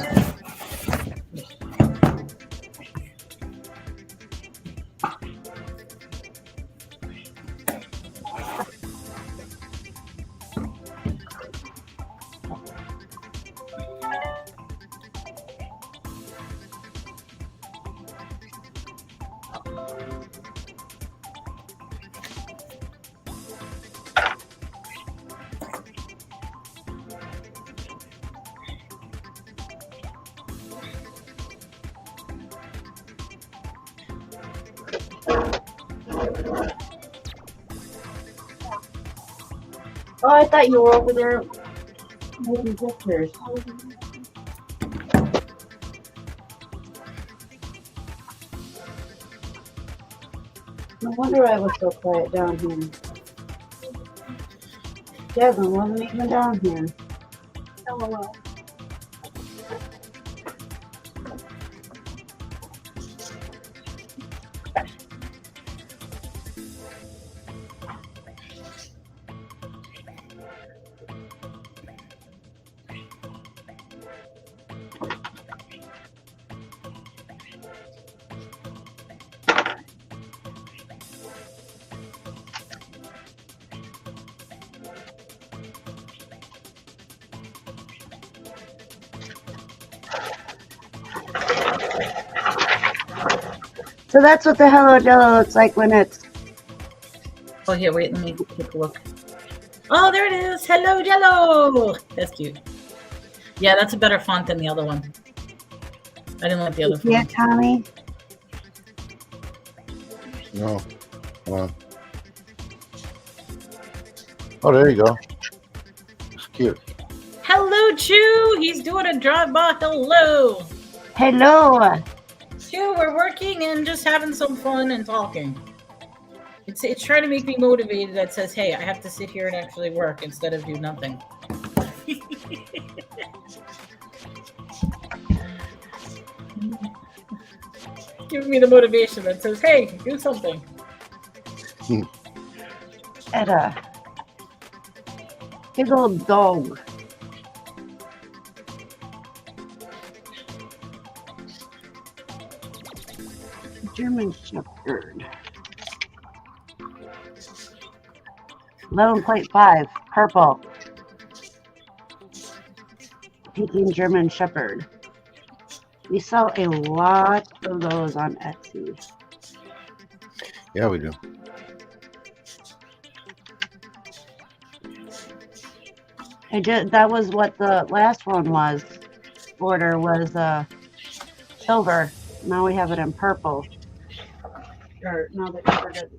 Oh, I thought you were over there making pictures. No wonder I was so quiet down here. Jasmine wasn't even down here. LOL. So that's what the Hello Jello looks like when it's. Oh, here, wait, let me take a look. Oh, there it is. Hello, Jello. That's cute. Yeah, that's a better font than the other one. I didn't like the other Yeah, font. Tommy. No. Come on. Oh, there you go. It's cute. Hello, Chew. He's doing a drive-by. Hello. Hello. Chew, we're working and just having some fun and talking. It's trying to make me motivated. That says, hey, I have to sit here and actually work instead of do nothing. Give me the motivation that says, hey, do something. At a big old dog. German Shepherd. 11.5, purple. Peking German Shepherd. We sell a lot of those on Etsy. Yeah, we do. That was what the last one was. Order was silver. Now we have it in purple. Or now that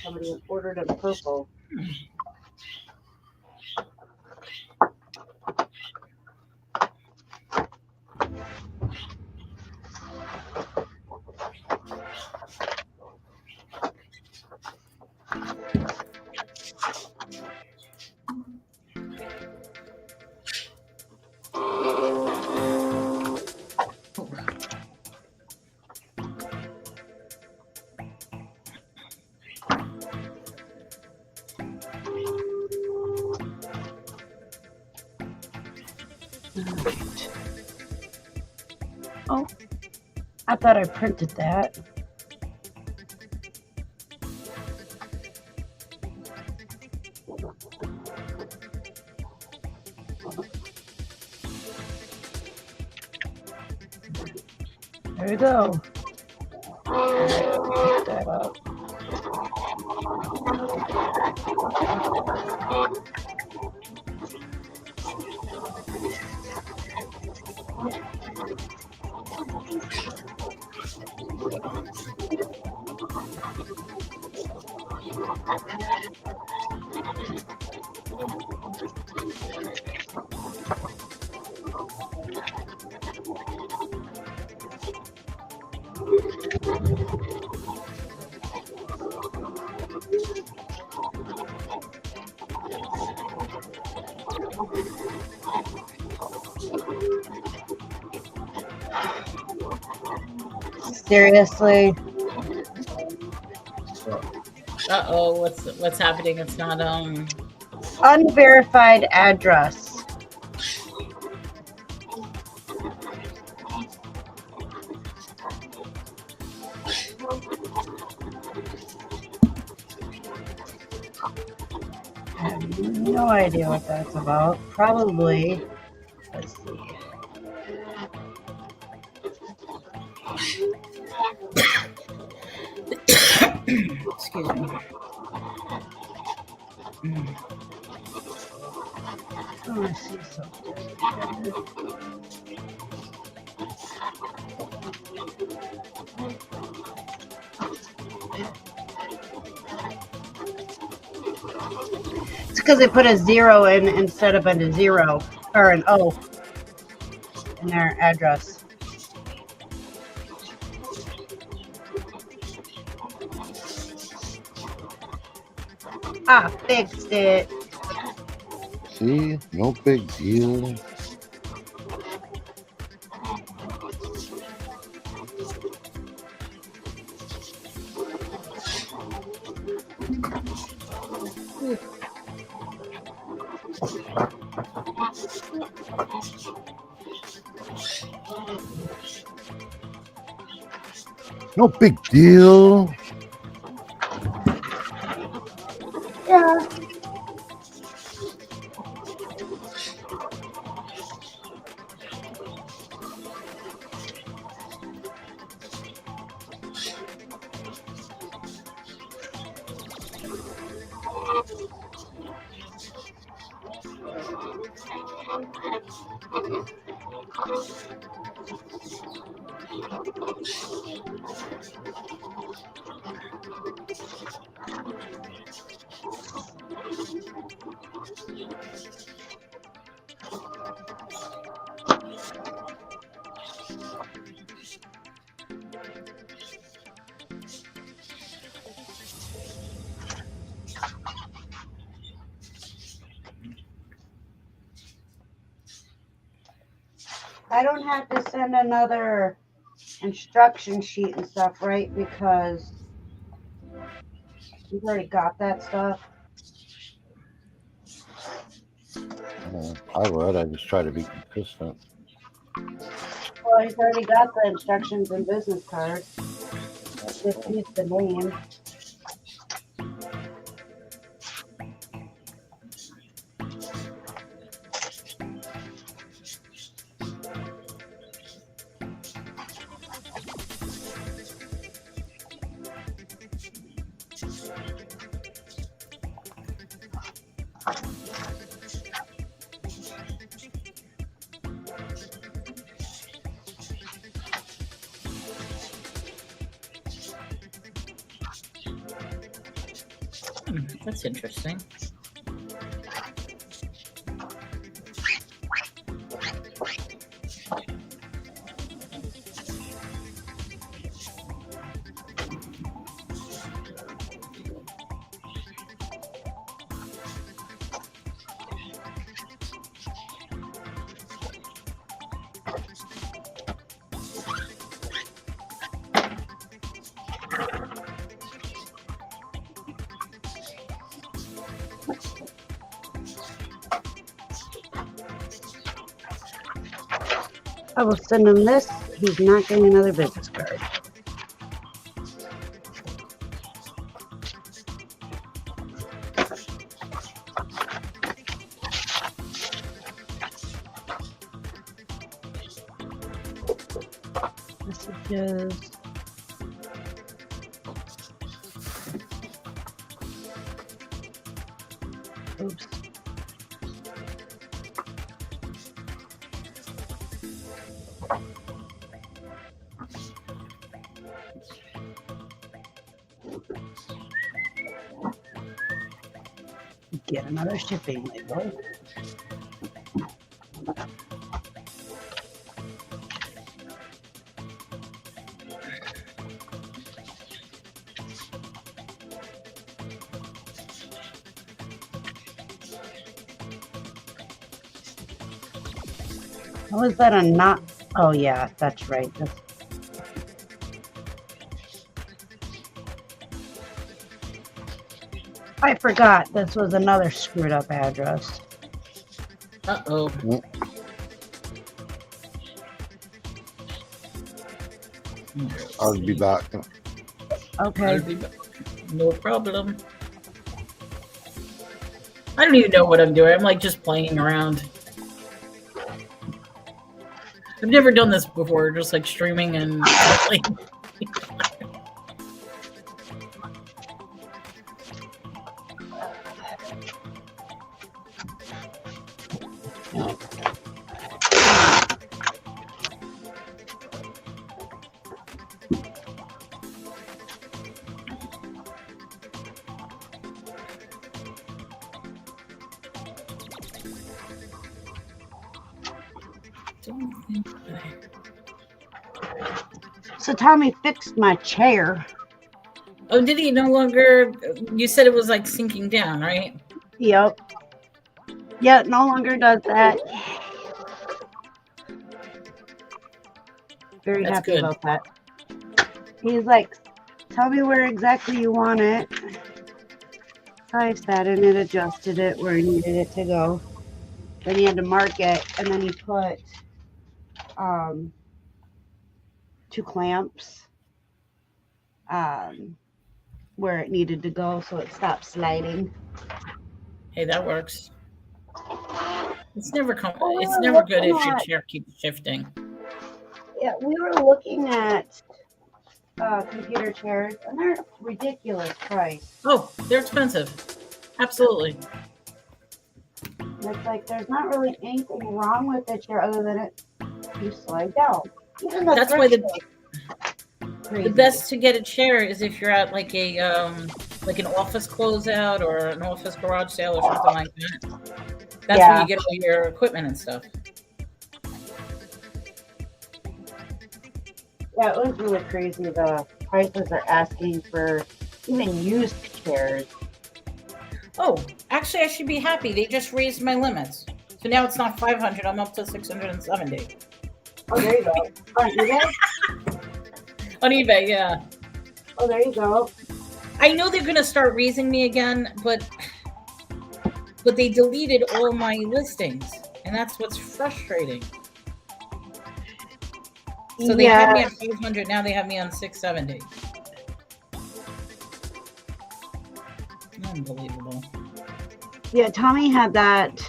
somebody ordered it in purple. Oh, I thought I printed that. There you go. Pick that up. Seriously? Uh-oh, what's happening? It's not Unverified address. I have no idea what that's about. Probably. Let's see. excuse me. Oh, I see something. It's because they put a 0 in instead of a 0 or an O in their address. I fixed it. See, no big deal. No big deal. Yeah. I don't have to send another instruction sheet and stuff, right? Because you've already got that stuff. I would. I just try to be consistent. Well, he's already got the instructions and business cards. Just use the name. That's interesting. I will send him this. He's not getting another business card. Messages. Oops. Get another shipping label. How is that a not? Oh yeah, that's right. That's I forgot this was another screwed up address. Uh-oh. I'll be back. Okay. No problem. I don't even know what I'm doing. I'm like just playing around. I've never done this before, just like streaming and like don't think So Tommy fixed my chair. Oh, did he no longer? You said it was like sinking down, right? Yep. Yeah, it no longer does that. Very That's happy good. about that. He's like, tell me where exactly you want it. So I sat in it, adjusted it where I needed it to go. Then he had to mark it, and then he put 2 clamps where it needed to go so it stopped sliding. Hey, that works. It's never Oh, It's we're never good looking if your at- chair keeps shifting. Yeah, we were looking at computer chairs, and they're ridiculous price. Oh, they're expensive. Absolutely. And it's like there's not really anything wrong with the chair other than it you slide down. Even the That's why thrift the best to get a chair is if you're at like a like an office closeout or an office garage sale or something like that. That's Yeah. where you get all your equipment and stuff. Yeah, it was really crazy the prices they're asking for even used chairs. Oh, actually, I should be happy. They just raised my limits, so now it's not 500. I'm up to 670 Oh, there you go. On eBay? on eBay. Yeah, Oh, there you go. I know they're gonna start raising me again, but they deleted all my listings, and that's what's frustrating. So they had me at 500. Now they have me on 670. Unbelievable. Yeah, Tommy had that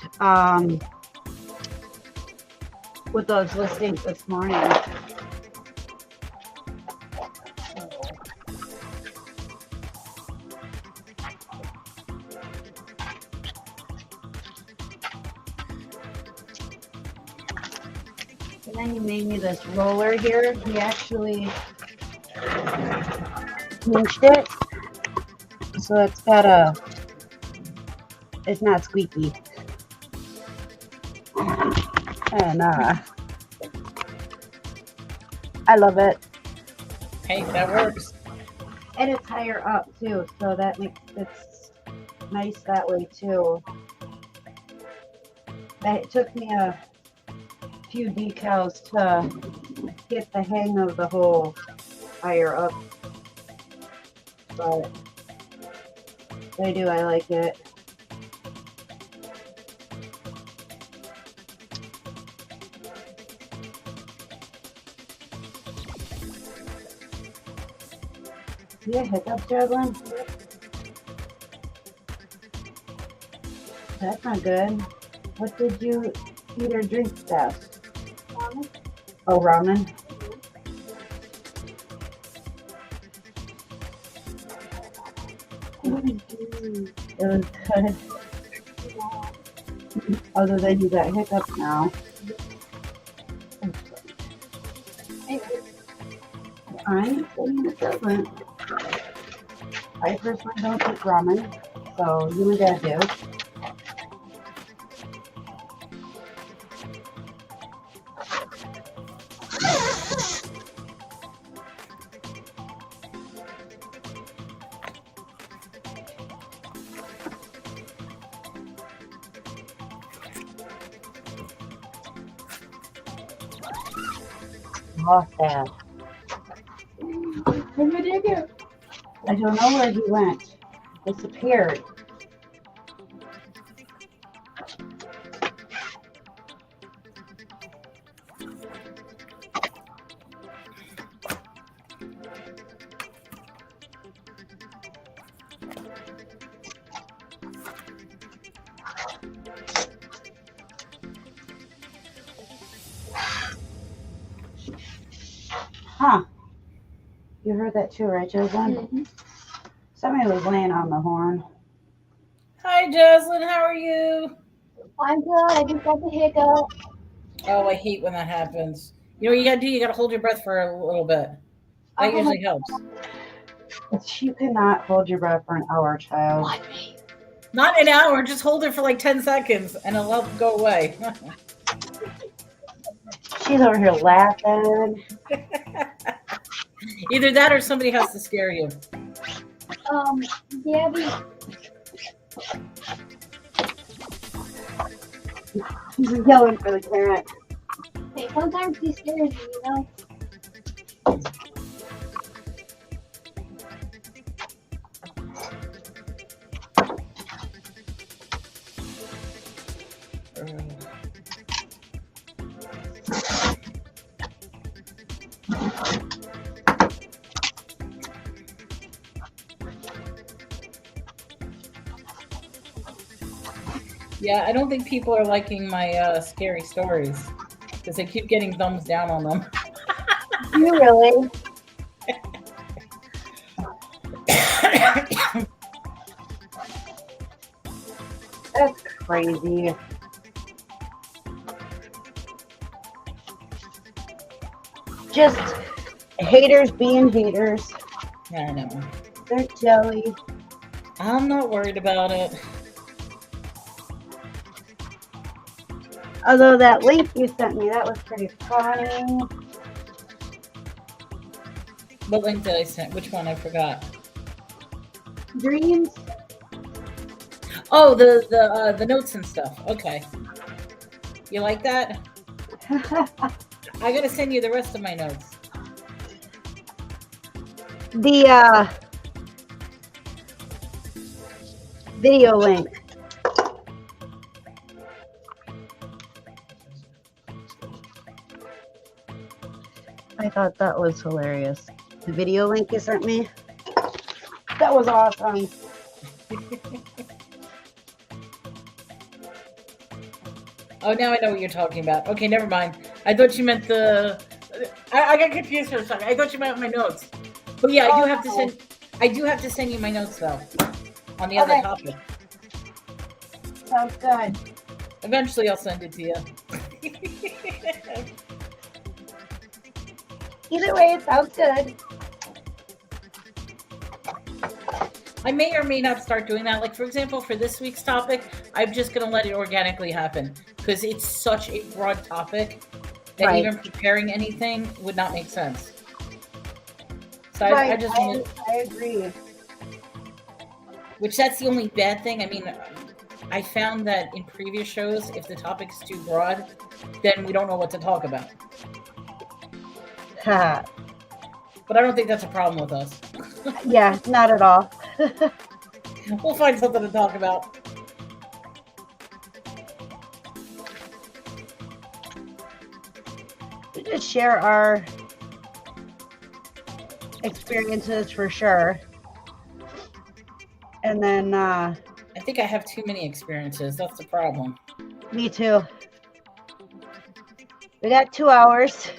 with those listings this morning. And then he made me this roller here. He actually pinched it. So it's got it's not squeaky. And I love it. Hey, that works. And it's higher up too, so that makes it's nice that way too. It took me a few decals to get the hang of the whole higher up, but I do. I like it. See a hiccup, Jacqueline? That's not good. What did you eat or drink best? Ramen. Oh, ramen. It was good. Other than you got hiccups now. I'm saying it doesn't. I personally don't eat ramen, so you and Dad do. Lost Dad. Where did you go? I don't know where he went. Disappeared. Huh. You heard that too, right, Jocelyn? Mm-hmm. Somebody was laying on the horn. Hi, Jocelyn. How are you? I'm good. I just got the hiccup. Oh, I hate when that happens. You know what you gotta do? You gotta hold your breath for a little bit. That usually helps. You cannot hold your breath for an hour, child. Not an hour. Just hold it for like 10 seconds, and it'll help go away. She's over here laughing. Either that or somebody has to scare you. Gabby, She's yelling for the carrot. hey, sometimes he scares you, you know? Yeah, I don't think people are liking my scary stories because they keep getting thumbs down on them. You really? That's crazy. Just haters being haters. Yeah, I know. They're jelly. I'm not worried about it. Although that link you sent me, that was pretty funny. What link did I send? Which one? I forgot. Dreams. Oh, the notes and stuff. Okay. You like that? I gotta send you the rest of my notes. The video link. I thought that was hilarious. The video link you sent me. That was awesome. Oh, now I know what you're talking about. Okay, never mind. I thought you meant the. I got confused for a second. I thought you meant my notes. But yeah, I do have to send. I do have to send you my notes though, on the other Okay. topic. Sounds good. Eventually, I'll send it to you. Either way, it sounds good. I may or may not start doing that. Like, for example, for this week's topic, I'm just going to let it organically happen because it's such a broad topic that Right. even preparing anything would not make sense. So Right, I just want to, I agree. which that's the only bad thing. I mean, I found that in previous shows, if the topic's too broad, then we don't know what to talk about. But I don't think that's a problem with us. Yeah, not at all. We'll find something to talk about. We just share our experiences for sure. And then I think I have too many experiences. That's the problem. me too. We got 2 hours.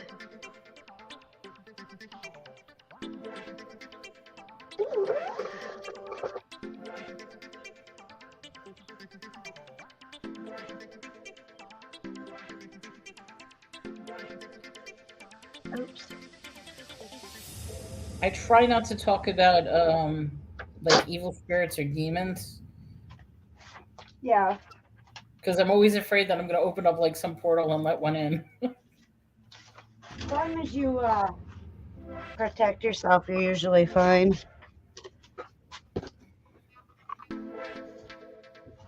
Oops. I try not to talk about like evil spirits or demons Yeah. because I'm always afraid that I'm going to open up like some portal and let one in. As long as you protect yourself, you're usually fine.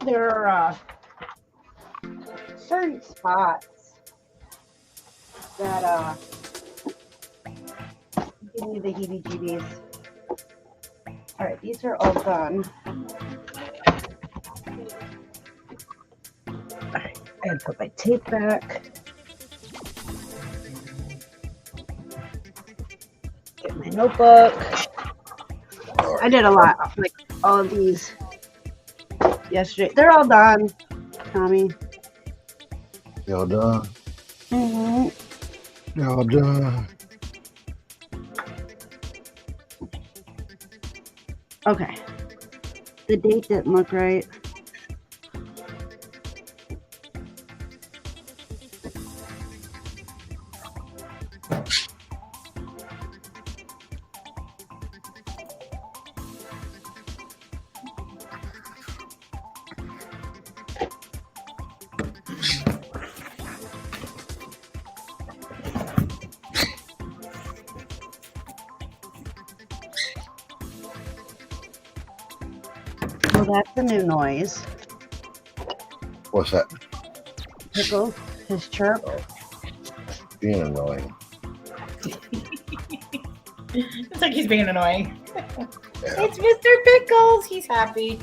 There are certain spots that give me the heebie-jeebies. All right, these are all done. All right, I gotta put my tape back. Get my notebook. I did a lot, like all of these yesterday. They're all done, Tommy. Y'all done? Mm-hmm. Y'all done? Okay. The date didn't look right. So that's a new noise. What's that? Pickles, his chirp. Being annoying. It's like he's being annoying. Yeah. It's Mr. Pickles. He's happy.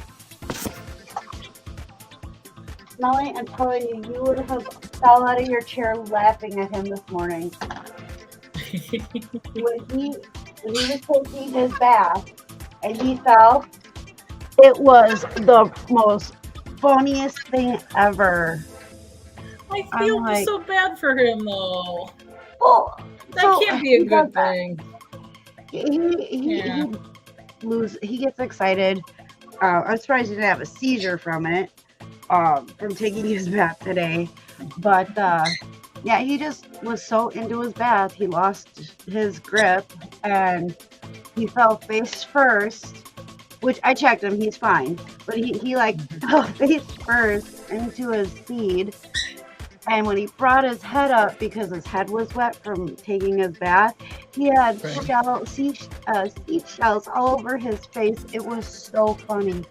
Molly, I'm telling you, you would have fell out of your chair laughing at him this morning. When he was taking his bath and he fell, it was the most funniest thing ever. I feel I'm like- so bad for him, though. Oh, That can't be a good thing. He gets excited. I'm surprised he didn't have a seizure from it, from taking his bath today. But yeah, he just was so into his bath, he lost his grip and he fell face first. Which I checked him, he's fine. But he like fell face first into his seed. And when he brought his head up, because his head was wet from taking his bath, he had seashells all over his face. It was so funny.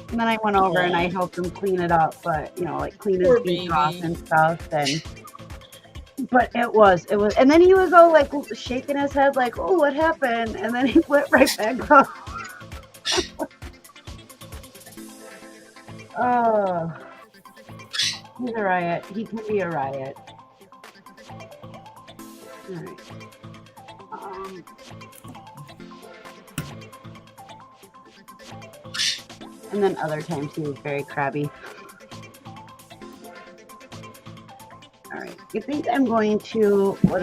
And then I went over and I helped him clean it up, but like clean his Poor feet off baby. and stuff. But it was, and then he was all like shaking his head, like, "Oh, what happened?" And then he went right back up. Oh. He's a riot. He can be a riot. All right. And then other times he was very crabby. All right. I think I'm going to, we're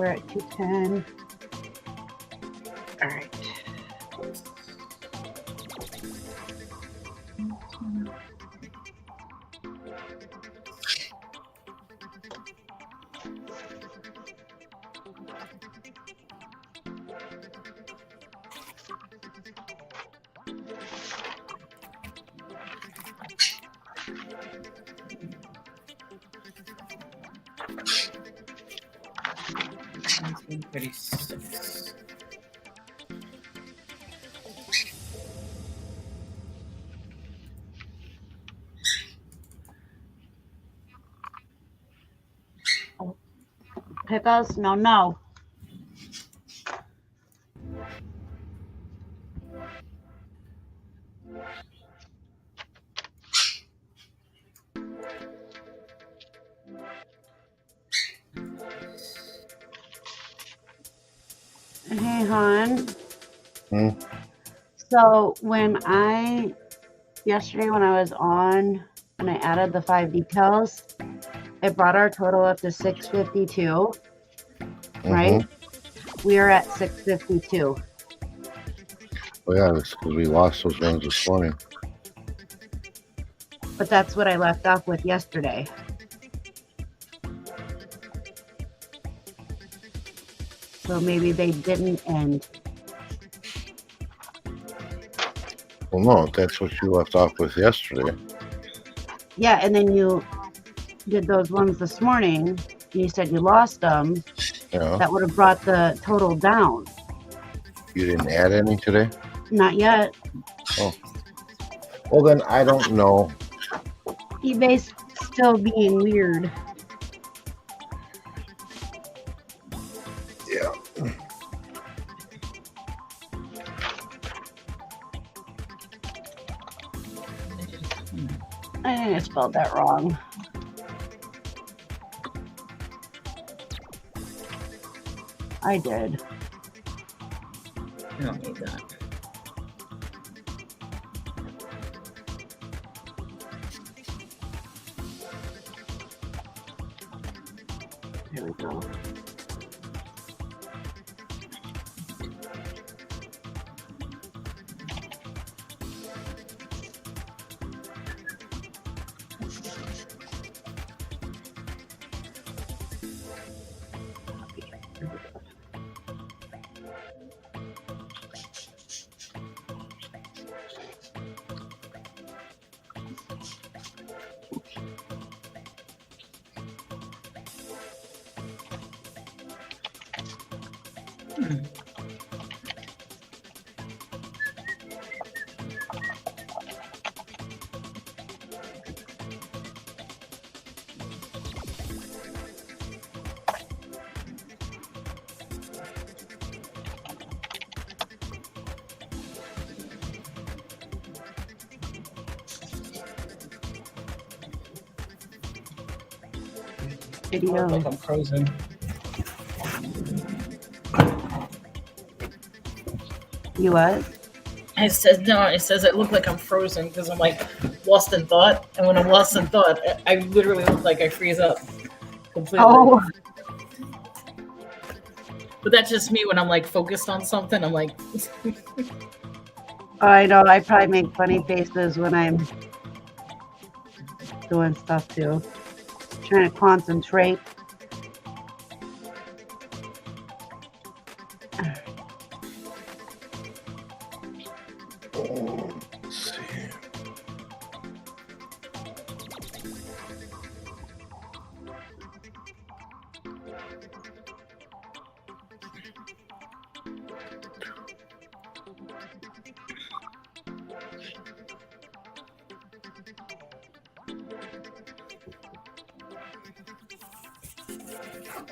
at 210. All right. Pickles? No. Hey, hon. So yesterday when I was on, when I added the 5 decals, it brought our total up to 652, right? We are at 652. Oh yeah, that's because we lost those ones this morning. But that's what I left off with yesterday. So maybe they didn't end. Well, no, that's what you left off with yesterday. Yeah, and then you did those ones this morning, and you said you lost them. Yeah. That would have brought the total down. You didn't add any today? Not yet. Oh. Well, then I don't know. eBay's still being weird. Yeah. I think I spelled that wrong. I did. I don't need that. Here we go. I look like I'm frozen. You what? It says no. It says I look like I'm frozen because I'm like lost in thought, and when I'm lost in thought, I literally look like I freeze up completely. Oh, But that's just me when I'm like focused on something. I'm like, I know. I probably make funny faces when I'm doing stuff too. Trying to concentrate. Let's see.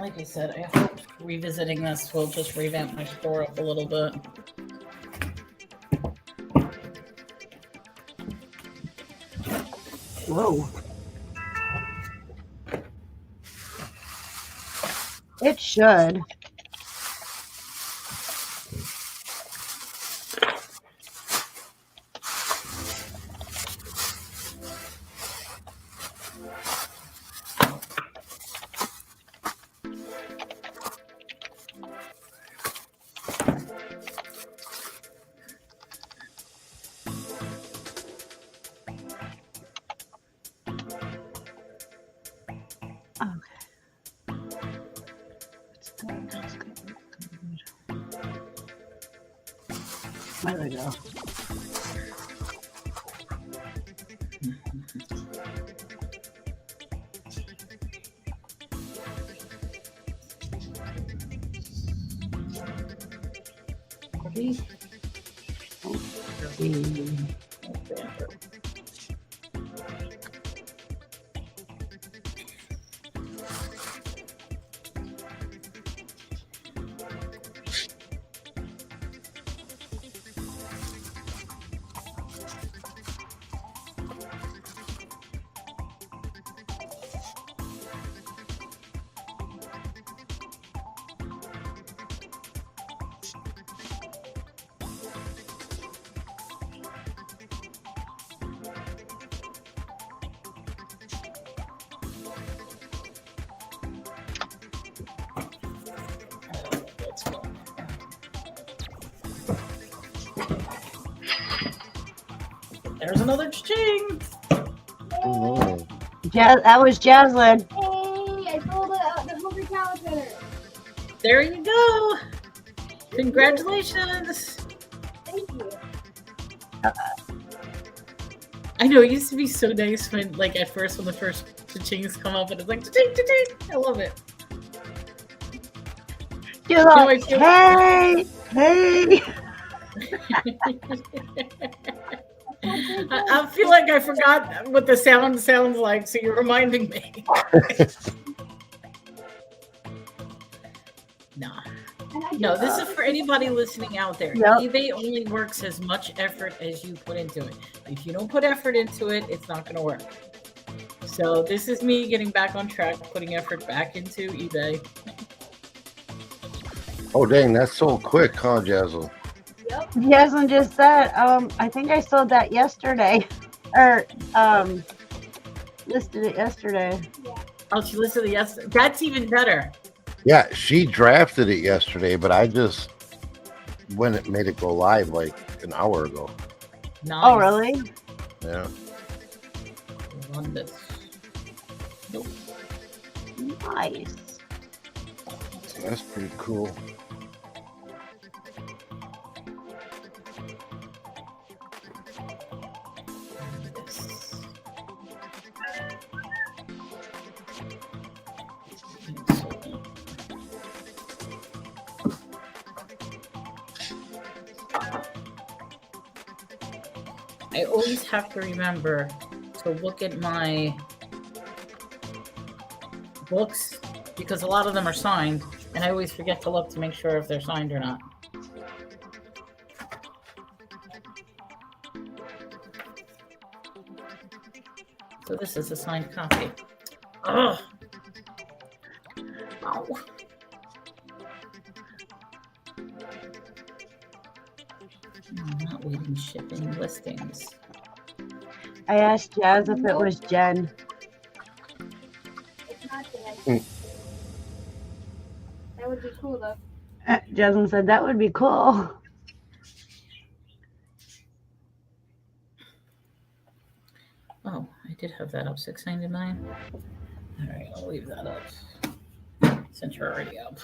like I said, I hope revisiting this will just revamp my store up a little bit. Whoa. It should. There we go. There's another ching. Oh, That was Jaslyn. Hey, I sold the Hungry Calendar. There you go. Congratulations. Thank you. I know it used to be so nice when, like, at first when the first chings come up and it's like, cha-ching, cha-ching. I love it. You're like, hey, hey. I feel like I forgot what the sound sounds like, so you're reminding me. Nah. No, this is for anybody listening out there. Yep. eBay only works as much effort as you put into it. If you don't put effort into it, it's not going to work. So this is me getting back on track, putting effort back into eBay. oh, dang, that's so quick, huh, Jazzle? Jaslyn just said, I think I sold that yesterday. Or listed it yesterday. Oh, she listed it yesterday. That's even better. Yeah, she drafted it yesterday, but I just made it go live like an hour ago. Nice. Oh, really? Yeah. Run this. Nope. Nice. That's pretty cool. I always have to remember to look at my books because a lot of them are signed, and I always forget to look to make sure if they're signed or not. So this is a signed copy. Ugh. Ow. Not waiting shipping listings. I asked Jazz if it was Jen. It's not dead. That would be cool though. Jasmine said that would be cool. Oh, I did have that up, $6.99. All right, I'll leave that up since you're already up.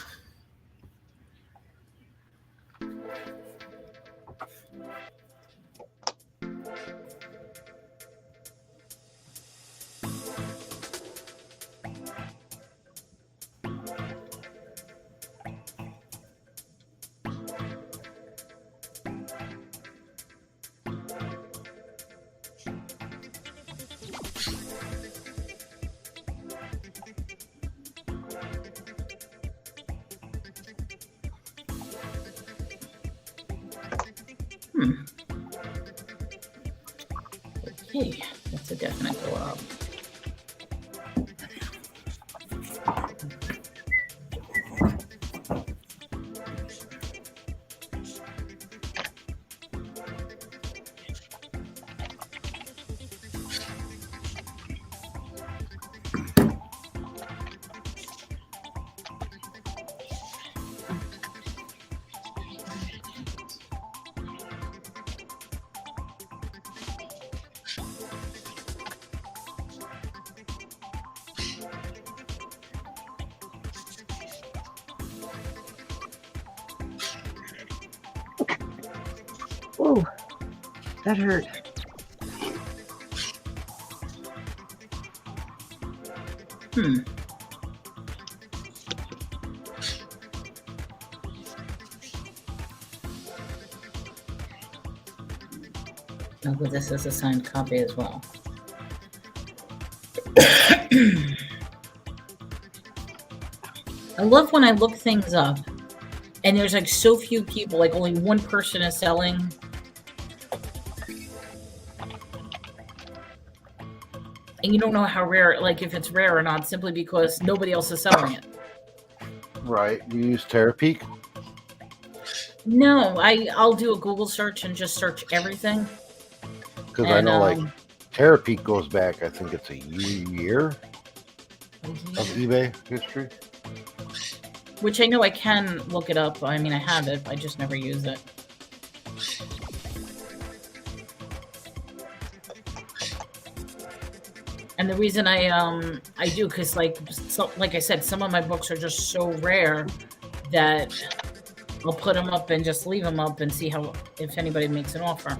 Okay, that's a definite go up. Ooh, that hurt. I'll put this as a signed copy as well. I love when I look things up and there's like so few people, like only one person is selling. And you don't know how rare, like if it's rare or not, simply because nobody else is selling it. Right. You use Terapeak? No, I'll do a Google search and just search everything. Because I know like Terapeak goes back, I think it's a year of eBay history. Which I know I can look it up. I mean, I have it. I just never use it. And the reason I do, because like I said, some of my books are just so rare that I'll put them up and just leave them up and see how if anybody makes an offer.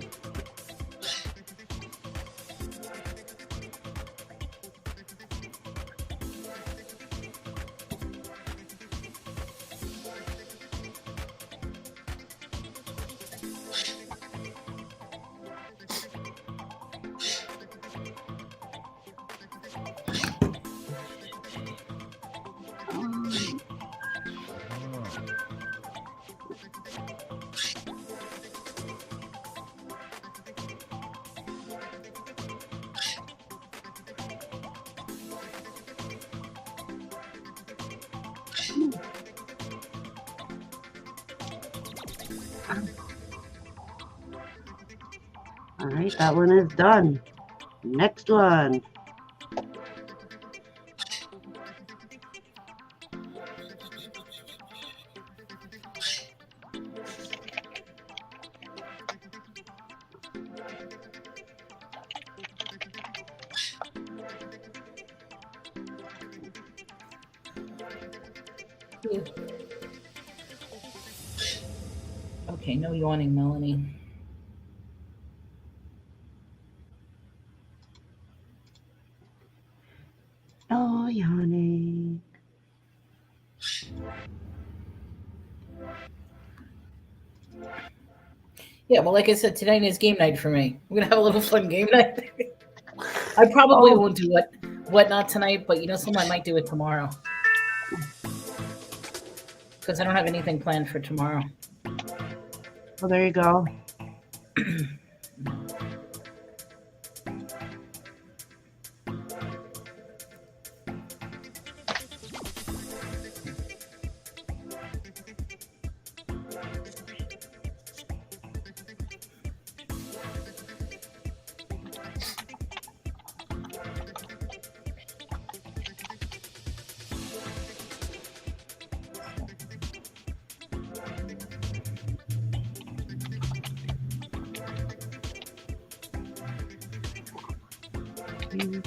All right, that one is done. Next one. Okay, no yawning, Melanie. Oh, yawning. Yeah, well, like I said, tonight is game night for me. We're gonna have a little fun game night. I probably won't do whatnot tonight, but you know, I might do it tomorrow because I don't have anything planned for tomorrow. Well, there you go. So.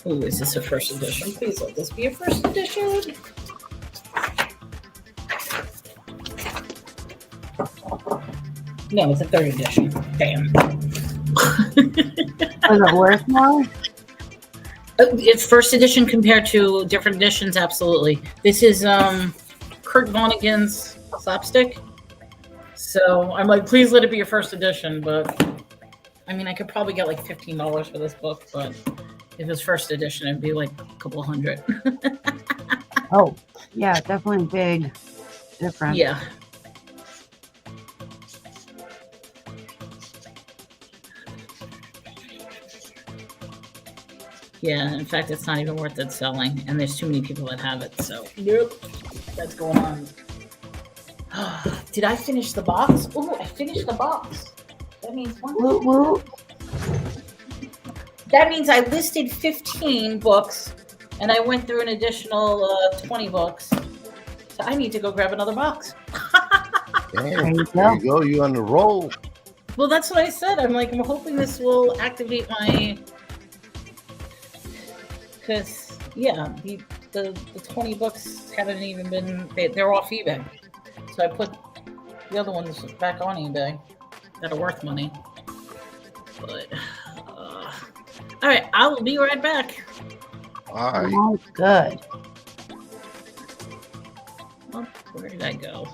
Oh, is this a first edition? Please let this be a first edition. No, it's a third edition. Damn. Is it worth more? It's first edition compared to different editions, absolutely. This is Kurt Vonnegut's Slapstick. So I'm like, please let it be a first edition, but I mean, I could probably get like $15 for this book, but if it's first edition, it'd be like a couple hundred. Oh, yeah, definitely big difference. Yeah. Yeah, in fact, it's not even worth it selling, and there's too many people that have it, so nope, that's going on. Did I finish the box? Oh, I finished the box. That means one. Woo woo. That means I listed 15 books, and I went through an additional 20 books. So I need to go grab another box. Damn, there you go. You on the roll. Well, that's what I said. I'm like, I'm hoping this will activate my. Because yeah, the 20 books haven't even been. They're off eBay. So I put the other ones back on eBay that are worth money. But all right, I'll be right back. All right. Oh, good. Oh, where did I go?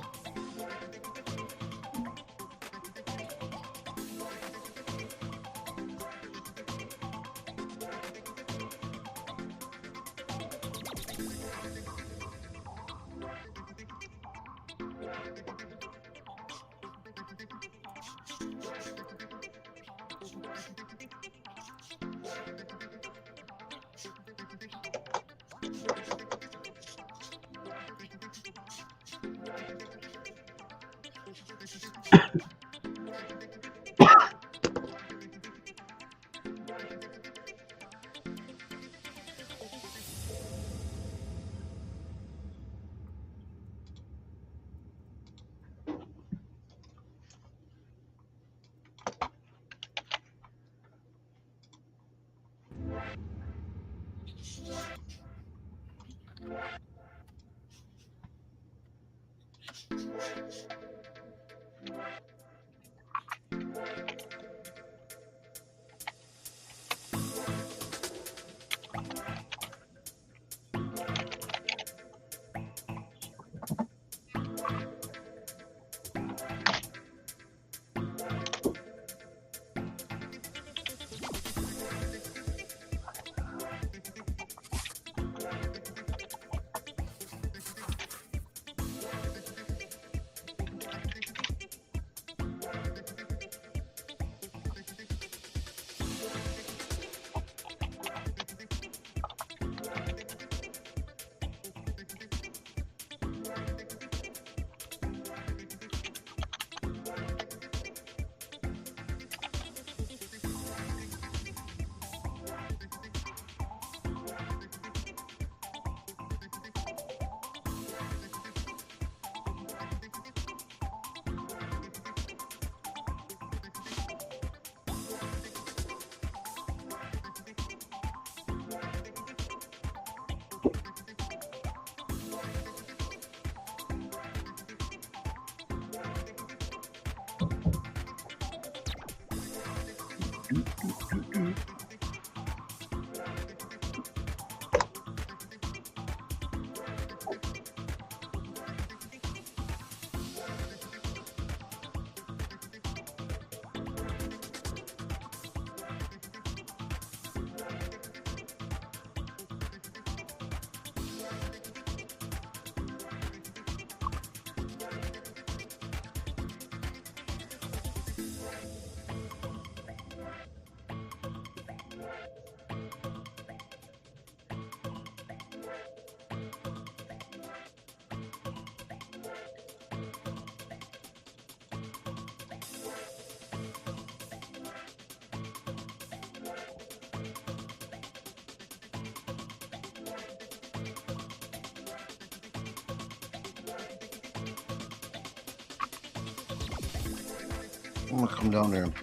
I'm gonna come down there and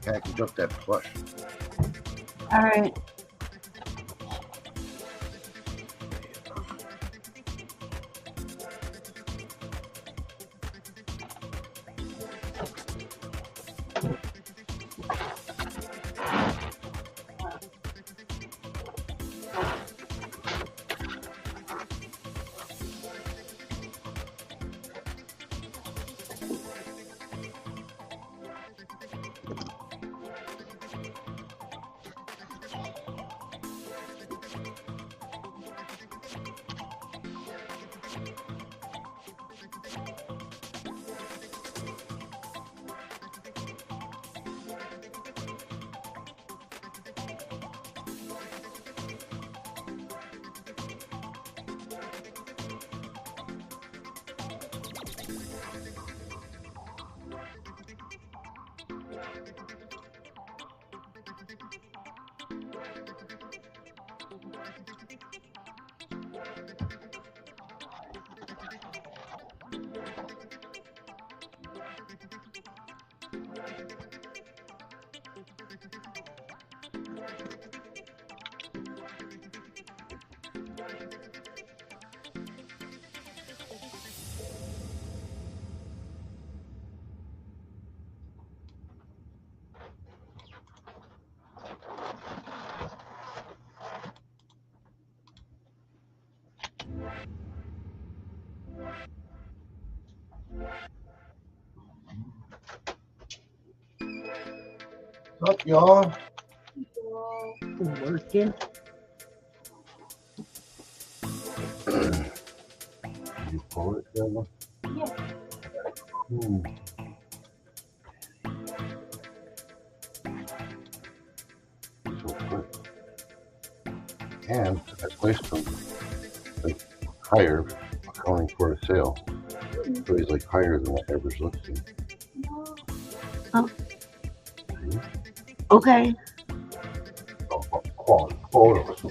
package up that plush. All right. What's up, y'all? Working. You pull it, Trevor? Yeah. So quick. And I placed them like higher, accounting for a sale. So he's like higher than what average looks to. Okay. Photos.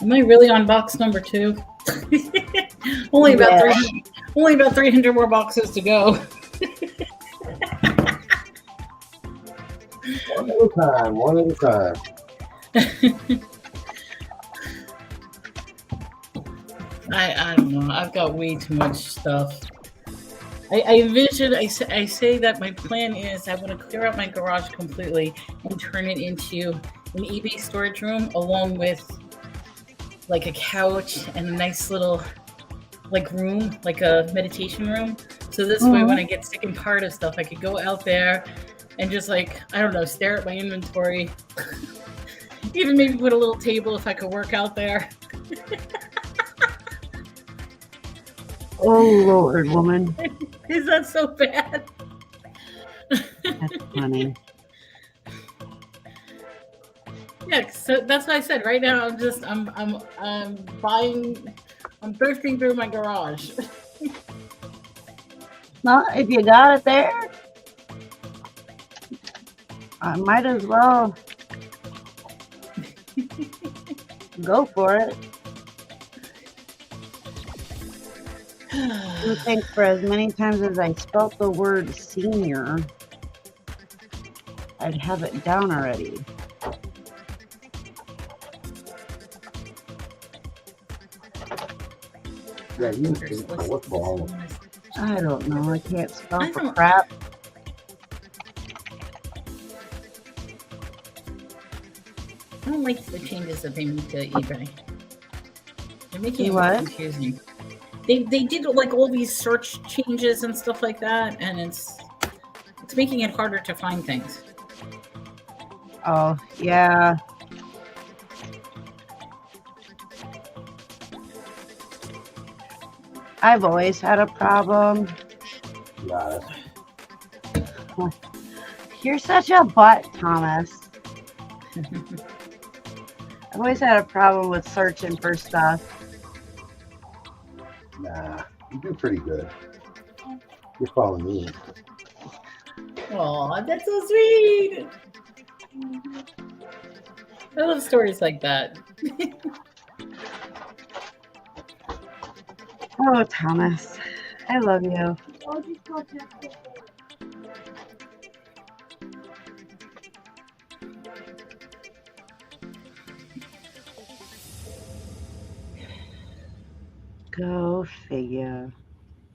Am I really on box number 2? only about Yeah. 300 more boxes to go. One at a time. I don't know. I've got way too much stuff. I envision, I say that my plan is I want to clear out my garage completely and turn it into an eBay storage room along with like a couch and a nice little like room, like a meditation room. So this way when I get sick and tired of stuff, I could go out there and just like, I don't know, stare at my inventory. Even maybe put a little table if I could work out there. Oh Lord, woman. Is that so bad? That's funny. Yeah, so that's what I said. Right now, I'm buying, I'm thrifting through my garage. Well, if you got it there, I might as well go for it. I think for as many times as I spelt the word senior, I'd have it down already. Yeah, you what's wrong? I don't know. I can't spell I for don't- crap. I don't like the changes that they made to eBay. They're making it What? confusing. They did like all these search changes and stuff like that, and it's making it harder to find things. Oh, yeah. I've always had a problem. Yeah, You're such a butt, Thomas. I've always had a problem with searching for stuff. nah, you do pretty good. You're following me. Oh, that's so sweet. I love stories like that. Oh, Thomas. I love you. I'll just contact it. Go figure.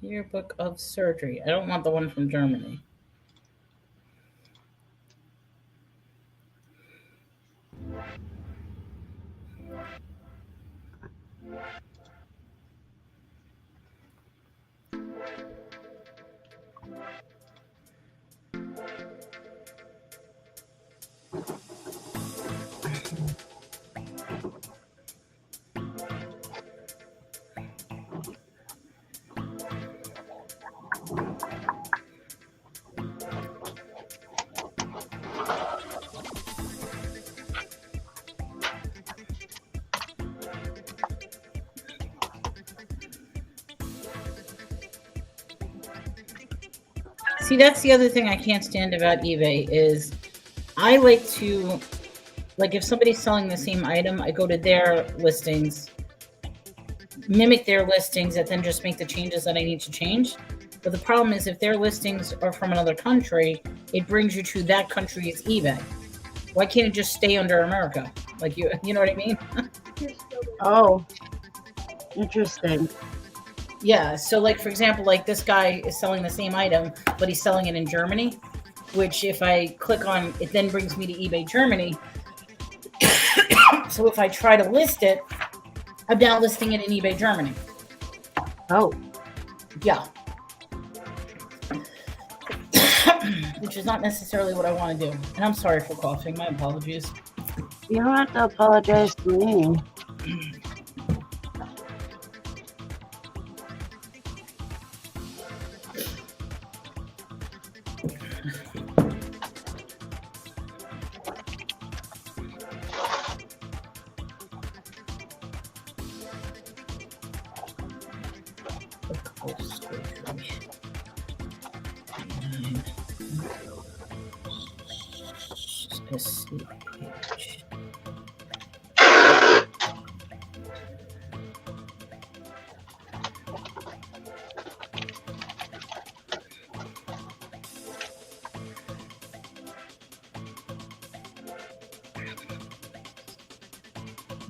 Yearbook of surgery. I don't want the one from Germany. See, that's the other thing I can't stand about eBay is I like to, like, if somebody's selling the same item, I go to their listings, mimic their listings, and then just make the changes that I need to change. But the problem is if their listings are from another country, it brings you to that country's eBay. Why can't it just stay under America? Like, you know what I mean? Oh, interesting. Yeah, so like for example, like this guy is selling the same item, but he's selling it in Germany, which if I click on, it then brings me to eBay Germany. So if I try to list it, I'm now listing it in eBay Germany. Oh, Yeah. Which is not necessarily what I want to do. And I'm sorry for coughing, my apologies. you don't have to apologize to me. SCH.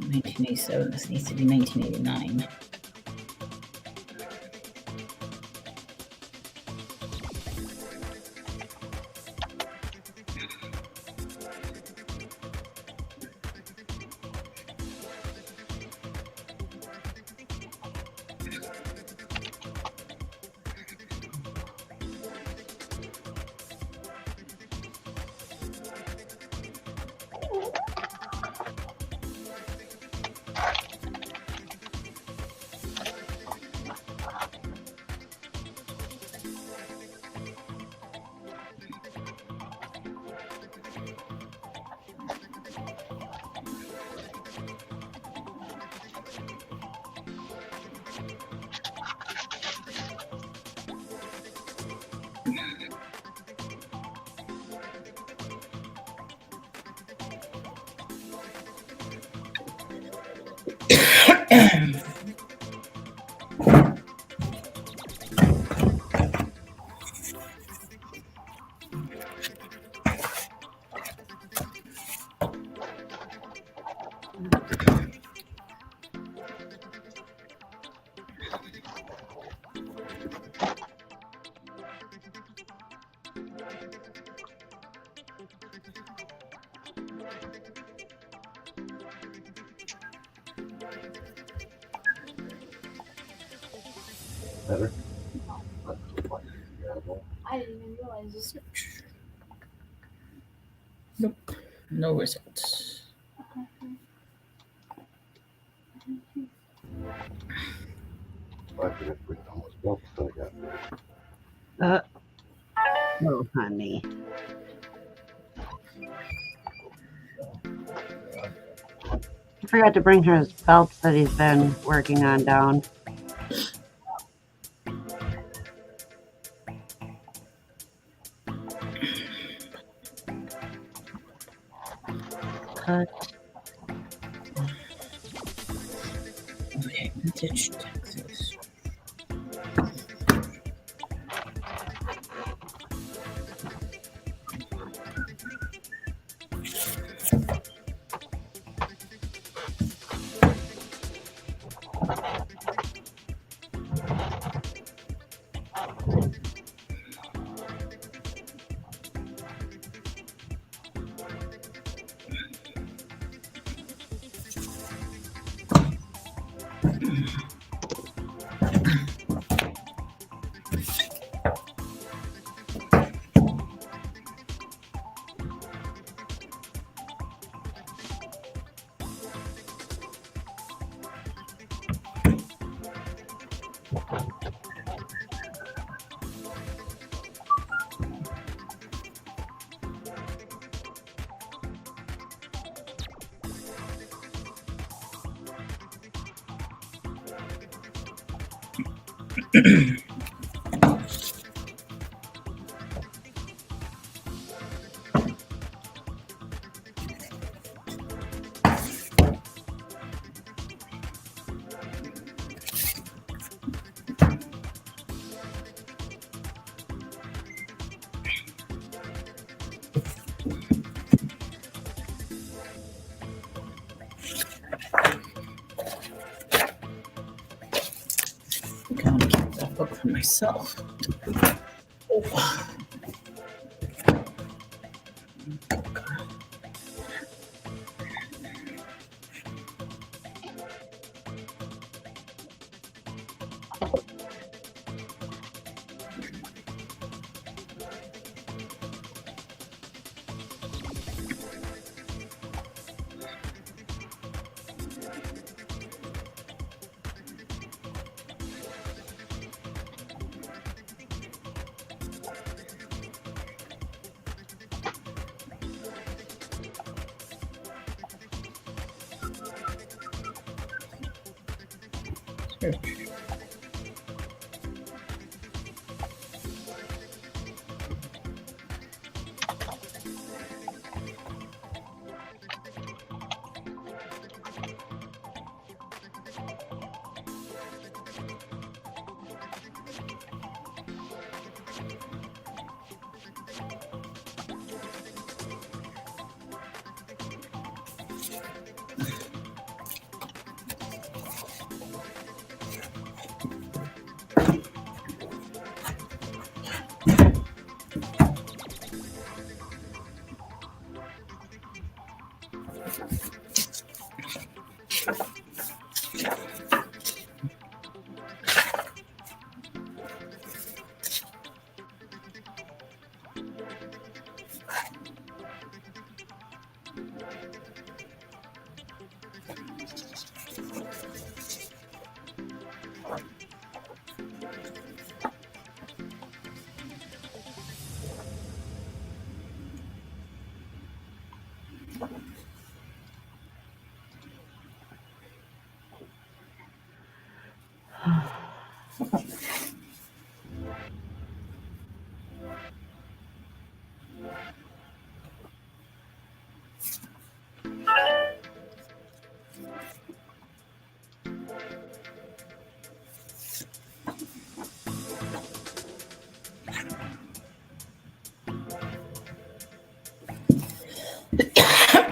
$1987. This needs to be 1989. Better. I didn't even realize this. Nope. No results. I forget which one was built, so I got Oh, honey. I forgot to bring her his belts that he's been working on down. Cut. Okay, vintage Texas. I'm gonna keep that book for myself. Oh.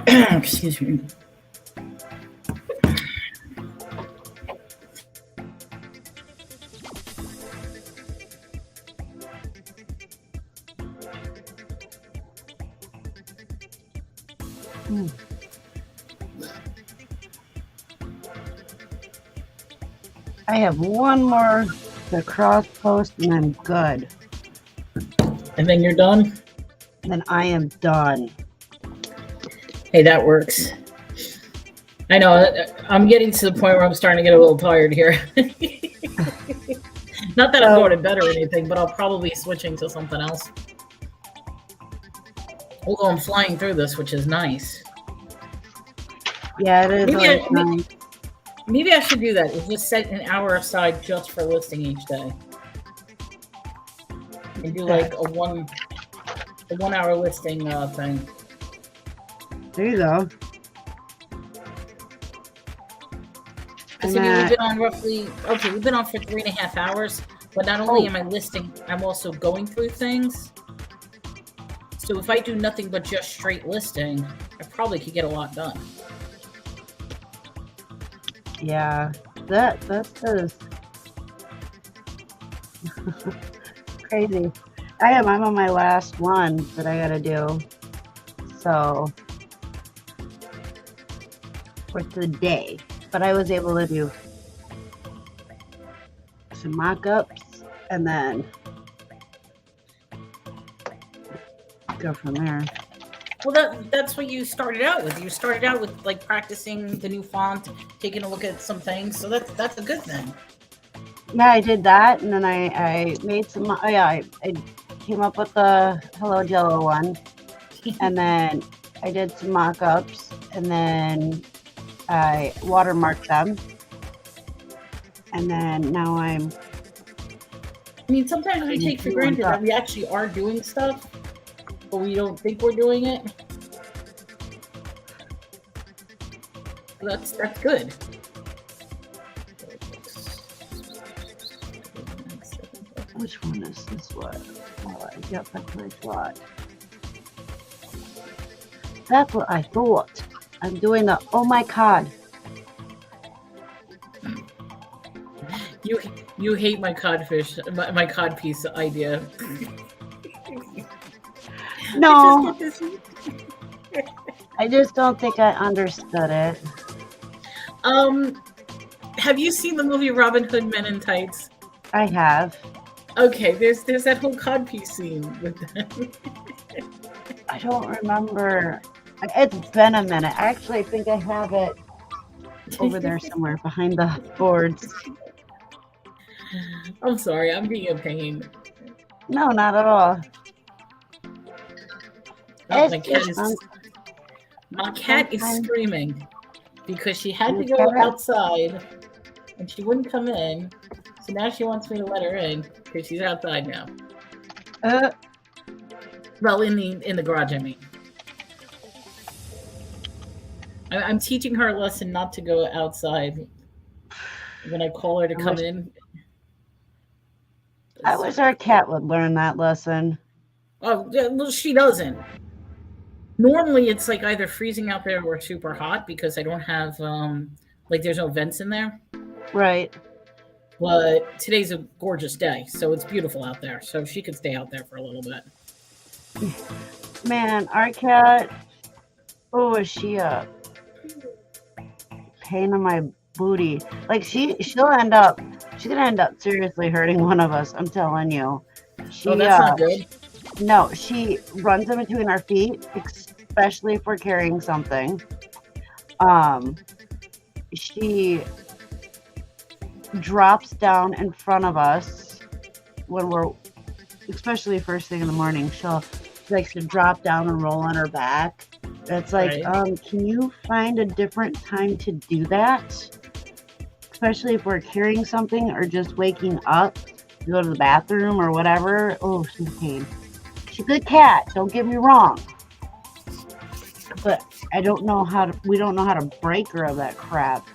Excuse me. I have one more to cross post and I'm good. And then you're done? Then I am done. Hey, that works. I know. I'm getting to the point where I'm starting to get a little tired here. Not that I'm going to bed or anything, but I'll probably be switching to something else. Although I'm flying through this, which is nice. Yeah, it is. Nice. Maybe I should do that. Is just set an hour aside just for listing each day. And do like a 1 hour listing thing. There you go. We've been on we've been on for 3.5 hours, but not only am I listing, I'm also going through things. So if I do nothing but just straight listing, I probably could get a lot done. Yeah, that's just crazy. I'm on my last one that I gotta do. So for today, but I was able to do some mock-ups and then go from there. Well, that's what you started out with. You started out with like practicing the new font, taking a look at some things. So that's a good thing. Yeah, I did that, and then I made some. Oh yeah, I came up with the Hello Jello one, and then I did some mock-ups, and then I watermarked them, and then now I'm I mean, sometimes we take for granted that we actually are doing stuff, but we don't think we're doing it. That's good. Which one is this one? Oh, yep, that's what I thought. That's what I thought. I'm doing the, oh my god. You hate my codfish, my codpiece idea. No, I just don't think I understood it. Have you seen the movie Robin Hood Men in Tights? I have. Okay, there's that whole codpiece scene with them. I don't remember. It's been a minute. I actually think I have it over there somewhere behind the boards. I'm sorry, I'm being a pain. No, not at all. Oh, It's my cat is sometimes- screaming because she had to Your go cat? outside and she wouldn't come in. So now she wants me to let her in because she's outside now. Well, in the garage, I mean. I'm teaching her a lesson not to go outside when I call her to come in. I wish our cat would learn that lesson. Oh, yeah, well, she doesn't. Normally, it's like either freezing out there or super hot because I don't have like there's no vents in there. Right. But today's a gorgeous day, so it's beautiful out there. So she could stay out there for a little bit. Man, our cat, oh, is she a pain in my booty? Like she's gonna end up seriously hurting one of us. I'm telling you. She, Oh, that's not good. No, she runs in between our feet, especially if we're carrying something. She drops down in front of us when we're, especially first thing in the morning. She likes to drop down and roll on her back. It's like, Right. Can you find a different time to do that? Especially if we're carrying something or just waking up to go to the bathroom or whatever. Oh, she's a pain. She's a good cat, don't get me wrong. But we don't know how to break her of that crap.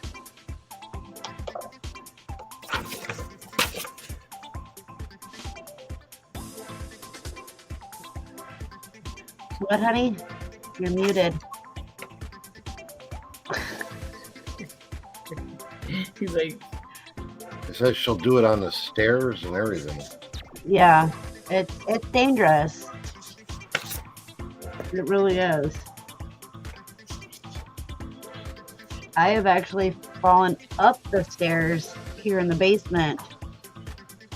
What, honey? You're muted. He's like, It says she'll do it on the stairs and everything. Yeah, it's dangerous. It really is. I have actually fallen up the stairs here in the basement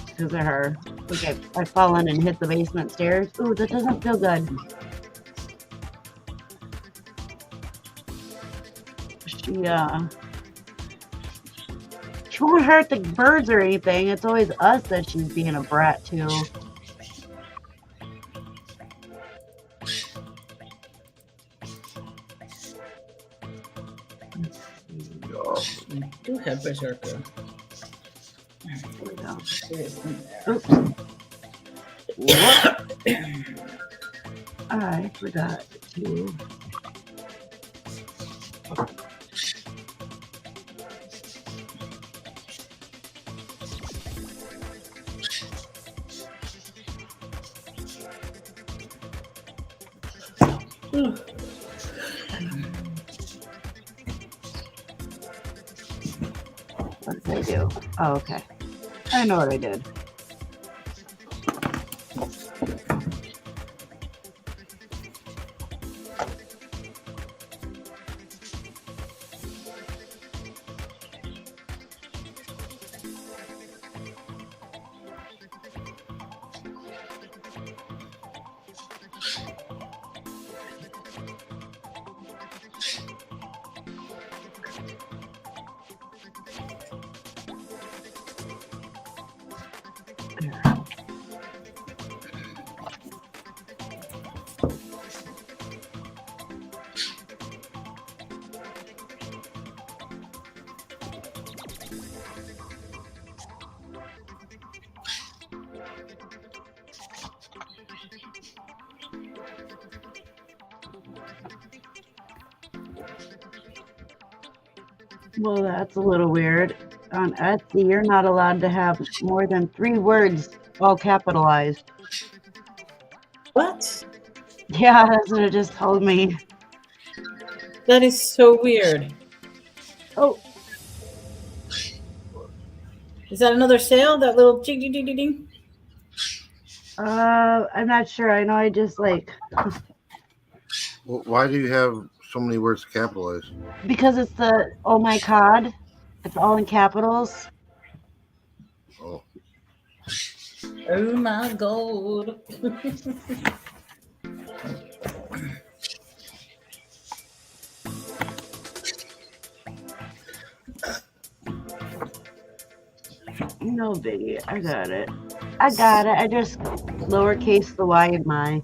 because of her. Okay, I've fallen and hit the basement stairs. Ooh, that doesn't feel good. She won't hurt the birds or anything. It's always us that she's being a brat to. you do have berserker. There we go. There's in there. Oops. What? I forgot to. What did I do? Oh, okay. I know what I did. Well, that's a little weird. On Etsy, you're not allowed to have more than 3 words all capitalized. What? Yeah, that's what it just told me. That is so weird. Oh, Is that another sale? That little ding ding ding ding ding? I'm not sure. I know I just like Well, why do you have so many words capitalized? because it's the oh my god, it's all in capitals. Oh, Oh my god. No biggie. I got it. I got it. I just lowercase the y in my.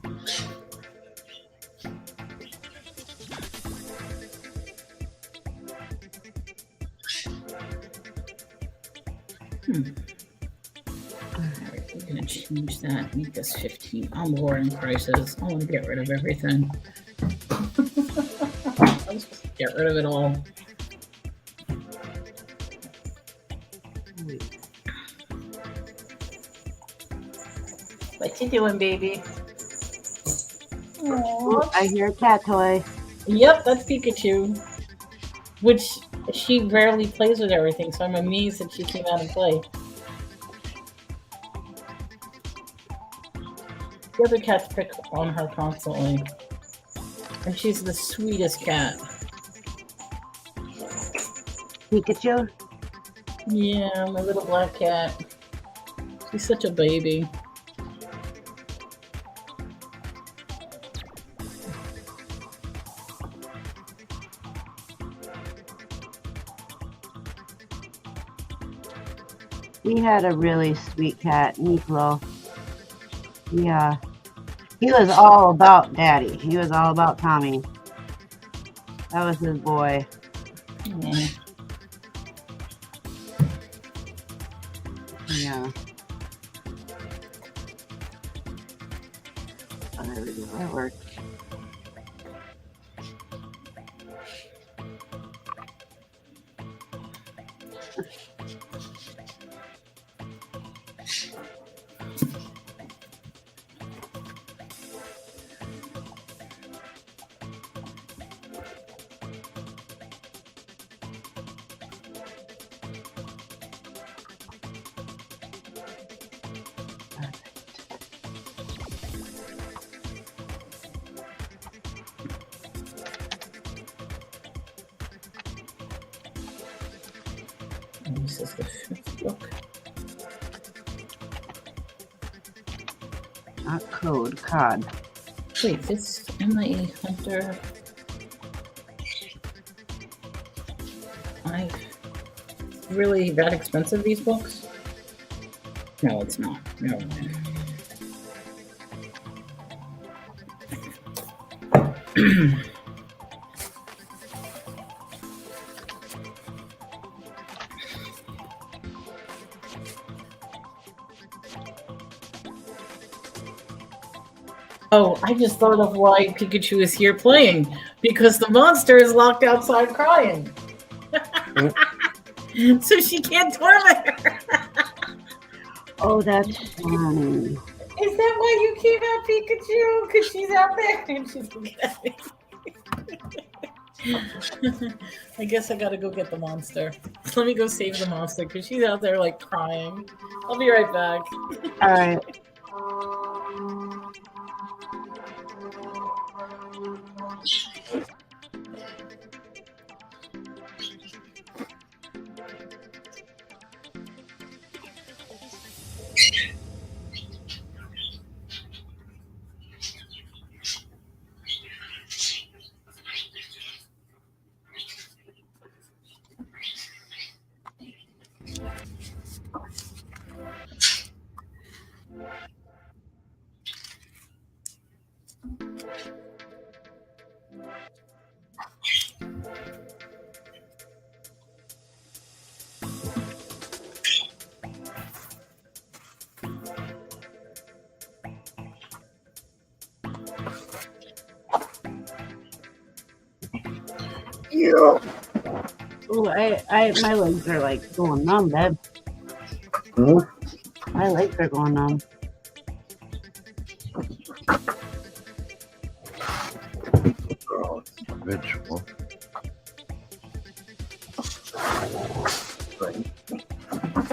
Alright, we're gonna change that. Make this 15. I'm lowering prices. I want to get rid of everything. I'm supposed to get rid of it all. What you doing, baby? Ooh, I hear a cat toy. Yep, that's Pikachu. Which she rarely plays with everything, so I'm amazed that she came out and played. The other cats pick on her constantly. And she's the sweetest cat. Pikachu. Yeah, my little black cat. She's such a baby. We had a really sweet cat, Niklo. Yeah. He was all about Daddy. He was all about Tommy. That was his boy. Yeah. Yeah. Oh, there we go. That worked. This is the 5th book. Not code, COD. Wait, this MIA Hunter. Really that expensive, these books? No, it's not. No. Oh, I just thought of why Pikachu is here playing. Because the monster is locked outside crying. So she can't torment her. Oh, that's funny. Is that why you came out, Pikachu? Because she's out there and she's looking at me. I guess I gotta go get the monster. Let me go save the monster because she's out there like crying. I'll be right back. All right. yeah. Oh, my legs are like going numb, babe. Hmm? My legs are going numb. Oh, visual. Right.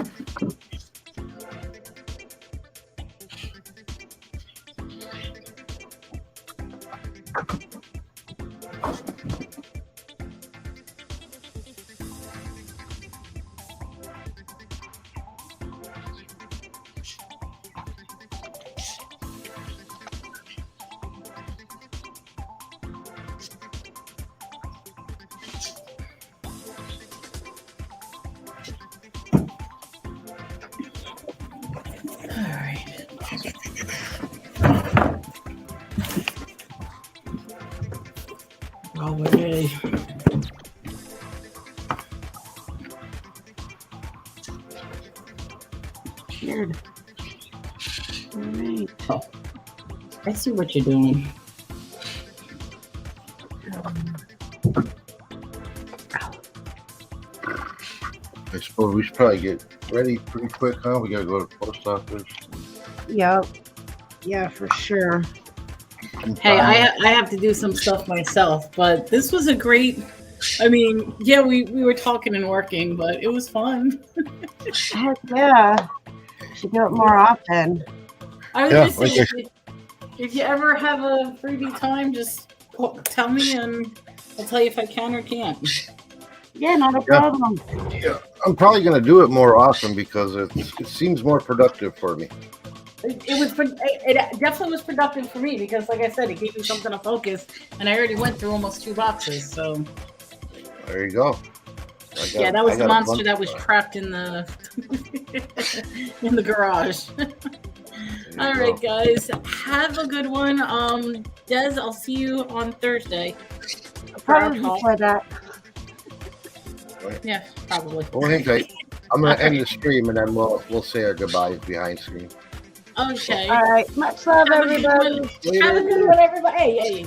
All right. Oh, okay. Weird. All right. I see what you're doing. I suppose we should probably get ready pretty quick, huh? We gotta go to the post office. Yep. Yeah, for sure. Hey, I have to do some stuff myself, but this was a great. I mean, yeah, we were talking and working, but it was fun. Heck yeah. Should do it more often. I was Yeah, just like saying, if you ever have a freebie time, just tell me and I'll tell you if I can or can't. Yeah, not a problem. Yeah, I'm probably gonna do it more often because it seems more productive for me. It definitely was productive for me because, like I said, it gave me something to focus, and I already went through almost 2 boxes. So There you go. yeah, that was the a monster bunch that was of- trapped in the in the garage. There you All go. right, guys, have a good one. Des, I'll see you on Thursday. Probably Call. before that. Yeah, probably. Well, hang tight. I'm gonna end the stream and then we'll say our goodbyes behind screen. Okay. All right. Much love, Have a good everybody. one. Have a good one, everybody. Hey, hey.